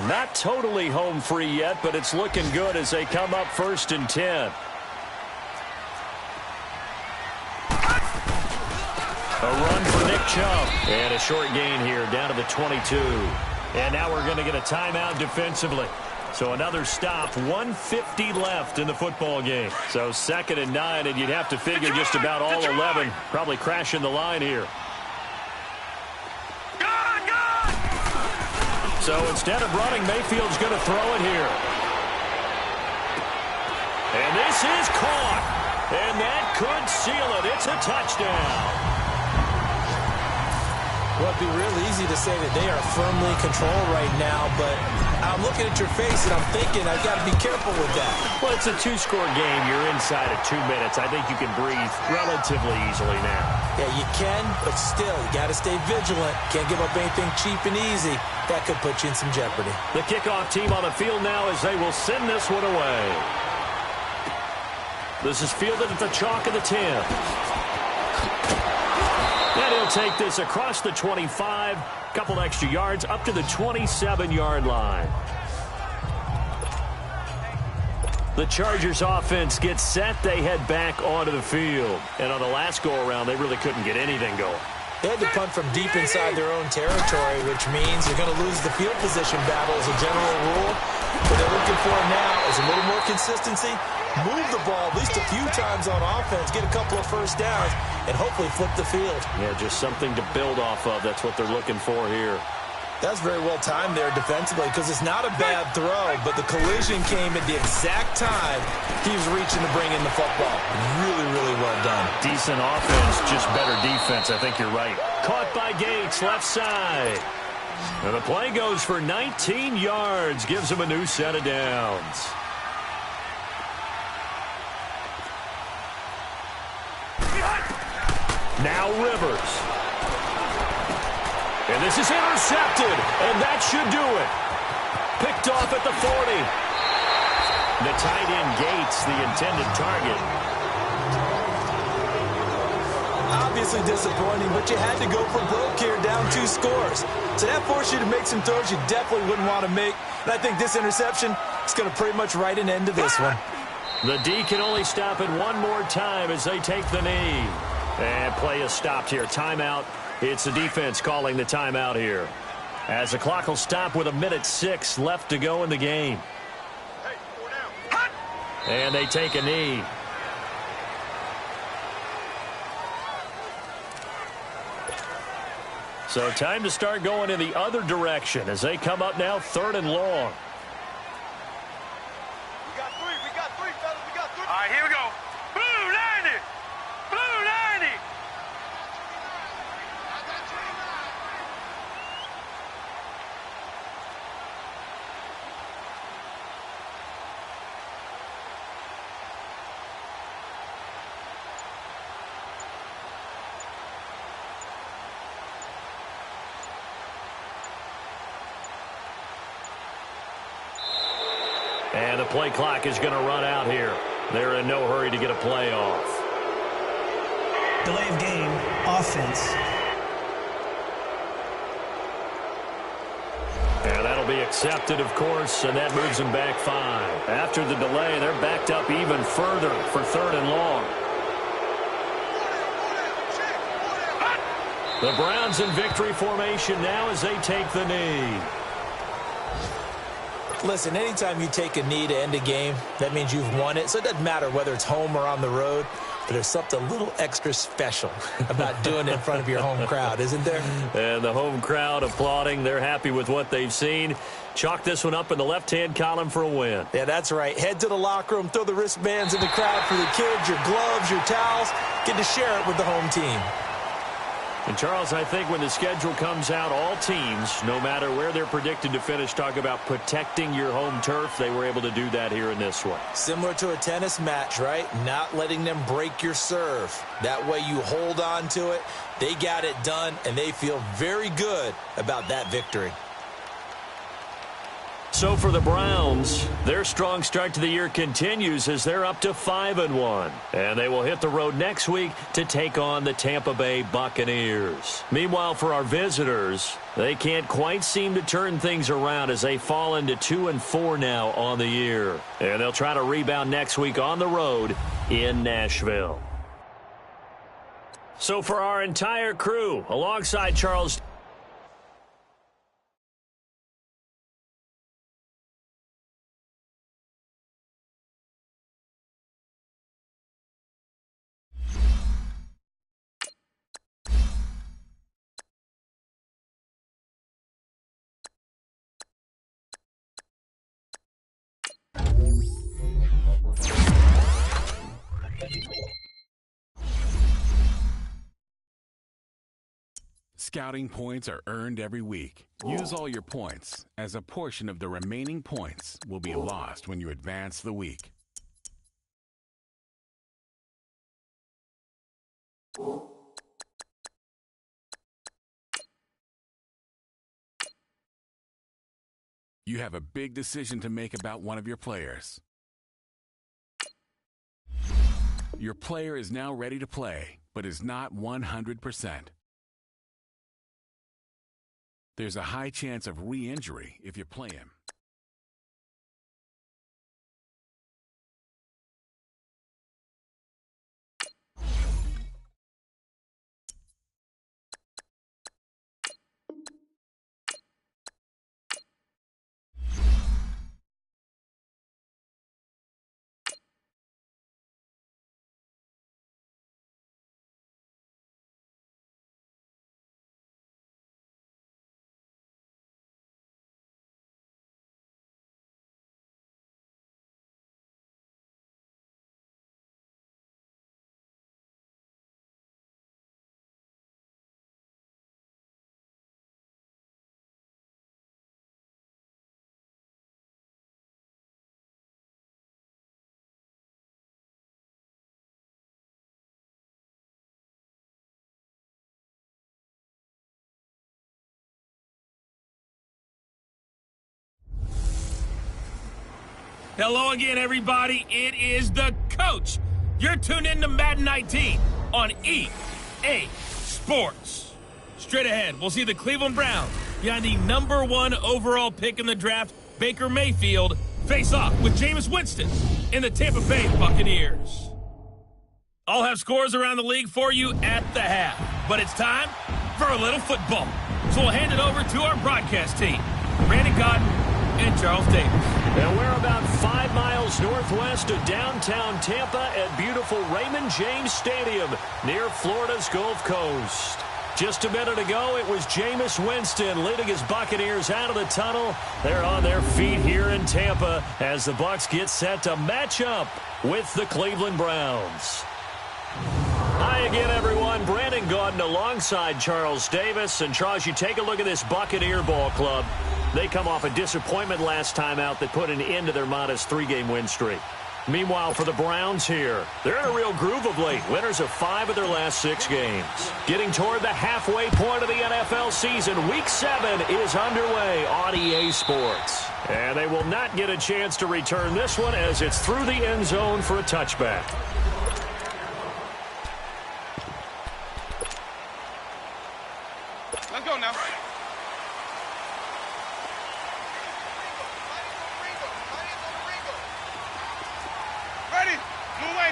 Not totally home free yet, but it's looking good as they come up 1st and 10. A run for Nick Chubb. And a short gain here down to the 22. And now we're going to get a timeout defensively. So another stop, 1:50 left in the football game. So 2nd and 9, and you'd have to figure just about all 11 probably crashing the line here. So instead of running, Mayfield's going to throw it here. And this is caught. And that could seal it. It's a touchdown.
Well, it'd be real easy to say that they are firmly in control right now, but I'm looking at your face and I'm thinking I've got to be careful with that.
Well, it's a 2-score game. You're inside of 2 minutes. I think you can breathe relatively easily now.
Yeah, you can, but still, you got to stay vigilant. Can't give up anything cheap and easy. That could put you in some jeopardy.
The kickoff team on the field now as they will send this one away. This is fielded at the chalk of the 10. And he'll take this across the 25, couple extra yards up to the 27-yard line. The Chargers offense gets set. They head back onto the field. And on the last go-around, they really couldn't get anything going.
They had to punt from deep inside their own territory, which means they're going to lose the field position battle as a general rule. What they're looking for now is a little more consistency, move the ball at least a few times on offense, get a couple of first downs, and hopefully flip the field.
Yeah, just something to build off of. That's what they're looking for here.
That's very well timed there defensively because it's not a bad throw, but the collision came at the exact time he was reaching to bring in the football. Really, really well done.
Decent offense, just better defense. I think you're right. Caught by Gates, left side. And the play goes for 19 yards, gives him a new set of downs. Now Rivers. And this is intercepted, and that should do it. Picked off at the 40. The tight end Gates, the intended target.
Obviously disappointing, but you had to go for broke here, down 2 scores. So that forced you to make some throws you definitely wouldn't want to make. And I think this interception is going to pretty much write an end to this one.
The D can only stop it one more time as they take the knee. And play is stopped here. Timeout. It's the defense calling the timeout here. As the clock will stop with 1:06 left to go in the game. And they take a knee. So time to start going in the other direction as they come up now 3rd and long.
We got three, fellas. We got three. All right, here we go. Blue 90. Blue 90.
And the play clock is going to run out here. They're in no hurry to get a play off.
Delay of game, offense.
And that'll be accepted, of course, and that moves them back 5. After the delay, they're backed up even further for 3rd and long. The Browns in victory formation now as they take the knee.
Listen, anytime you take a knee to end a game, that means you've won it. So it doesn't matter whether it's home or on the road, but there's something a little extra special about doing it in front of your home crowd, isn't there?
And the home crowd applauding. They're happy with what they've seen. Chalk this one up in the left-hand column for a win.
Yeah, that's right. Head to the locker room, throw the wristbands in the crowd for the kids, your gloves, your towels. Get to share it with the home team.
And, Charles, I think when the schedule comes out, all teams, no matter where they're predicted to finish, talk about protecting your home turf. They were able to do that here in this one.
Similar to a tennis match, right? Not letting them break your serve. That way you hold on to it. They got it done, and they feel very good about that victory.
So for the Browns, their strong start to the year continues as they're up to 5-1. And they will hit the road next week to take on the Tampa Bay Buccaneers. Meanwhile, for our visitors, they can't quite seem to turn things around as they fall into 2-4 now on the year. And they'll try to rebound next week on the road in Nashville. So for our entire crew, alongside Charles
Scouting points are earned every week. Use all your points, as a portion of the remaining points will be lost when you advance the week. You have a big decision to make about one of your players. Your player is now ready to play, but is not 100%. There's a high chance of re-injury if you play him.
Hello again, everybody. It is the coach. You're tuned in to Madden 19 on EA Sports. Straight ahead, we'll see the Cleveland Browns behind the #1 overall pick in the draft, Baker Mayfield, face off with Jameis Winston in the Tampa Bay Buccaneers. I'll have scores around the league for you at the half, but it's time for a little football. So we'll hand it over to our broadcast team, Brandon Cotton and Charles Davis.
And we're about 5 miles northwest of downtown Tampa at beautiful Raymond James Stadium near Florida's Gulf Coast. Just a minute ago, it was Jameis Winston leading his Buccaneers out of the tunnel. They're on their feet here in Tampa as the Bucs get set to match up with the Cleveland Browns. Hi again, everyone. Brandon Gaudin alongside Charles Davis. And, Charles, you take a look at this Buccaneer ball club. They come off a disappointment last time out that put an end to their modest 3-game win streak. Meanwhile, for the Browns here, they're in a real groove of late. Winners of 5 of their last 6 games. Getting toward the halfway point of the NFL season, Week 7 is underway on EA Sports. And they will not get a chance to return this one as it's through the end zone for a touchback.
Let's go now. Ready? Move away.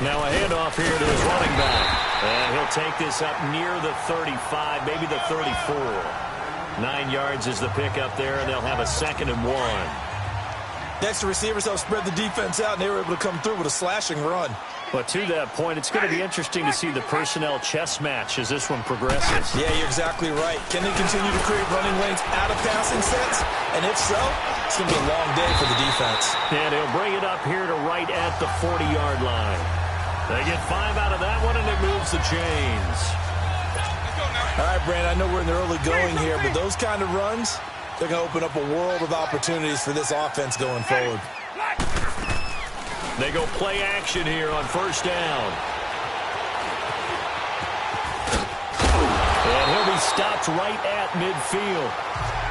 Now a handoff here to his running back. And he'll take this up near the 35, maybe the 34. 9 yards is the pickup there, and they'll have a 2nd and 1.
Next, the receivers helped spread the defense out, and they were able to come through with a slashing run.
But to that point, it's going to be interesting to see the personnel chess match as this one progresses.
Yeah, you're exactly right. Can they continue to create running lanes out of passing sets? And if so, it's going to be a long day for the defense.
And he'll bring it up here to right at the 40-yard line. They get 5 out of that one, and it moves the chains.
All right, Brandon, I know we're in the early going here, but those kind of runs, they're going to open up a world of opportunities for this offense going forward.
They go play action here on 1st down. And he'll be stopped right at midfield.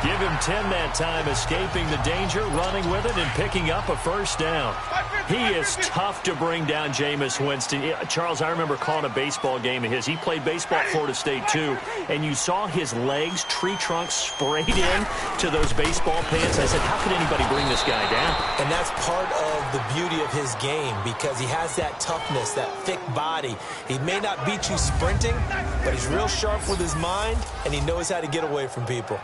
Give him 10 that time, escaping the danger, running with it, and picking up a 1st down. He is tough to bring down, Jameis Winston. Charles, I remember calling a baseball game of his. He played baseball at Florida State, too, and you saw his legs, tree trunks sprayed in to those baseball pants. I said, how could anybody bring this guy down?
And that's part of the beauty of his game because he has that toughness, that thick body. He may not beat you sprinting, but he's real sharp with his mind, and he knows how to get away from people.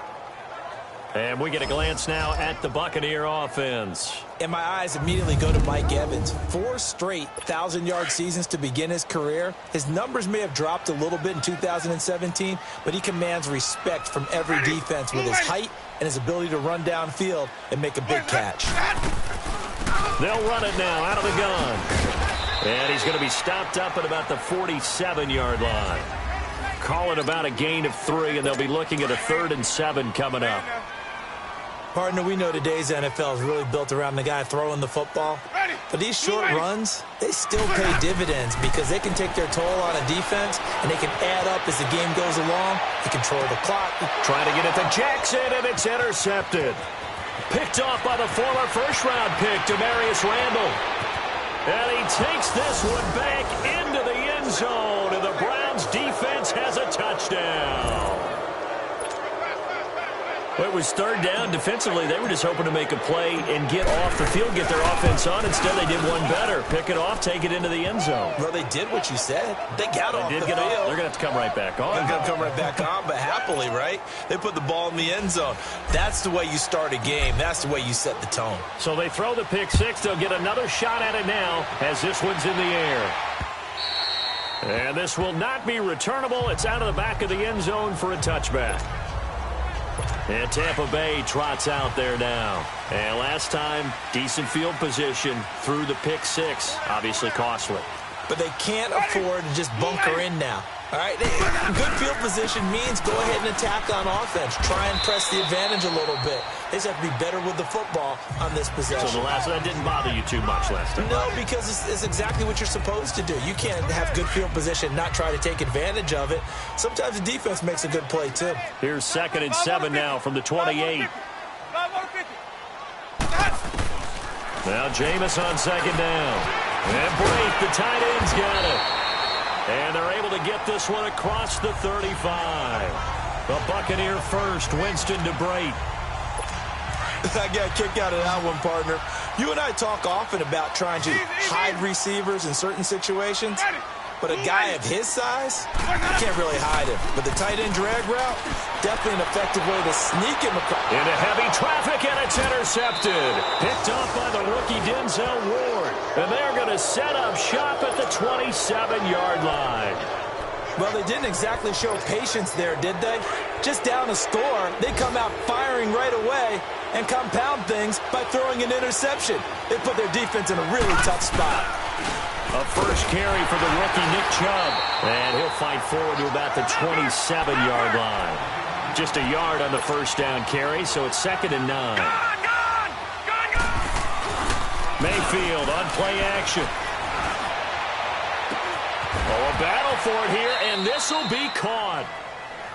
And we get a glance now at the Buccaneer offense.
And my eyes immediately go to Mike Evans. 4 straight 1,000-yard seasons to begin his career. His numbers may have dropped a little bit in 2017, but he commands respect from every defense with his height and his ability to run downfield and make a big catch.
They'll run it now out of the gun. And he's going to be stopped up at about the 47-yard line. Call it about a gain of 3, and they'll be looking at a 3rd and 7 coming up.
Partner, we know today's NFL is really built around the guy throwing the football. But these short runs, they still pay dividends because they can take their toll on a defense, and they can add up as the game goes along. They control the clock.
Trying to get it to Jackson, and it's intercepted. Picked off by the former first-round pick, Demarius Randall. And he takes this one back into the end zone, and the Browns defense has a touchdown. Well, it was 3rd down. Defensively, they were just hoping to make a play and get off the field, get their offense on. Instead, they did one better. Pick it off, take it into the end zone.
Well, they did what you said. They got off the field.
They're going to have to come right back on.
They're going to come right back on, but happily, right? They put the ball in the end zone. That's the way you start a game. That's the way you set the tone.
So they throw the pick 6. They'll get another shot at it now as this one's in the air. And this will not be returnable. It's out of the back of the end zone for a touchback. And Tampa Bay trots out there now. And last time, decent field position through the pick 6. Obviously costly.
But they can't afford to just bunker in now. All right, good field position means go ahead and attack on offense. Try and press the advantage a little bit. They just have to be better with the football on this possession.
So that didn't bother you too much last time?
No, because it's exactly what you're supposed to do. You can't have good field position and not try to take advantage of it. Sometimes the defense makes a good play, too.
Here's 2nd and 7 now from the 28. Now Jameis on second down. And Brate, the tight end's got it. And they're able to get this one across the 35. The Buccaneer first, Winston to Brate.
I got a kick out of that one, partner. You and I talk often about trying to hide receivers in certain situations. But a guy of his size, you can't really hide him. But the tight end drag route, definitely an effective way to sneak him across.
Into heavy traffic, and it's intercepted. Picked off by the rookie Denzel Ward. And they're going to set up shop at the 27-yard line.
Well, they didn't exactly show patience there, did they? Just down a score, they come out firing right away and compound things by throwing an interception. They put their defense in a really tough spot.
A first carry for the rookie Nick Chubb. And he'll fight forward to about the 27-yard line. Just a yard on the first down carry, so it's 2nd and 9. Mayfield on play action. Oh, a battle for it here, and this will be caught.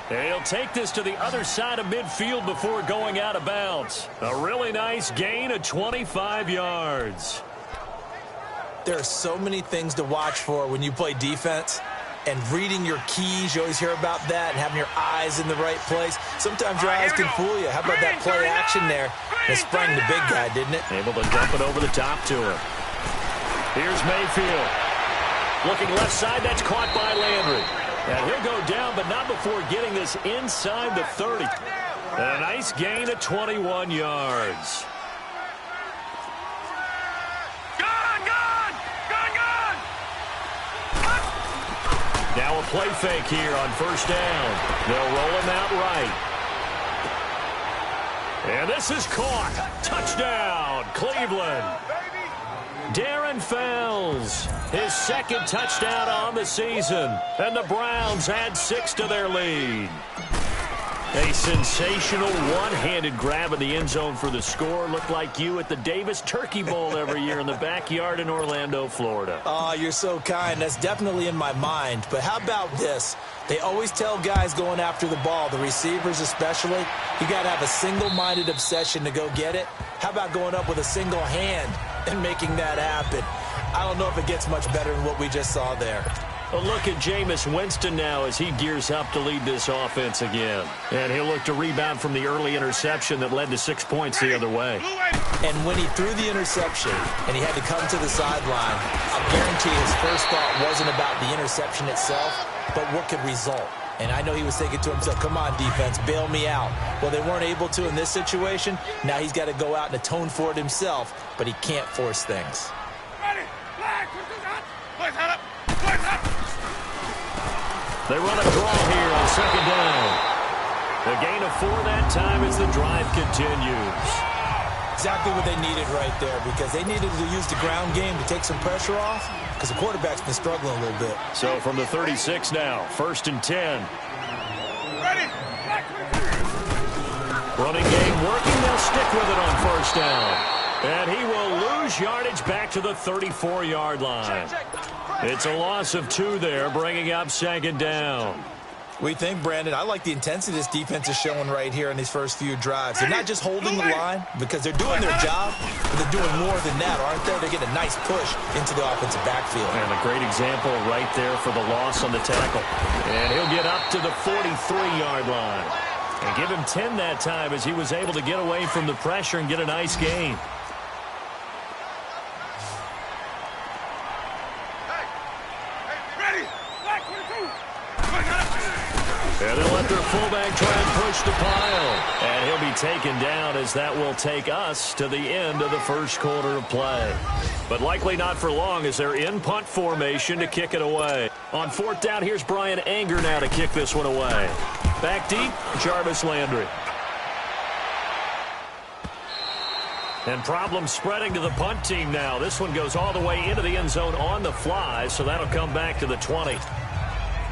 And he'll take this to the other side of midfield before going out of bounds. A really nice gain of 25 yards.
There are so many things to watch for when you play defense. And reading your keys, you always hear about that, and having your eyes in the right place. Sometimes your eyes can fool you. How about that play action there? It sprang the big guy, didn't it?
Able to dump it over the top to him. Here's Mayfield. Looking left side, that's caught by Landry. And he'll go down, but not before getting this inside the 30. And a nice gain of 21 yards. Now a play fake here on first down. They'll roll him out right. And this is caught. Touchdown, Cleveland. Darren Fells, his 2nd touchdown on the season. And the Browns add 6 to their lead. A sensational one-handed grab in the end zone for the score. Looked like you at the Davis Turkey Bowl every year in the backyard in Orlando, Florida.
Oh, you're so kind. That's definitely in my mind. But how about this? They always tell guys going after the ball, the receivers especially, you got to have a single-minded obsession to go get it. How about going up with a single hand and making that happen? I don't know if it gets much better than what we just saw there.
A look at Jameis Winston now as he gears up to lead this offense again. And he'll look to rebound from the early interception that led to 6 points the other way.
And when he threw the interception and he had to come to the sideline, I'll guarantee his first thought wasn't about the interception itself, but what could result. And I know he was thinking to himself, come on, defense, bail me out. Well, they weren't able to in this situation. Now he's got to go out and atone for it himself, but he can't force things.
They run a draw here on second down. The gain of 4 that time as the drive continues.
Exactly what they needed right there, because they needed to use the ground game to take some pressure off, because the quarterback's been struggling a little bit.
So from the 36 now, 1st and 10.
Ready.
Running game working, they'll stick with it on first down. And he will lose yardage back to the 34-yard line. It's a loss of 2 there, bringing up 2nd down.
We think, Brandon, I like the intensity this defense is showing right here in these first few drives. They're not just holding the line because they're doing their job, but they're doing more than that, aren't they? They're getting a nice push into the offensive backfield.
And a great example right there for the loss on the tackle. And he'll get up to the 43-yard line. And give him 10 that time as he was able to get away from the pressure and get a nice gain. And they'll let their fullback try and push the pile. And he'll be taken down as that will take us to the end of the first quarter of play. But likely not for long as they're in punt formation to kick it away. On 4th down, here's Brian Anger now to kick this one away. Back deep, Jarvis Landry. And problems spreading to the punt team now. This one goes all the way into the end zone on the fly, so that'll come back to the 20.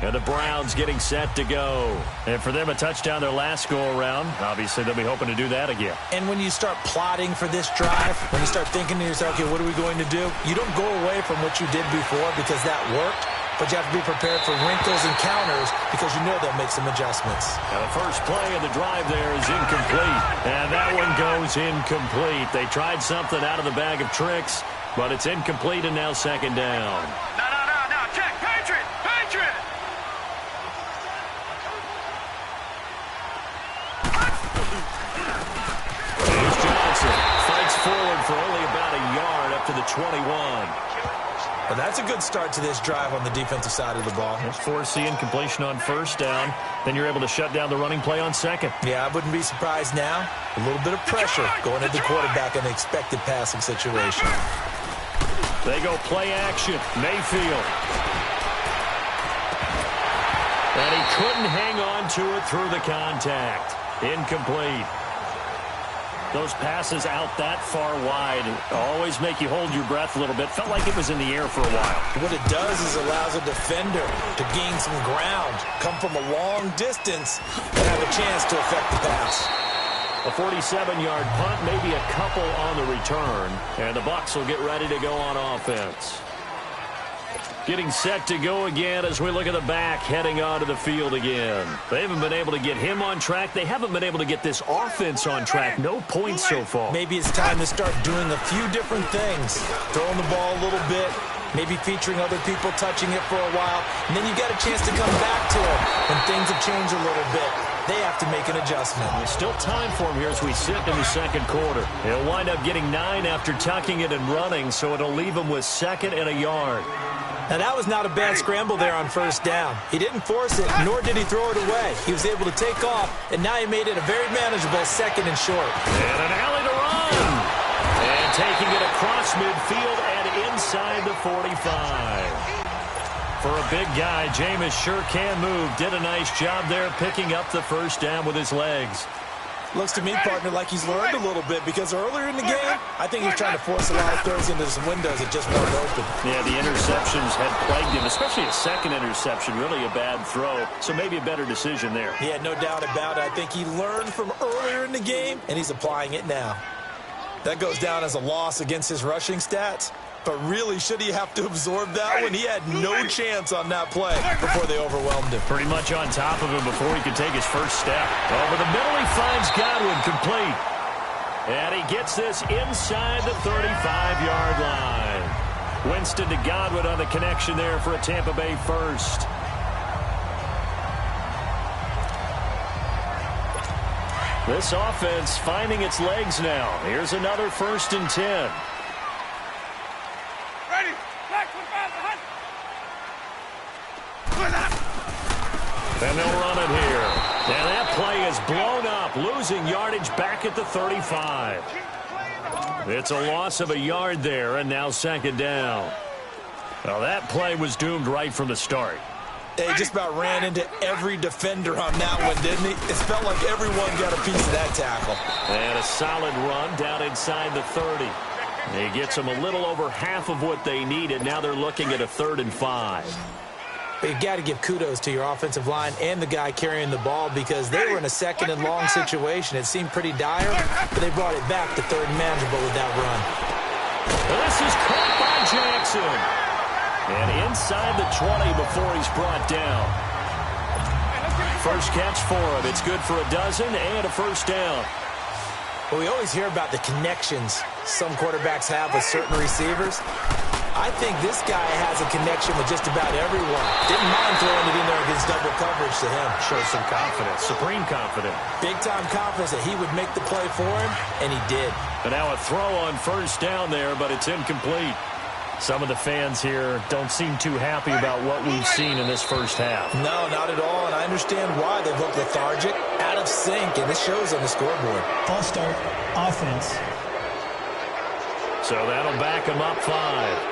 And the Browns getting set to go. And for them, a touchdown their last go-around. Obviously, they'll be hoping to do that again.
And when you start plotting for this drive, when you start thinking to yourself, okay, what are we going to do? You don't go away from what you did before because that worked, but you have to be prepared for wrinkles and counters because you know they'll make some adjustments.
Now the first play of the drive there is incomplete, and that one goes incomplete. They tried something out of the bag of tricks, but it's incomplete and now second down.
No, check, Patriot!
Here's Johnson. Fights forward for only about a yard up to the 21.
And that's a good start to this drive on the defensive side of the ball.
Force the incompletion on first down. Then you're able to shut down the running play on second.
Yeah, I wouldn't be surprised now. A little bit of pressure going at the quarterback in the expected passing situation.
They go play action. Mayfield. And he couldn't hang on to it through the contact. Incomplete. Those passes out that far wide always make you hold your breath a little bit. Felt like it was in the air for a while.
What it does is allows a defender to gain some ground, come from a long distance, and have a chance to affect the pass.
A 47-yard punt, maybe a couple on the return. And the Bucs will get ready to go on offense. Getting set to go again as we look at the back heading onto the field again. They haven't been able to get him on track. They haven't been able to get this offense on track. No points so far.
Maybe it's time to start doing a few different things. Throwing the ball a little bit, maybe featuring other people touching it for a while, and then you got a chance to come back to it when things have changed a little bit. They have to make an adjustment.
There's still time for him here as we sit in the second quarter. He'll wind up getting 9 after tucking it and running, so it'll leave him with second and a yard.
Now, that was not a bad scramble there on first down. He didn't force it, nor did he throw it away. He was able to take off, and now he made it a very manageable second and short.
And an alley to run. And taking it across midfield and inside the 45. For a big guy, Jameis sure can move. Did a nice job there picking up the first down with his legs.
Looks to me, partner, like he's learned a little bit because earlier in the game, I think he was trying to force a lot of throws into some windows that just weren't open.
Yeah, the interceptions had plagued him, especially a second interception, really a bad throw. So maybe a better decision there.
Yeah, no doubt about it. I think he learned from earlier in the game, and he's applying it now. That goes down as a loss against his rushing stats. But really, should he have to absorb that one? He had no chance on that play before they overwhelmed him.
Pretty much on top of him before he could take his first step. Over the middle, he finds Godwin complete. And he gets this inside the 35-yard line. Winston to Godwin on the connection there for a Tampa Bay first. This offense finding its legs now. Here's another 1st and 10. And they'll run it here. And that play is blown up, losing yardage back at the 35. It's a loss of a yard there, and now second down. Well, that play was doomed right from the start.
He just about ran into every defender on that one, didn't he? It felt like everyone got a piece of that tackle.
And a solid run down inside the 30. He gets them a little over half of what they needed. Now they're looking at a 3rd and 5.
But you've got to give kudos to your offensive line and the guy carrying the ball because they were in a second and long situation. It seemed pretty dire, but they brought it back to 3rd and manageable with that run.
This is caught by Jackson. And inside the 20 before he's brought down. First catch for him. It's good for a dozen and a first down.
Well, we always hear about the connections some quarterbacks have with certain receivers. I think this guy has a connection with just about everyone. Didn't mind throwing it in there against double coverage to him.
Shows some confidence, supreme confidence.
Big-time confidence that he would make the play for him, and he did.
And now a throw on first down there, but it's incomplete. Some of the fans here don't seem too happy about what we've seen in this first half.
No, not at all, and I understand why. They've looked lethargic, out of sync, and this shows on the scoreboard.
False start, offense.
So that'll back them up 5.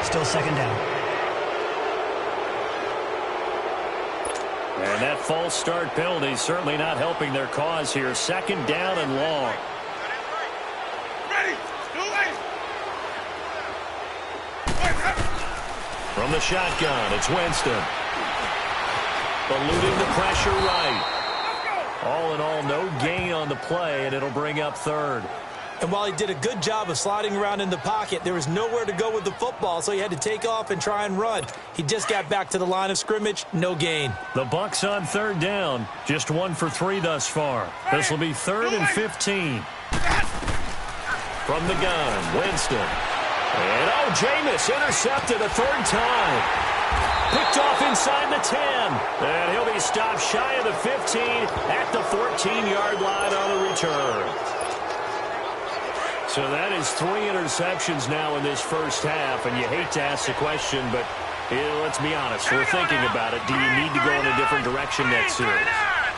Still second down.
And that false start penalty is certainly not helping their cause here. Second down and long. From the shotgun, it's Winston. Eluding the pressure right. All in all, no gain on the play, and it'll bring up 3rd.
And while he did a good job of sliding around in the pocket, there was nowhere to go with the football, so he had to take off and try and run. He just got back to the line of scrimmage, no gain.
The Bucs on third down, just 1 for 3 thus far. This will be 3rd and 15. From the gun, Winston. And, Jameis intercepted a 3rd time. Picked off inside the 10. And he'll be stopped shy of the 15 at the 14-yard line on the return. So that is 3 interceptions now in this first half. And you hate to ask the question, but let's be honest. We're thinking about it. Do you need to go in a different direction next series?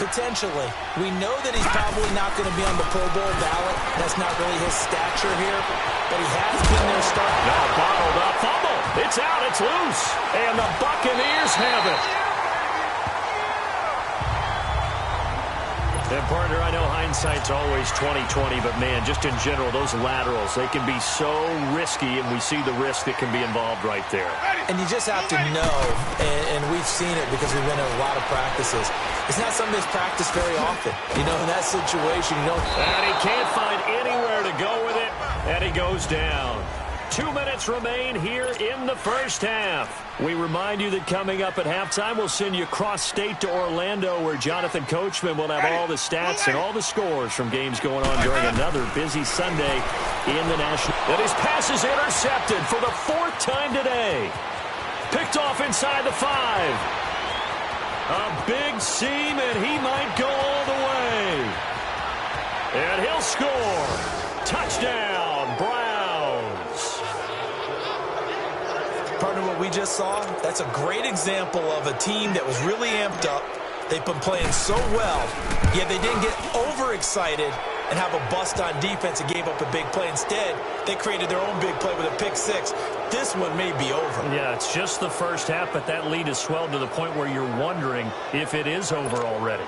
Potentially. We know that he's probably not going to be on the Pro Bowl ballot. That's not really his stature here. But he has been there starting.
Now bottled up. Fumble. It's out. It's loose. And the Buccaneers have it. And, partner, I know hindsight's always 20/20, but, man, just in general, those laterals, they can be so risky, and we see the risk that can be involved right there.
And you just have to know, and we've seen it because we've been in a lot of practices. It's not something that's practiced very often. You know, in that situation, you don't...
And he can't find anywhere to go with it, and he goes down. 2 minutes remain here in the first half. We remind you that coming up at halftime, we'll send you cross-state to Orlando, where Jonathan Coachman will have all the stats and all the scores from games going on during another busy Sunday in the National. And his pass is intercepted for the 4th time today. Picked off inside the 5. A big seam, and he might go all the way. And he'll score. Touchdown, Browns.
Partner, what we just saw, that's a great example of a team that was really amped up. They've been playing so well, yet they didn't get overexcited and have a bust on defense and gave up a big play. Instead, they created their own big play with a pick 6. This one may be over.
Yeah, it's just the first half, but that lead has swelled to the point where you're wondering if it is over already.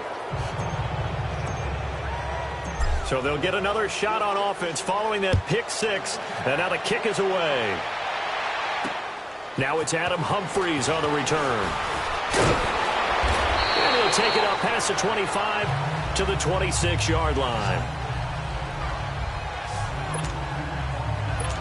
So they'll get another shot on offense following that pick 6, and now the kick is away. Now it's Adam Humphries on the return. And he'll take it up past the 25 to the 26-yard line.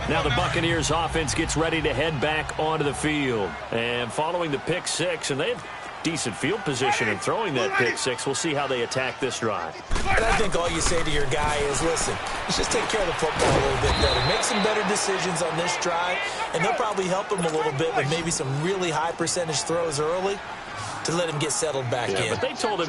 Now the Buccaneers offense gets ready to head back onto the field. And following the pick 6, and they have decent field position in throwing that pick 6. We'll see how they attack this drive.
And I think all you say to your guy is, listen, let's just take care of the football a little bit better. Make some better decisions on this drive, and they'll probably help him a little bit with maybe some really high percentage throws early to let him get settled back in.
But they told us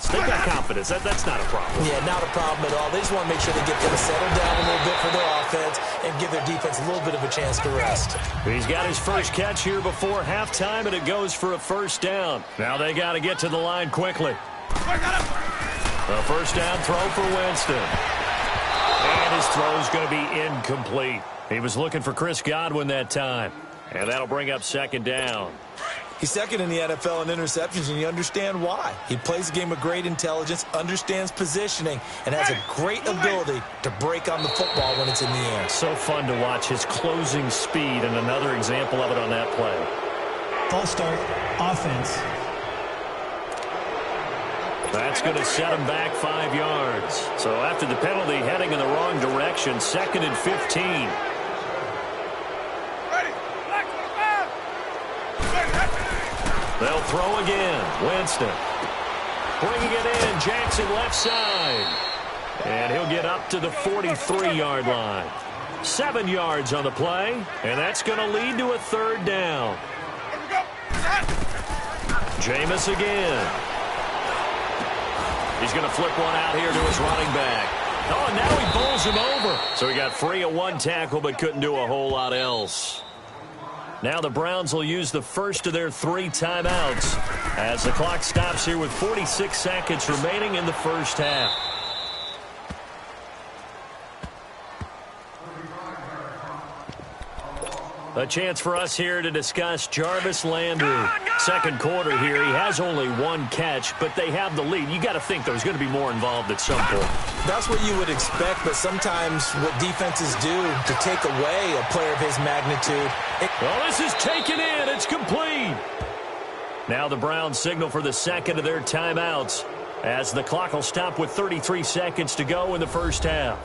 they've got confidence. That's not a problem.
Yeah, not a problem at all. They just want to make sure they get them settled down a little bit for their offense and give their defense a little bit of a chance to rest.
He's got his first catch here before halftime, and it goes for a first down. Now they got to get to the line quickly. A first down throw for Winston. And his throw's going to be incomplete. He was looking for Chris Godwin that time. And that'll bring up second down.
He's second in the NFL in interceptions, and you understand why. He plays a game of great intelligence, understands positioning, and has a great ability to break on the football when it's in the air.
So fun to watch his closing speed, and another example of it on that play.
False start, offense.
That's going to set him back 5 yards. So after the penalty, heading in the wrong direction, 2nd and 15. They'll throw again. Winston. Bringing it in. Jackson left side. And he'll get up to the 43-yard line. 7 yards on the play. And that's going to lead to a third down. Jameis again. He's going to flip one out here to his running back. Oh, and now he bowls him over. So he got free of one tackle but couldn't do a whole lot else. Now the Browns will use the first of their 3 timeouts as the clock stops here with 46 seconds remaining in the first half. A chance for us here to discuss Jarvis Landry. Second quarter here, he has only 1 catch, but they have the lead. You got to think there's going to be more involved at some point.
That's what you would expect, but sometimes what defenses do to take away a player of his magnitude.
Well, this is taken in. It's complete. Now the Browns signal for the second of their timeouts as the clock will stop with 33 seconds to go in the first half.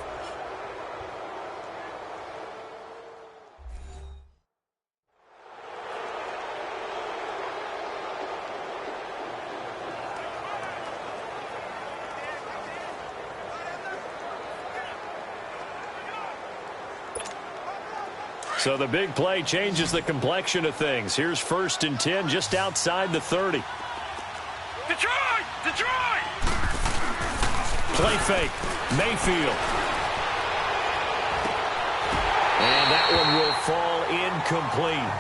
So the big play changes the complexion of things. Here's 1st and 10 just outside the 30.
Detroit! Detroit!
Play fake. Mayfield. And that one will fall incomplete.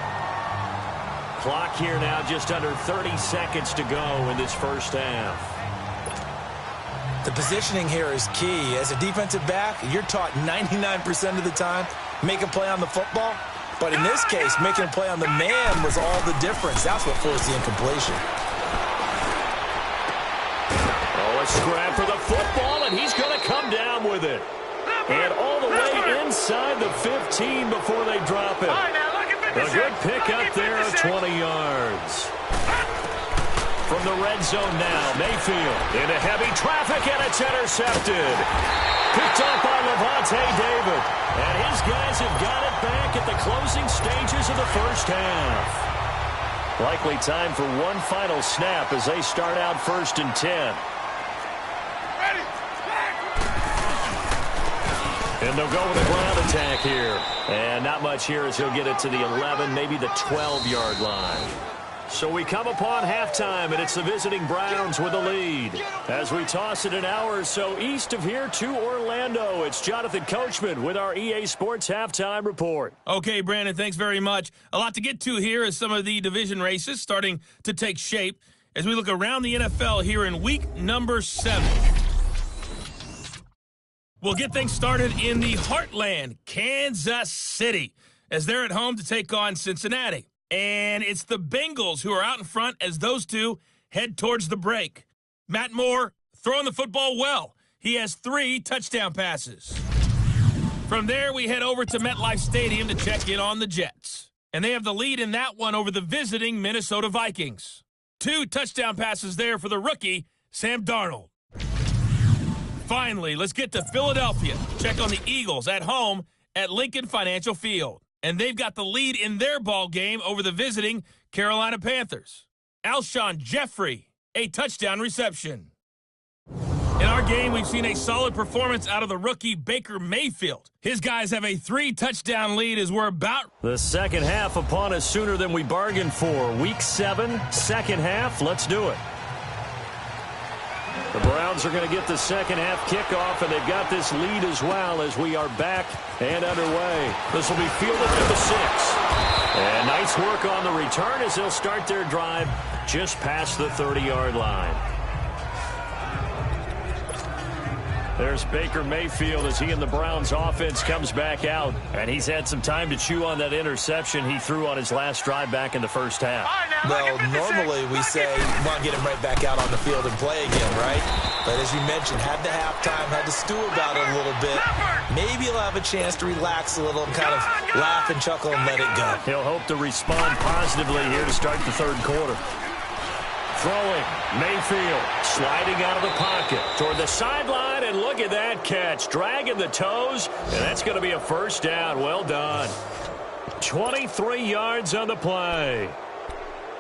Clock here now just under 30 seconds to go in this first half.
The positioning here is key. As a defensive back, you're taught 99% of the time, make a play on the football. But in this case, making a play on the man was all the difference. That's what forced the incompletion.
Oh, a scrap for the football, and he's going to come down with it. And all the way inside the 15 before they drop it. A good pick up there of 20 yards. From the red zone now, Mayfield into heavy traffic, and it's intercepted. Picked up by Levante David. And his guys have got it back at the closing stages of the first half. Likely time for one final snap as they start out 1st and 10. And they'll go with a ground attack here. And not much here as he'll get it to the 11, maybe the 12-yard line. So we come upon halftime, and it's the visiting Browns with the lead. As we toss it an hour or so east of here to Orlando, it's Jonathan Coachman with our EA Sports Halftime Report.
Okay, Brandon, thanks very much. A lot to get to here as some of the division races starting to take shape as we look around the NFL here in week number 7. We'll get things started in the heartland, Kansas City, as they're at home to take on Cincinnati. And it's the Bengals who are out in front as those two head towards the break. Matt Moore throwing the football well. He has 3 touchdown passes. From there, we head over to MetLife Stadium to check in on the Jets. And they have the lead in that one over the visiting Minnesota Vikings. 2 touchdown passes there for the rookie, Sam Darnold. Finally, let's get to Philadelphia. Check on the Eagles at home at Lincoln Financial Field. And they've got the lead in their ball game over the visiting Carolina Panthers. Alshon Jeffrey, a touchdown reception. In our game, we've seen a solid performance out of the rookie Baker Mayfield. His guys have a 3-touchdown lead as we're about.
The second half upon us sooner than we bargained for. Week 7, second half. Let's do it. The Browns are going to get the second half kickoff, and they've got this lead as well as we are back and underway. This will be fielded at the 6. And nice work on the return as they'll start their drive just past the 30-yard line. There's Baker Mayfield as he and the Browns offense comes back out. And he's had some time to chew on that interception he threw on his last drive back in the first half.
Well, normally we say you want to get him right back out on the field and play again, right? But as you mentioned, had the halftime, had to stew about it a little bit. Maybe he'll have a chance to relax a little and kind of laugh and chuckle and let it go.
He'll hope to respond positively here to start the third quarter. Throwing, Mayfield sliding out of the pocket toward the sideline, and look at that catch. Dragging the toes, and that's going to be a first down. Well done. 23 yards on the play.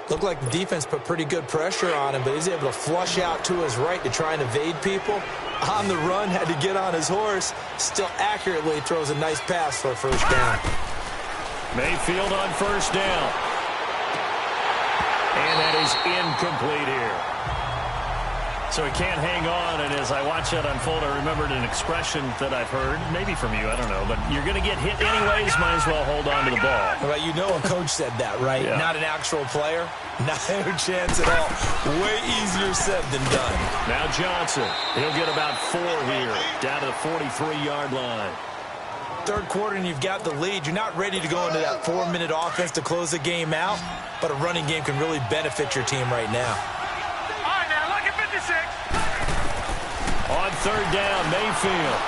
Looked like the defense put pretty good pressure on him, but he's able to flush out to his right to try and evade people. On the run, had to get on his horse. Still accurately throws a nice pass for a first down.
Mayfield on first down. And that is incomplete here. So he can't hang on, and as I watch that unfold, I remembered an expression that I've heard, maybe from you, I don't know, but you're going to get hit anyways, might as well hold on to the ball.
Well, you know a coach said that, right? Yeah. Not an actual player. Not a chance at all. Way easier said than done.
Now Johnson, he'll get about 4 here, down to the 43-yard line.
Third quarter and you've got the lead. You're not ready to go into that 4-minute offense to close the game out, but a running game can really benefit your team right now.
On third down, Mayfield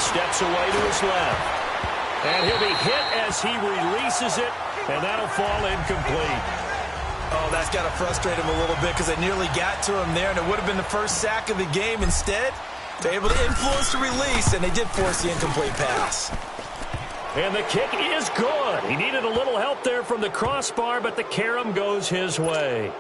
steps away to his left. And he'll be hit as he releases it, and that'll fall incomplete.
Oh, that's got to frustrate him a little bit because they nearly got to him there, and it would have been the first sack of the game. Instead, they're able to influence the release, and they did force the incomplete pass.
And the kick is good. He needed a little help there from the crossbar, but the carom goes his way.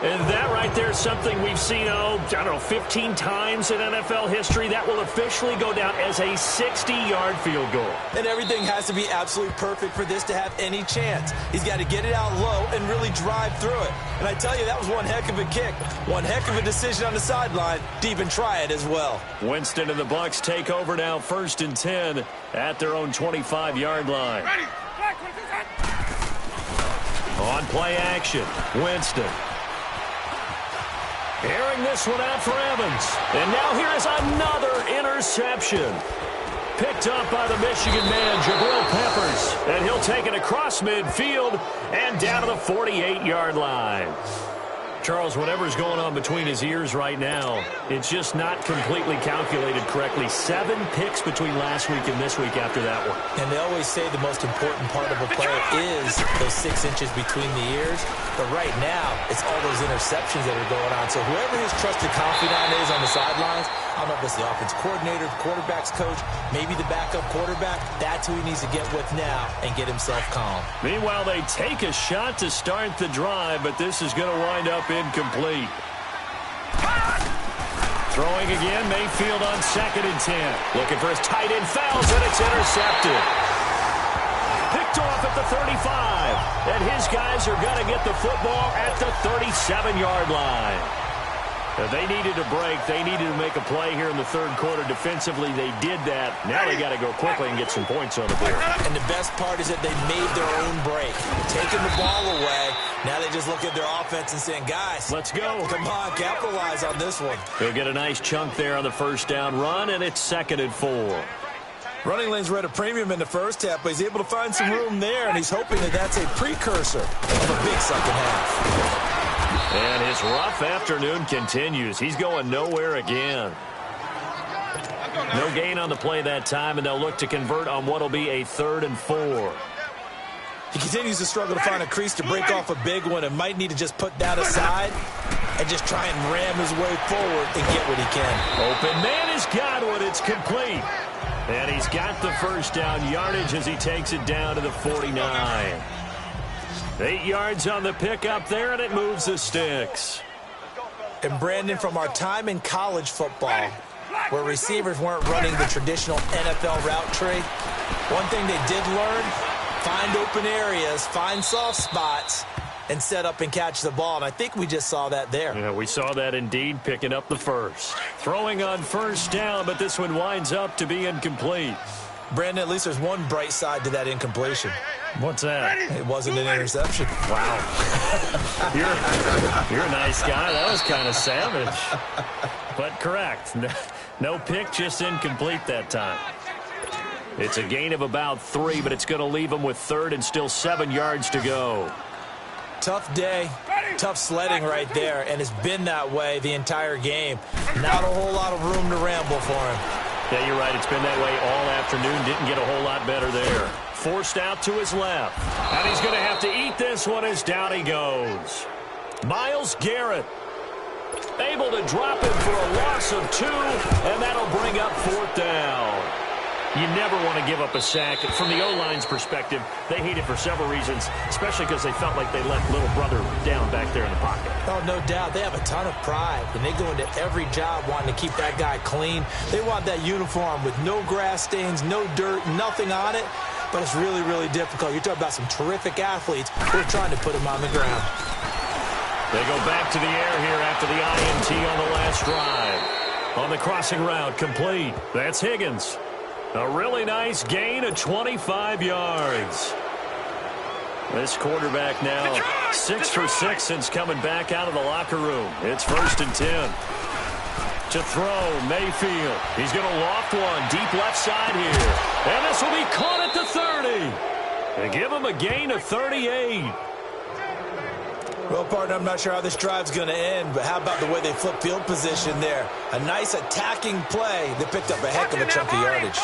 And that right there is something we've seen, 15 times in NFL history. That will officially go down as a 60-yard field goal.
And everything has to be absolutely perfect for this to have any chance. He's got to get it out low and really drive through it. And I tell you, that was one heck of a kick. One heck of a decision on the sideline to even try it as well.
Winston and the Bucs take over now, 1st and 10 at their own 25-yard line. On play action, Winston. Airing this one out for Evans. And now here is another interception. Picked up by the Michigan man, Jabril Peppers. And he'll take it across midfield and down to the 48-yard line. Charles, whatever's going on between his ears right now, it's just not completely calculated correctly. 7 picks between last week and this week after that one.
And they always say the most important part of a play is those 6 inches between the ears. But right now, it's all those interceptions that are going on. So whoever his trusted confidant is on the sidelines, I don't know if it's the offense coordinator, the quarterback's coach, maybe the backup quarterback, that's who he needs to get with now and get himself calm.
Meanwhile, they take a shot to start the drive, but this is going to wind up incomplete. Throwing again, Mayfield on 2nd and 10. Looking for his tight end, fouls, and it's intercepted. Picked off at the 35. And his guys are going to get the football at the 37-yard line. They needed a break. They needed to make a play here in the 3rd quarter. Defensively, they did that. Now they got to go quickly and get some points on the board.
And the best part is that they made their own break. Taking the ball away. Now they just look at their offense and saying, guys,
let's go.
Come on, capitalize on this one.
They'll get a nice chunk there on the 1st down run, and it's 2nd and 4.
Running lanes were at a premium in the first half, but he's able to find some room there, and he's hoping that that's a precursor of a big second half.
And his rough afternoon continues. He's going nowhere again. No gain on the play that time, and they'll look to convert on what will be a 3rd and 4.
He continues to struggle to find a crease to break off a big one and might need to just put that aside and just try and ram his way forward and get what he can.
Open man has got one. It's complete. And he's got the 1st down yardage as he takes it down to the 49. 8 yards on the pickup there, and it moves the sticks.
And Brandon, from our time in college football, where receivers weren't running the traditional NFL route tree, one thing they did learn, find open areas, find soft spots, and set up and catch the ball. And I think we just saw that there.
Yeah, we saw that indeed, picking up the 1st. Throwing on 1st down, but this one winds up to be incomplete.
Brandon, at least there's one bright side to that incompletion.
What's that?
It wasn't an interception.
Wow. You're a nice guy. That was kind of savage. But correct. No pick, just incomplete that time. It's a gain of about 3, but it's going to leave them with 3rd and still 7 yards to go.
Tough day, tough sledding right there, and it's been that way the entire game. Not a whole lot of room to ramble for him.
Yeah, you're right. It's been that way all afternoon. Didn't get a whole lot better there. Forced out to his left. And he's going to have to eat this one as down he goes. Myles Garrett able to drop him for a loss of 2, and that'll bring up 4th down. You never want to give up a sack. From the O-line's perspective, they hate it for several reasons, especially because they felt like they let little brother down back there in the pocket.
Oh, no doubt. They have a ton of pride, and they go into every job wanting to keep that guy clean. They want that uniform with no grass stains, no dirt, nothing on it, but it's really, really difficult. You're talking about some terrific athletes who are trying to put him on the ground.
They go back to the air here after the INT on the last drive. On the crossing route, complete. That's Higgins. A really nice gain of 25 yards. This quarterback now 6 for 6 since coming back out of the locker room. It's 1st and 10. To throw, Mayfield. He's going to loft one deep left side here. And this will be caught at the 30. They give him a gain of 38.
Well, partner, I'm not sure how this drive's going to end, but how about the way they flip field position there? A nice attacking play that picked up a heck of a chunk of yardage.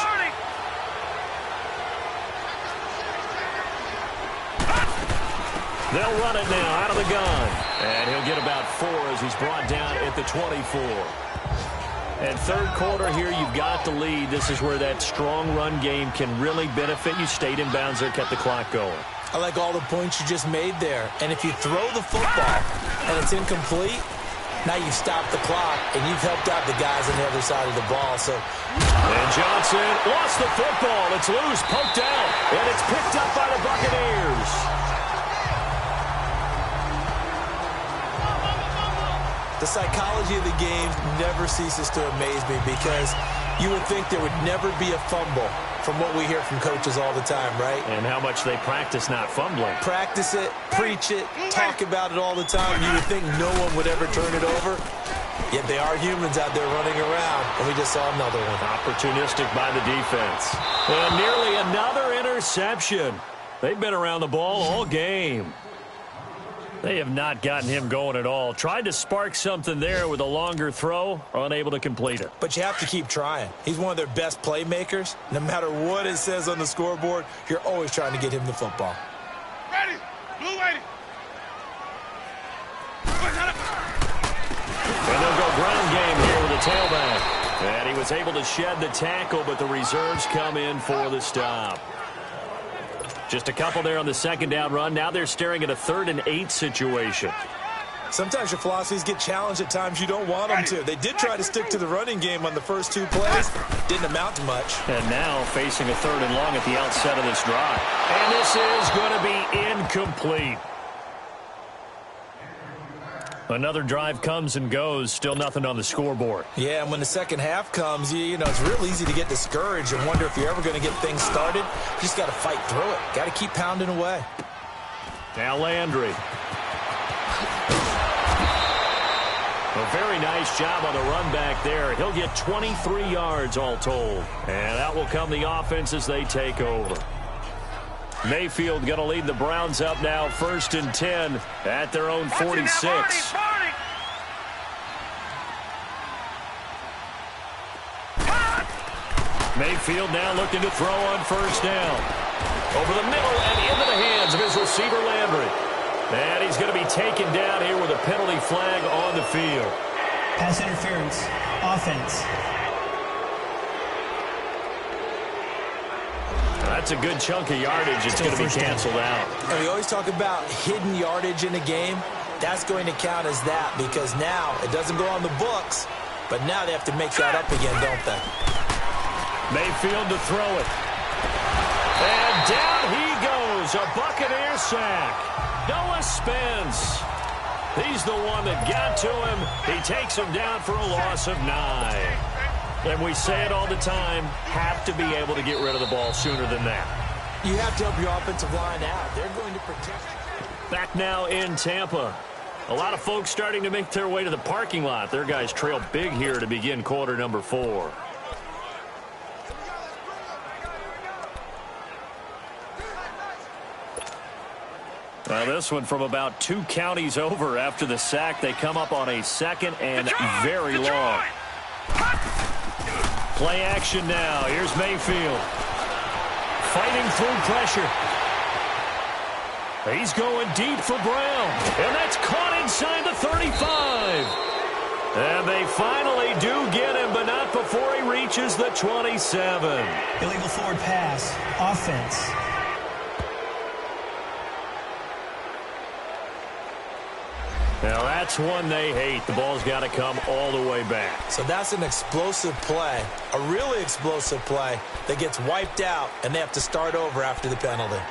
They'll run it now out of the gun. And he'll get about 4 as he's brought down at the 24. And 3rd quarter here, you've got the lead. This is where that strong run game can really benefit you. Stayed in bounds there, kept the clock going.
I like all the points you just made there. And if you throw the football and it's incomplete, now you've stopped the clock and you've helped out the guys on the other side of the ball.
And Johnson lost the football. It's loose, poked out, and it's picked up by the Buccaneers.
The psychology of the game never ceases to amaze me because you would think there would never be a fumble from what we hear from coaches all the time, right?
And how much they practice not fumbling.
Practice it, preach it, talk about it all the time. You would think no one would ever turn it over. Yet they are humans out there running around, and we just saw another one.
Opportunistic by the defense. And nearly another interception. They've been around the ball all game. They have not gotten him going at all. Tried to spark something there with a longer throw, unable to complete it.
But you have to keep trying. He's one of their best playmakers. No matter what it says on the scoreboard, you're always trying to get him the football.
Ready. Blue ready.
And they'll go ground game here with a tailback. And he was able to shed the tackle, but the reserves come in for the stop. Just a couple there on the second down run. Now they're staring at a 3rd and 8 situation.
Sometimes your philosophies get challenged at times you don't want them to. They did try to stick to the running game on the first 2 plays. Didn't amount to much.
And now facing a 3rd and long at the outset of this drive. And this is going to be incomplete. Another drive comes and goes. Still nothing on the scoreboard.
Yeah, and when the second half comes, you know, it's real easy to get discouraged and wonder if you're ever going to get things started. You just got to fight through it. Got to keep pounding away.
Now Landry. A very nice job on the run back there. He'll get 23 yards all told. And that will come the offense as they take over. Mayfield going to lead the Browns up now, 1st and 10 at their own 46. Mayfield now looking to throw on 1st down. Over the middle and into the hands of his receiver, Landry. And he's going to be taken down here with a penalty flag on the field.
Pass interference. Offense.
That's a good chunk of yardage. It's going to be canceled out.
And we always talk about hidden yardage in a game. That's going to count as that because now it doesn't go on the books, but now they have to make that up again, don't they?
Mayfield to throw it. And down he goes. A Buccaneer sack. Noah Spence. He's the one that got to him. He takes him down for a loss of 9. And we say it all the time, have to be able to get rid of the ball sooner than that.
You have to help your offensive line out. They're going to protect you.
Back now in Tampa. A lot of folks starting to make their way to the parking lot. Their guys trail big here to begin quarter number 4. Well, this one from about 2 counties over after the sack. They come up on a 2nd and very long. Play action now. Here's Mayfield. Fighting through pressure. He's going deep for Brown. And that's caught inside the 35. And they finally do get him, but not before he reaches the 27.
Illegal forward pass. Offense.
Now that's one they hate. The ball's got to come all the way back.
So that's an explosive play, a really explosive play that gets wiped out, and they have to start over after the penalty.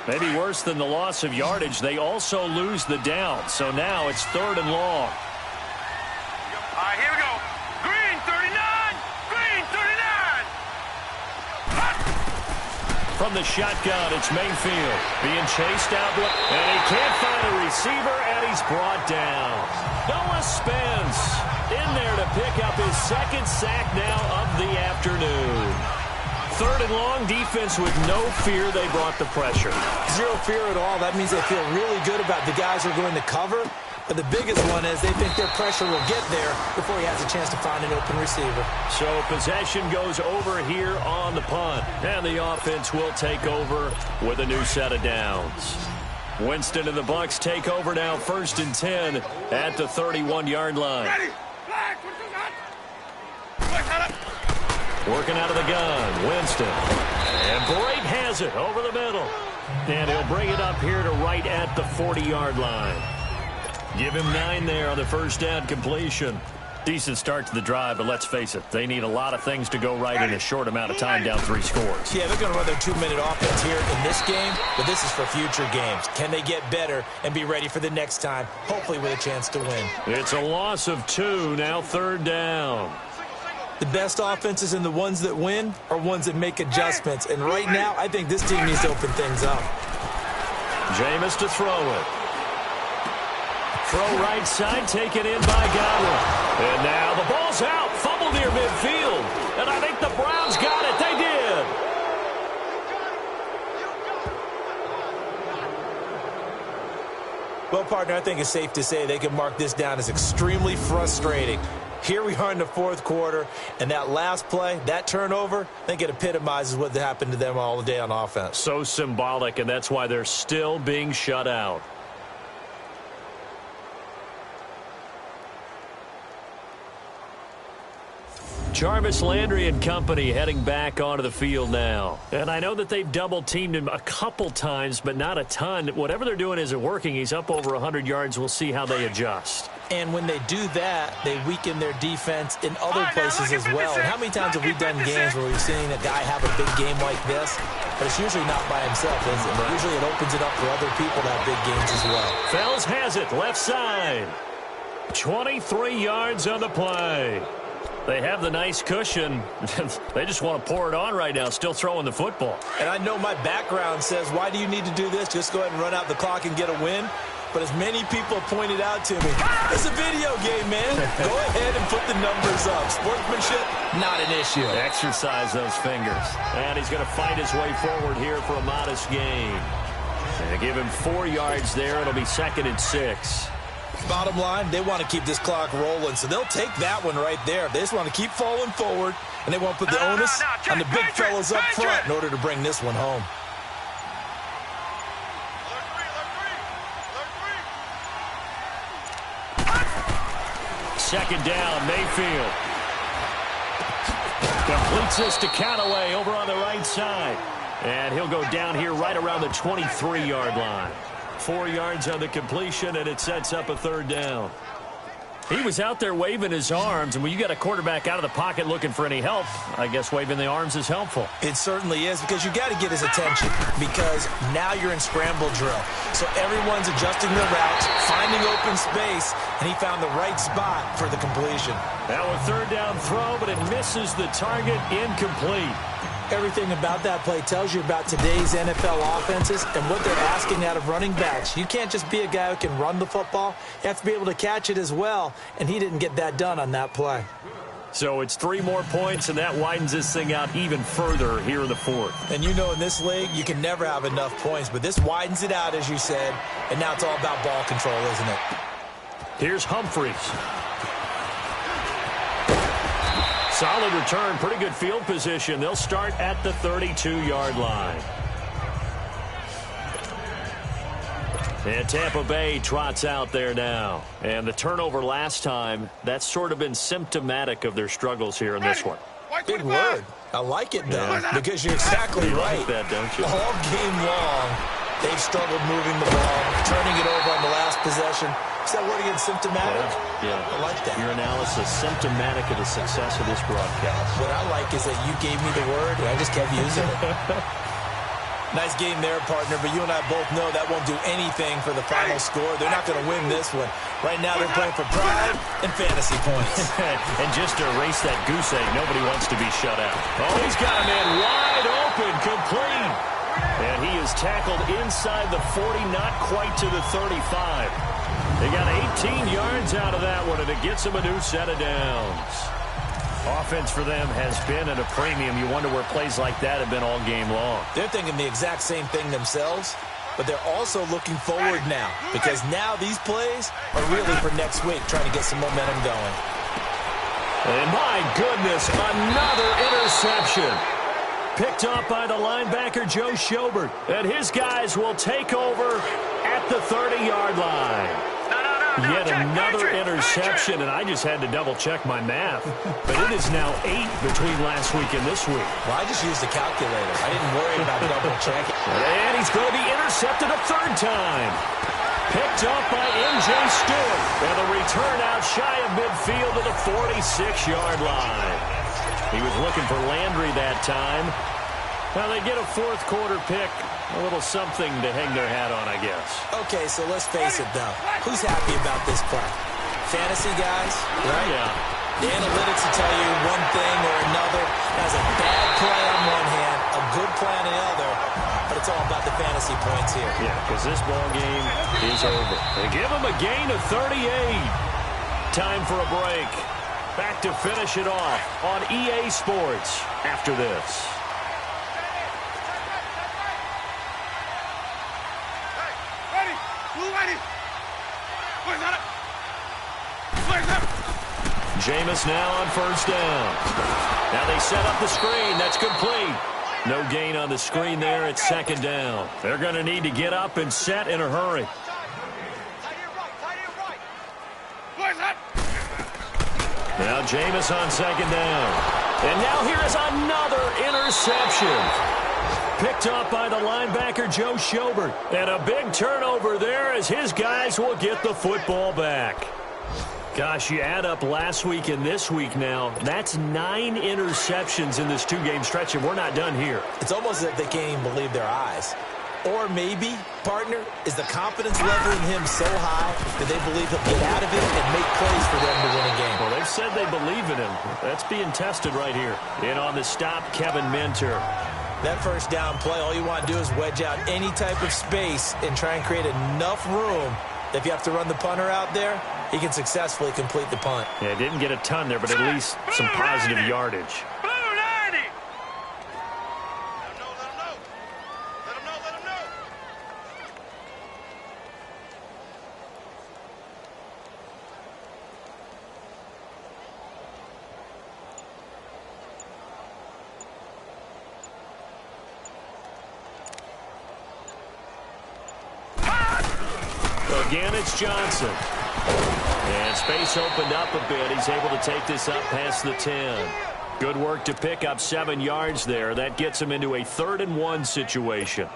Maybe worse than the loss of yardage, they also lose the down. So now it's 3rd and long.
All right, here we go. Green 39. Green 39.
From the shotgun, it's Mayfield being chased out, and he can't find a receiver, and he's brought down. Noah Spence in there to pick up his 2nd sack now of the afternoon. 3rd and long, defense with no fear. They brought the pressure.
Zero fear at all. That means they feel really good about the guys who are going to cover. But the biggest one is they think their pressure will get there before he has a chance to find an open receiver.
So possession goes over here on the punt. And the offense will take over with a new set of downs. Winston and the Bucs take over now, 1st and 10 at the 31-yard line.
Ready. Flag.
Working out of the gun, Winston. And Brate has it over the middle. And he'll bring it up here to right at the 40-yard line. Give him 9 there on the first down completion. Decent start to the drive, but let's face it, they need a lot of things to go right in a short amount of time, down 3 scores.
Yeah, they're going to run their 2-minute offense here in this game, but this is for future games. Can they get better and be ready for the next time, hopefully with a chance to win?
It's a loss of 2, now 3rd down.
The best offenses and the ones that win are ones that make adjustments, and right now, I think this team needs to open things up.
Jameis to throw it. Throw right side, taken in by Godwin. And now the ball's out. Fumble near midfield. And I think the Browns got it. They did.
Well, partner, I think it's safe to say they can mark this down as extremely frustrating. Here we are in the 4th quarter, and that last play, that turnover, I think it epitomizes what happened to them all day on offense.
So symbolic, and that's why they're still being shut out. Jarvis Landry and company heading back onto the field now. And I know that they've double-teamed him a couple times, but not a ton. Whatever they're doing isn't working. He's up over 100 yards. We'll see how they adjust.
And when they do that, they weaken their defense in other places as well. And how many times have we done games where we've seen a guy have a big game like this? But it's usually not by himself, is it? Right. Usually it opens it up for other people to have big games as well.
Fells has it, left side. 23 yards on the play. They have the nice cushion. They just want to pour it on right now, still throwing the football.
And I know my background says, why do you need to do this? Just go ahead and run out the clock and get a win. But as many people pointed out to me, it's a video game, man. Go ahead and put the numbers up. Sportsmanship, not an issue.
Exercise those fingers. And he's going to fight his way forward here for a modest gain. And give him 4 yards there. It'll be 2nd and 6.
Bottom line, they want to keep this clock rolling, so they'll take that one right there. They just want to keep falling forward, and they want to put the onus on the big fellas up front in order to bring this one home.
Second down, Mayfield. Completes this to Callaway over on the right side. And he'll go down here right around the 23-yard line. 4 yards on the completion, and it sets up a 3rd down. He was out there waving his arms, and when you got a quarterback out of the pocket looking for any help, I guess waving the arms is helpful.
It certainly is, because you got to get his attention, because now you're in scramble drill. So everyone's adjusting their routes, finding open space, and he found the right spot for the completion.
Now a 3rd down throw, but it misses the target, incomplete.
Everything about that play tells you about today's NFL offenses and what they're asking out of running backs. You can't just be a guy who can run the football. You have to be able to catch it as well, and he didn't get that done on that play.
So it's 3 more points, and that widens this thing out even further here in the 4th.
And you know in this league, you can never have enough points, but this widens it out, as you said, and now it's all about ball control, isn't it?
Here's Humphries. Solid return, pretty good field position. They'll start at the 32-yard line. And Tampa Bay trots out there now. And the turnover last time, that's sort of been symptomatic of their struggles here in this one.
Big word. I like it, though, because you're exactly right.
You like that, don't you?
All game long, they've struggled moving the ball, turning it over on the last possession. Is that word again, symptomatic?
Yeah.
I like that.
Your analysis, symptomatic of the success of this broadcast.
What I like is that you gave me the word, and I just kept using it. Nice game there, partner, but you and I both know that won't do anything for the final score. They're not going to win this one. Right now, they're playing for pride and fantasy points.
And just to erase that goose egg, nobody wants to be shut out. Oh, he's got a man wide open, complete. And he is tackled inside the 40, not quite to the 35. They got 18 yards out of that one, and it gets them a new set of downs. Offense for them has been at a premium. You wonder where plays like that have been all game long.
They're thinking the exact same thing themselves, but they're also looking forward now, because now these plays are really for next week, trying to get some momentum going.
And my goodness, another interception. Picked up by the linebacker, Joe Schobert. And his guys will take over at the 30-yard line.
No.
Yet another interception, and I just had to double-check my math. But it is now 8 between last week and this week.
Well, I just used a calculator. I didn't worry about double-checking.
And he's going to be intercepted a third time. Picked up by M.J. Stewart. And the return out shy of midfield to the 46-yard line. He was looking for Landry that time. Now they get a fourth-quarter pick. A little something to hang their hat on, I guess.
Okay, so let's face it, though. Who's happy about this play? Fantasy guys, right?
Yeah.
The analytics will tell you one thing or another. That's a bad play on one hand, a good play on the other, but it's all about the fantasy points here.
Yeah, because this ball game is over. They give him a gain of 38. Time for a break. Back to finish it off on EA Sports after this. Jameis now on first down. Now they set up the screen. That's complete. No gain on the screen there. It's second down. They're going to need to get up and set in a hurry. Now Jameis on second down. And now here is another interception. Picked up by the linebacker, Joe Schobert. And a big turnover there as his guys will get the football back. Gosh, you add up last week and this week now, that's 9 interceptions in this two-game stretch, and we're not done here.
It's almost as if they can't even believe their eyes. Or maybe, partner, is the confidence level in him so high that they believe he'll get out of it and make plays for them to win a game.
Well, they've said they believe in him. That's being tested right here. In on the stop, Kevin Minter.
That first down play, all you want to do is wedge out any type of space and try and create enough room that if you have to run the punter out there, he can successfully complete the punt.
Yeah, didn't get a ton there, but at least some positive yardage. Again, it's Johnson. And space opened up a bit. He's able to take this up past the 10. Good work to pick up 7 yards there. That gets him into a 3rd-and-1 situation.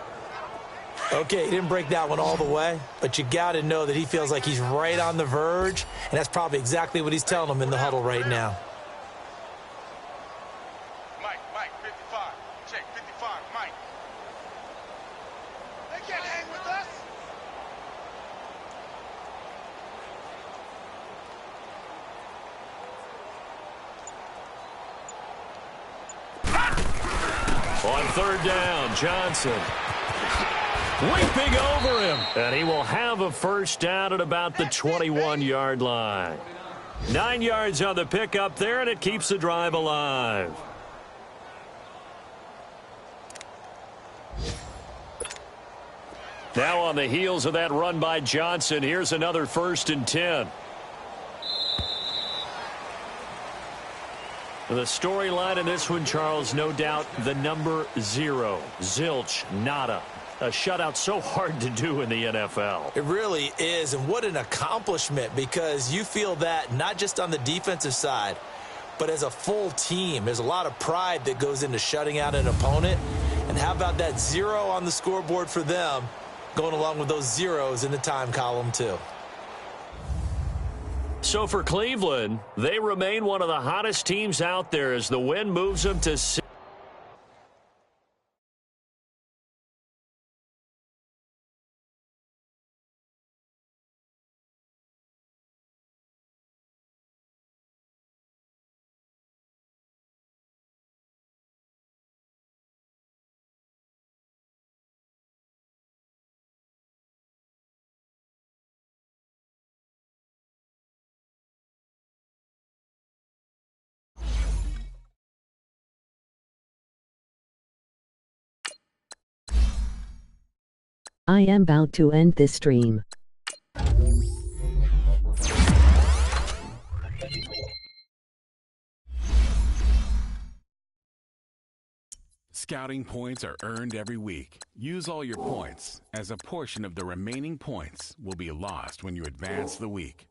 Okay, he didn't break that one all the way, but you got to know that he feels like he's right on the verge, and that's probably exactly what he's telling them in the huddle right now.
Mike, 55. Check, 55, Mike. They can't hang with us.
On 3rd down, Johnson. Leaping over him. And he will have a first down at about the 21-yard line. 9 yards on the pickup there, and it keeps the drive alive. Now on the heels of that run by Johnson, here's another 1st and 10. The storyline in this one, Charles, no doubt the number 0. Zilch, nada. A shutout so hard to do in the NFL.
It really is, and what an accomplishment, because you feel that not just on the defensive side, but as a full team. There's a lot of pride that goes into shutting out an opponent, and how about that 0 on the scoreboard for them, going along with those zeros in the time column too.
So for Cleveland, they remain one of the hottest teams out there as the win moves them to 6.
I am about to end this stream.
Scouting points are earned every week. Use all your points, as a portion of the remaining points will be lost when you advance the week.